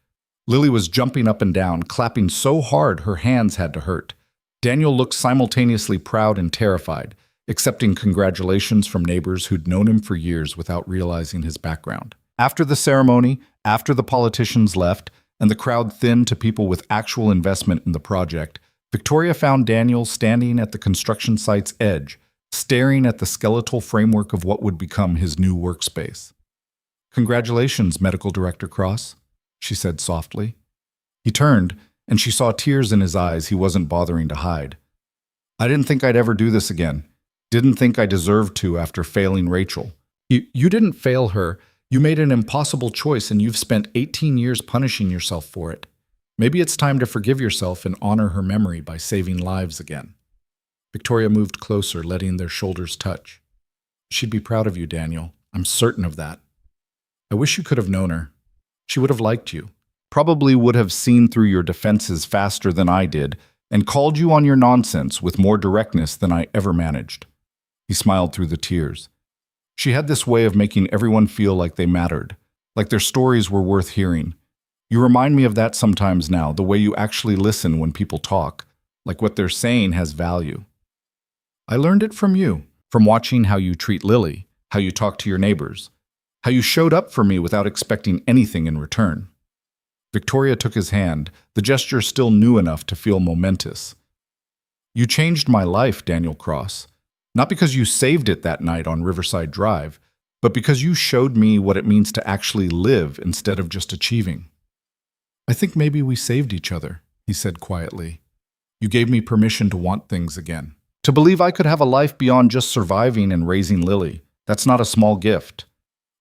Lily was jumping up and down, clapping so hard her hands had to hurt. Daniel looked simultaneously proud and terrified, accepting congratulations from neighbors who'd known him for years without realizing his background. After the ceremony, after the politicians left, and the crowd thinned to people with actual investment in the project, Victoria found Daniel standing at the construction site's edge, staring at the skeletal framework of what would become his new workspace. Congratulations, Medical Director Cross, she said softly. He turned, and she saw tears in his eyes he wasn't bothering to hide. I didn't think I'd ever do this again. Didn't think I deserved to after failing Rachel. You didn't fail her. You made an impossible choice, and you've spent 18 years punishing yourself for it. Maybe it's time to forgive yourself and honor her memory by saving lives again. Victoria moved closer, letting their shoulders touch. She'd be proud of you, Daniel. I'm certain of that. I wish you could have known her. She would have liked you. Probably would have seen through your defenses faster than I did and called you on your nonsense with more directness than I ever managed. He smiled through the tears. She had this way of making everyone feel like they mattered, like their stories were worth hearing. You remind me of that sometimes now, the way you actually listen when people talk, like what they're saying has value. I learned it from you, from watching how you treat Lily, how you talk to your neighbors, how you showed up for me without expecting anything in return. Victoria took his hand, the gesture still new enough to feel momentous. You changed my life, Daniel Cross, not because you saved it that night on Riverside Drive, but because you showed me what it means to actually live instead of just achieving. I think maybe we saved each other, he said quietly. You gave me permission to want things again. To believe I could have a life beyond just surviving and raising Lily. That's not a small gift.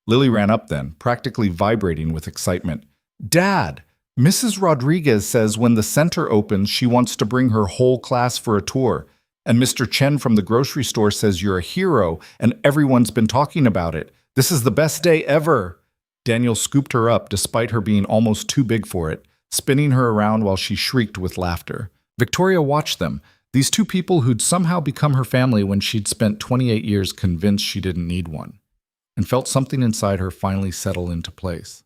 Lily ran up then, practically vibrating with excitement. Dad, Mrs. Rodriguez says when the center opens, she wants to bring her whole class for a tour. And Mr. Chen from the grocery store says you're a hero and everyone's been talking about it. This is the best day ever. Daniel scooped her up despite her being almost too big for it, spinning her around while she shrieked with laughter. Victoria watched them, these two people who'd somehow become her family when she'd spent 28 years convinced she didn't need one, and felt something inside her finally settle into place.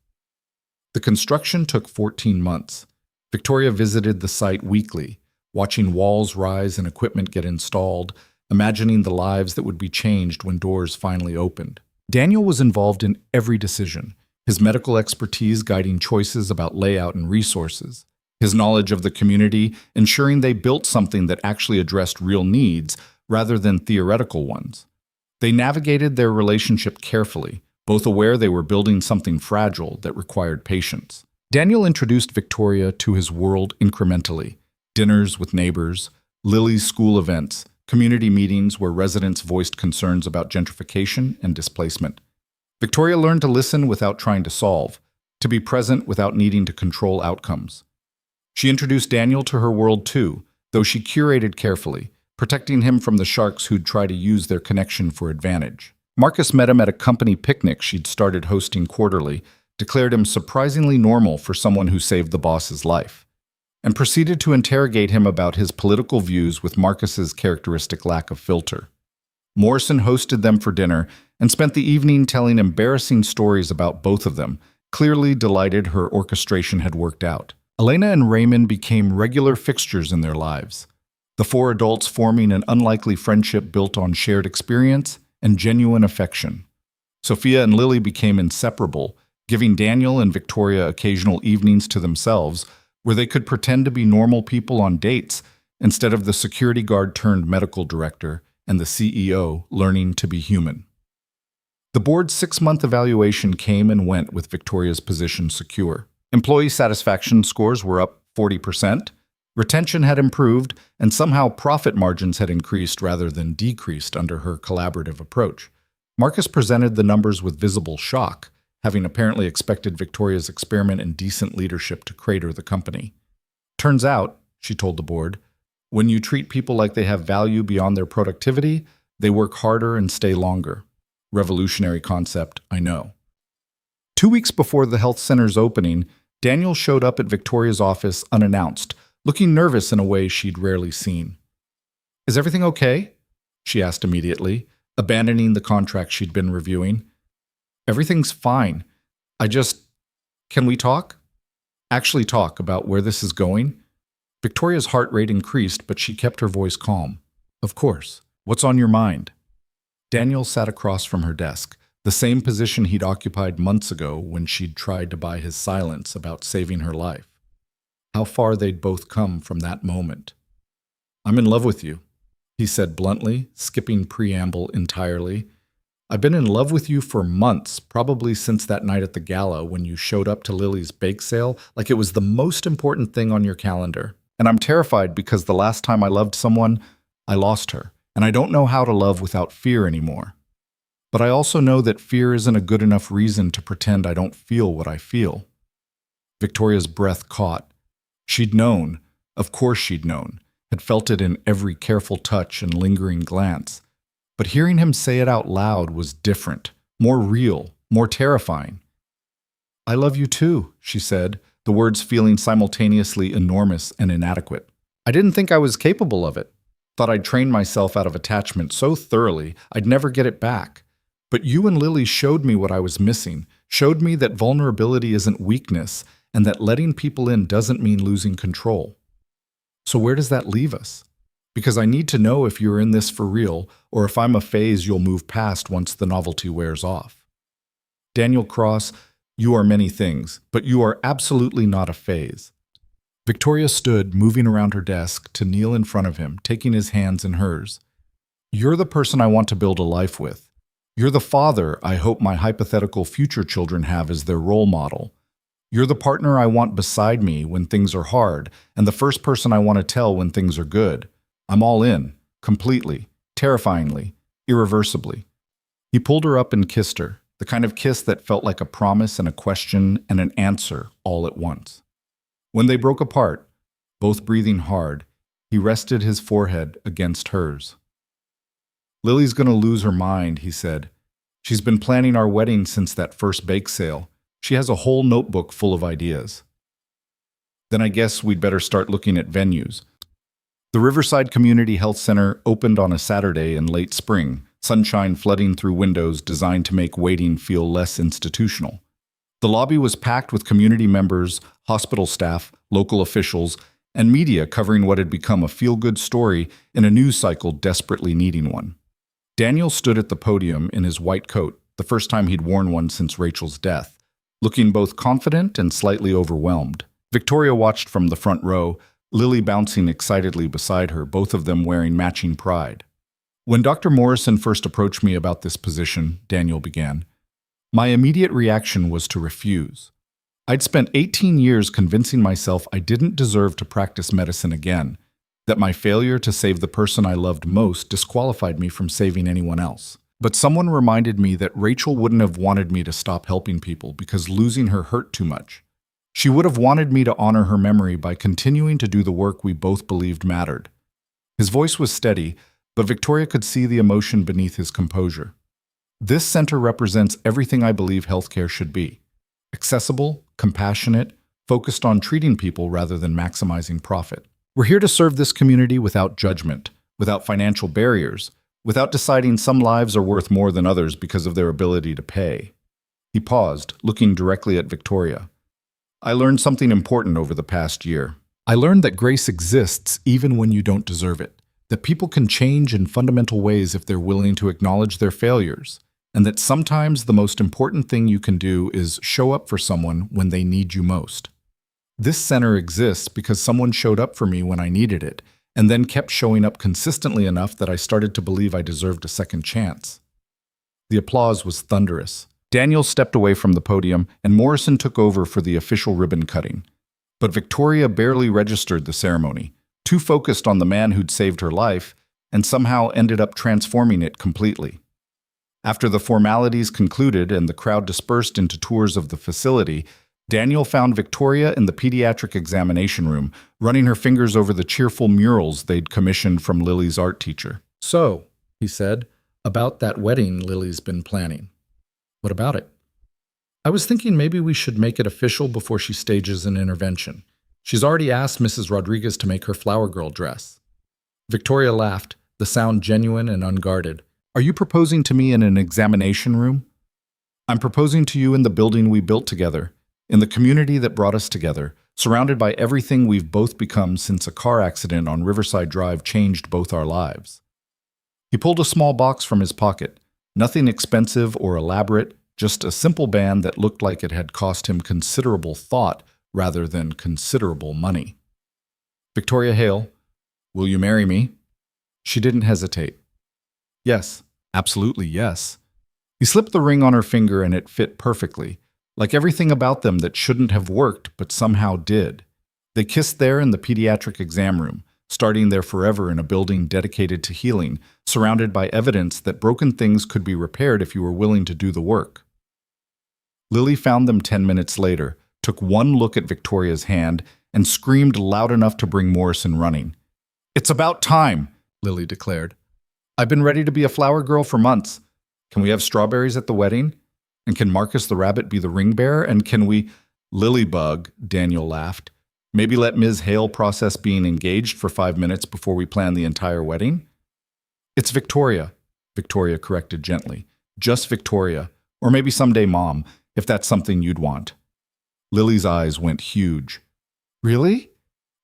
The construction took 14 months. Victoria visited the site weekly, watching walls rise and equipment get installed, imagining the lives that would be changed when doors finally opened. Daniel was involved in every decision, his medical expertise guiding choices about layout and resources, his knowledge of the community ensuring they built something that actually addressed real needs rather than theoretical ones. They navigated their relationship carefully, both aware they were building something fragile that required patience. Daniel introduced Victoria to his world incrementally: dinners with neighbors, Lily's school events, community meetings where residents voiced concerns about gentrification and displacement. Victoria learned to listen without trying to solve, to be present without needing to control outcomes. She introduced Daniel to her world too, though she curated carefully, protecting him from the sharks who'd try to use their connection for advantage. Marcus met him at a company picnic she'd started hosting quarterly, declared him surprisingly normal for someone who saved the boss's life, and proceeded to interrogate him about his political views with Marcus's characteristic lack of filter. Morrison hosted them for dinner and spent the evening telling embarrassing stories about both of them, clearly delighted her orchestration had worked out. Elena and Raymond became regular fixtures in their lives, the four adults forming an unlikely friendship built on shared experience and genuine affection. Sophia and Lily became inseparable, giving Daniel and Victoria occasional evenings to themselves where they could pretend to be normal people on dates instead of the security guard turned medical director and the CEO learning to be human. The board's 6-month evaluation came and went with Victoria's position secure. Employee satisfaction scores were up 40%, retention had improved, and somehow profit margins had increased rather than decreased under her collaborative approach. Marcus presented the numbers with visible shock, having apparently expected Victoria's experiment in decent leadership to crater the company. Turns out, she told the board, when you treat people like they have value beyond their productivity, they work harder and stay longer. Revolutionary concept, I know. 2 weeks before the health center's opening, Daniel showed up at Victoria's office unannounced, looking nervous in a way she'd rarely seen. "Is everything okay?" she asked immediately, abandoning the contract she'd been reviewing. "Everything's fine. Can we talk? Actually talk about where this is going?" Victoria's heart rate increased, but she kept her voice calm. "Of course. What's on your mind?" Daniel sat across from her desk, the same position he'd occupied months ago when she'd tried to buy his silence about saving her life. How far they'd both come from that moment. "I'm in love with you," he said bluntly, skipping preamble entirely. "I've been in love with you for months, probably since that night at the gala when you showed up to Lily's bake sale like it was the most important thing on your calendar. And I'm terrified because the last time I loved someone, I lost her, and I don't know how to love without fear anymore. But I also know that fear isn't a good enough reason to pretend I don't feel what I feel." Victoria's breath caught. She'd known, of course she'd known, had felt it in every careful touch and lingering glance. But hearing him say it out loud was different, more real, more terrifying. "I love you too," she said, the words feeling simultaneously enormous and inadequate. "I didn't think I was capable of it. Thought I'd trained myself out of attachment so thoroughly I'd never get it back. But you and Lily showed me what I was missing, showed me that vulnerability isn't weakness, and that letting people in doesn't mean losing control. So where does that leave us? Because I need to know if you're in this for real, or if I'm a phase you'll move past once the novelty wears off." Daniel Cross, you are many things, but you are absolutely not a phase. Victoria stood, moving around her desk, to kneel in front of him, taking his hands in hers. "You're the person I want to build a life with. You're the father I hope my hypothetical future children have as their role model. You're the partner I want beside me when things are hard, and the first person I want to tell when things are good. I'm all in, completely, terrifyingly, irreversibly." He pulled her up and kissed her, the kind of kiss that felt like a promise and a question and an answer all at once. When they broke apart, both breathing hard, he rested his forehead against hers. "Lily's going to lose her mind," he said. "She's been planning our wedding since that first bake sale. She has a whole notebook full of ideas." "Then I guess we'd better start looking at venues." The Riverside Community Health Center opened on a Saturday in late spring, sunshine flooding through windows designed to make waiting feel less institutional. The lobby was packed with community members, hospital staff, local officials, and media covering what had become a feel-good story in a news cycle desperately needing one. Daniel stood at the podium in his white coat, the first time he'd worn one since Rachel's death, looking both confident and slightly overwhelmed. Victoria watched from the front row, Lily bouncing excitedly beside her, both of them wearing matching pride. "When Dr. Morrison first approached me about this position," Daniel began, My immediate reaction was to refuse. I'd spent 18 years convincing myself I didn't deserve to practice medicine again, that my failure to save the person I loved most disqualified me from saving anyone else. But someone reminded me that Rachel wouldn't have wanted me to stop helping people because losing her hurt too much. She would have wanted me to honor her memory by continuing to do the work we both believed mattered. His voice was steady, but Victoria could see the emotion beneath his composure. This center represents everything I believe healthcare should be: accessible, compassionate, focused on treating people rather than maximizing profit. We're here to serve this community without judgment, without financial barriers, without deciding some lives are worth more than others because of their ability to pay. He paused, looking directly at Victoria. I learned something important over the past year. I learned that grace exists even when you don't deserve it, that people can change in fundamental ways if they're willing to acknowledge their failures, and that sometimes the most important thing you can do is show up for someone when they need you most. This center exists because someone showed up for me when I needed it, and then kept showing up consistently enough that I started to believe I deserved a second chance. The applause was thunderous. Daniel stepped away from the podium, and Morrison took over for the official ribbon cutting. But Victoria barely registered the ceremony, too focused on the man who'd saved her life, and somehow ended up transforming it completely. After the formalities concluded and the crowd dispersed into tours of the facility, Daniel found Victoria in the pediatric examination room, running her fingers over the cheerful murals they'd commissioned from Lily's art teacher. "So," he said, "about that wedding Lily's been planning. What about it?" "I was thinking maybe we should make it official before she stages an intervention. She's already asked Mrs. Rodriguez to make her flower girl dress." Victoria laughed, the sound genuine and unguarded. Are you proposing to me in an examination room? I'm proposing to you in the building we built together, in the community that brought us together, surrounded by everything we've both become since a car accident on Riverside Drive changed both our lives. He pulled a small box from his pocket, nothing expensive or elaborate, just a simple band that looked like it had cost him considerable thought rather than considerable money. "Victoria Hale, will you marry me?" She didn't hesitate. "Yes, absolutely yes." He slipped the ring on her finger and it fit perfectly, like everything about them that shouldn't have worked but somehow did. They kissed there in the pediatric exam room, starting there forever in a building dedicated to healing, surrounded by evidence that broken things could be repaired if you were willing to do the work. Lily found them 10 minutes later, took one look at Victoria's hand, and screamed loud enough to bring Morrison running. "It's about time," Lily declared. "I've been ready to be a flower girl for months. Can we have strawberries at the wedding? And can Marcus the rabbit be the ring bearer? And can we—" "Lilybug," Daniel laughed. "Maybe let Ms. Hale process being engaged for 5 minutes before we plan the entire wedding?" "It's Victoria," Victoria corrected gently. "Just Victoria. Or maybe someday Mom, if that's something you'd want." Lily's eyes went huge. "Really?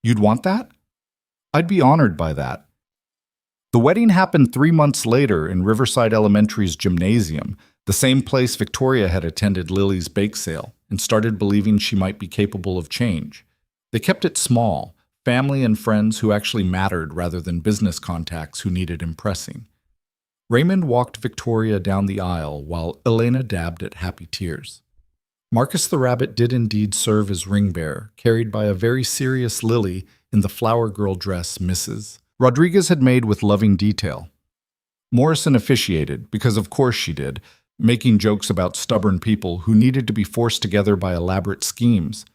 You'd want that?" "I'd be honored by that." The wedding happened 3 months later in Riverside Elementary's gymnasium, the same place Victoria had attended Lily's bake sale, and started believing she might be capable of change. They kept it small, family and friends who actually mattered rather than business contacts who needed impressing. Raymond walked Victoria down the aisle while Elena dabbed at happy tears. Marcus the rabbit did indeed serve as ring bearer, carried by a very serious Lily in the flower girl dress Mrs. Rodriguez had made with loving detail. Morrison officiated, because of course she did, making jokes about stubborn people who needed to be forced together by elaborate schemes.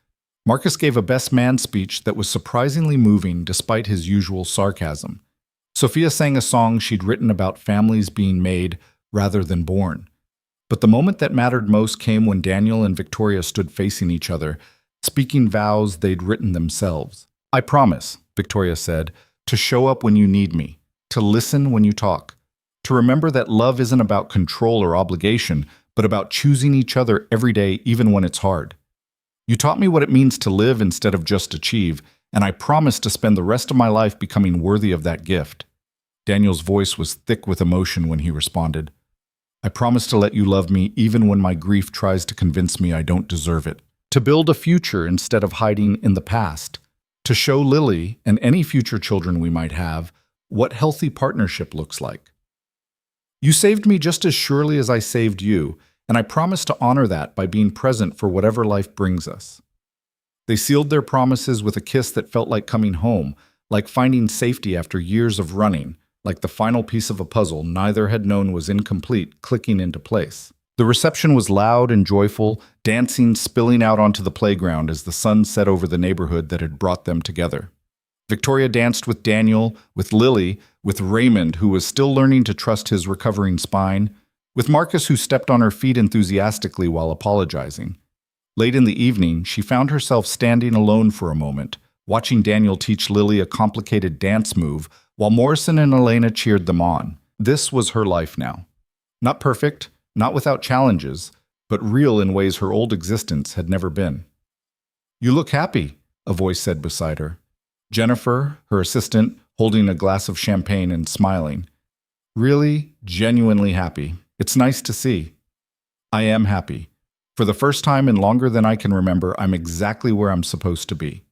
Marcus gave a best man speech that was surprisingly moving despite his usual sarcasm. Sophia sang a song she'd written about families being made rather than born. But the moment that mattered most came when Daniel and Victoria stood facing each other, speaking vows they'd written themselves. "I promise," Victoria said, "to show up when you need me, to listen when you talk, to remember that love isn't about control or obligation, but about choosing each other every day even when it's hard. You taught me what it means to live instead of just achieve, and I promise to spend the rest of my life becoming worthy of that gift." Daniel's voice was thick with emotion when he responded. "I promise to let you love me even when my grief tries to convince me I don't deserve it. To build a future instead of hiding in the past. To show Lily, and any future children we might have, what healthy partnership looks like. You saved me just as surely as I saved you, and I promise to honor that by being present for whatever life brings us." They sealed their promises with a kiss that felt like coming home, like finding safety after years of running, like the final piece of a puzzle neither had known was incomplete clicking into place. The reception was loud and joyful, dancing spilling out onto the playground as the sun set over the neighborhood that had brought them together. Victoria danced with Daniel, with Lily, with Raymond, who was still learning to trust his recovering spine, with Marcus, who stepped on her feet enthusiastically while apologizing. Late in the evening, she found herself standing alone for a moment, watching Daniel teach Lily a complicated dance move, while Morrison and Elena cheered them on. This was her life now. Not perfect, not without challenges, but real in ways her old existence had never been. "You look happy," a voice said beside her. Jennifer, her assistant, holding a glass of champagne and smiling. "Really, genuinely happy. It's nice to see." "I am happy. For the first time in longer than I can remember, I'm exactly where I'm supposed to be."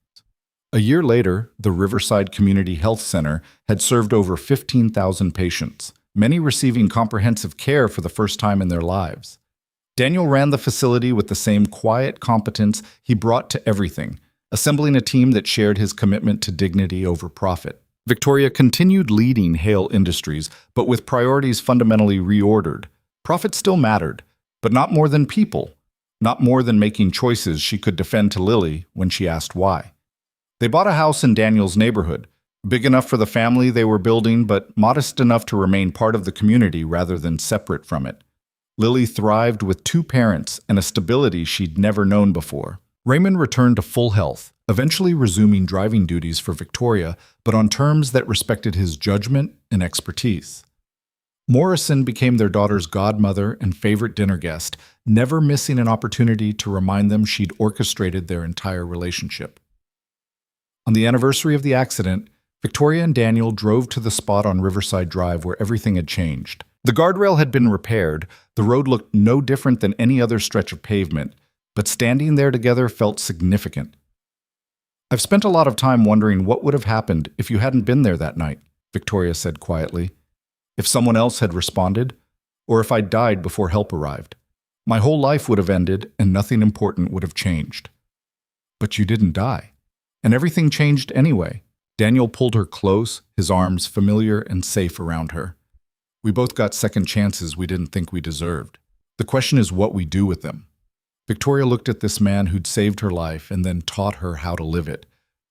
A year later, the Riverside Community Health Center had served over 15,000 patients, many receiving comprehensive care for the first time in their lives. Daniel ran the facility with the same quiet competence he brought to everything, assembling a team that shared his commitment to dignity over profit. Victoria continued leading Hale Industries, but with priorities fundamentally reordered. Profit still mattered, but not more than people, not more than making choices she could defend to Lily when she asked why. They bought a house in Daniel's neighborhood, big enough for the family they were building, but modest enough to remain part of the community rather than separate from it. Lily thrived with 2 parents and a stability she'd never known before. Raymond returned to full health, eventually resuming driving duties for Victoria, but on terms that respected his judgment and expertise. Morrison became their daughter's godmother and favorite dinner guest, never missing an opportunity to remind them she'd orchestrated their entire relationship. On the anniversary of the accident, Victoria and Daniel drove to the spot on Riverside Drive where everything had changed. The guardrail had been repaired, the road looked no different than any other stretch of pavement, but standing there together felt significant. "I've spent a lot of time wondering what would have happened if you hadn't been there that night," Victoria said quietly. "If someone else had responded, or if I'd died before help arrived. My whole life would have ended and nothing important would have changed." "But you didn't die. And everything changed anyway." Daniel pulled her close, his arms familiar and safe around her. "We both got second chances we didn't think we deserved. The question is what we do with them." Victoria looked at this man who'd saved her life and then taught her how to live it,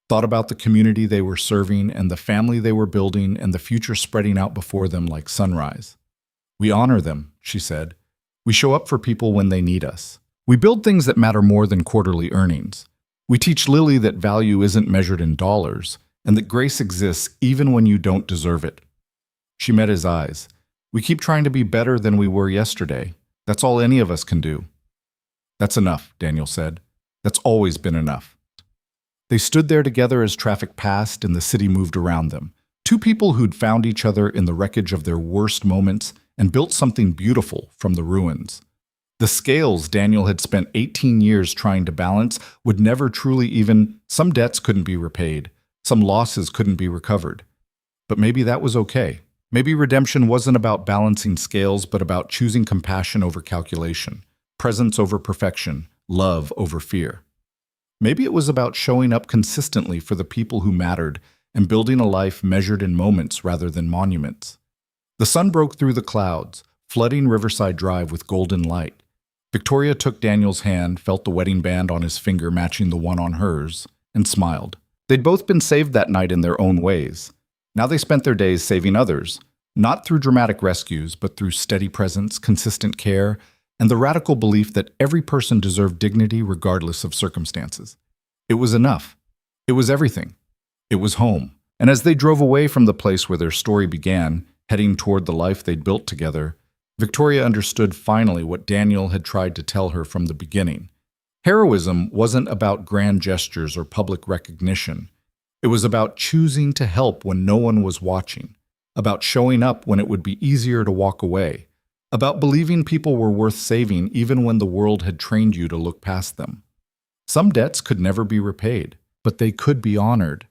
thought about the community they were serving and the family they were building and the future spreading out before them like sunrise. "We honor them," she said. "We show up for people when they need us. We build things that matter more than quarterly earnings. We teach Lily that value isn't measured in dollars, and that grace exists even when you don't deserve it." She met his eyes. "We keep trying to be better than we were yesterday. That's all any of us can do." "That's enough," Daniel said. "That's always been enough." They stood there together as traffic passed and the city moved around them. 2 people who'd found each other in the wreckage of their worst moments and built something beautiful from the ruins. The scales Daniel had spent 18 years trying to balance would never truly even. Some debts couldn't be repaid. Some losses couldn't be recovered. But maybe that was okay. Maybe redemption wasn't about balancing scales, but about choosing compassion over calculation, presence over perfection, love over fear. Maybe it was about showing up consistently for the people who mattered and building a life measured in moments rather than monuments. The sun broke through the clouds, flooding Riverside Drive with golden light. Victoria took Daniel's hand, felt the wedding band on his finger matching the one on hers, and smiled. They'd both been saved that night in their own ways. Now they spent their days saving others, not through dramatic rescues, but through steady presence, consistent care, and the radical belief that every person deserved dignity regardless of circumstances. It was enough. It was everything. It was home. And as they drove away from the place where their story began, heading toward the life they'd built together, Victoria understood finally what Daniel had tried to tell her from the beginning. Heroism wasn't about grand gestures or public recognition. It was about choosing to help when no one was watching, about showing up when it would be easier to walk away, about believing people were worth saving even when the world had trained you to look past them. Some debts could never be repaid, but they could be honored.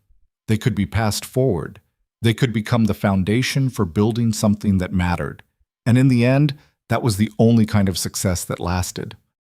They could be passed forward. They could become the foundation for building something that mattered. And in the end, That was the only kind of success that lasted.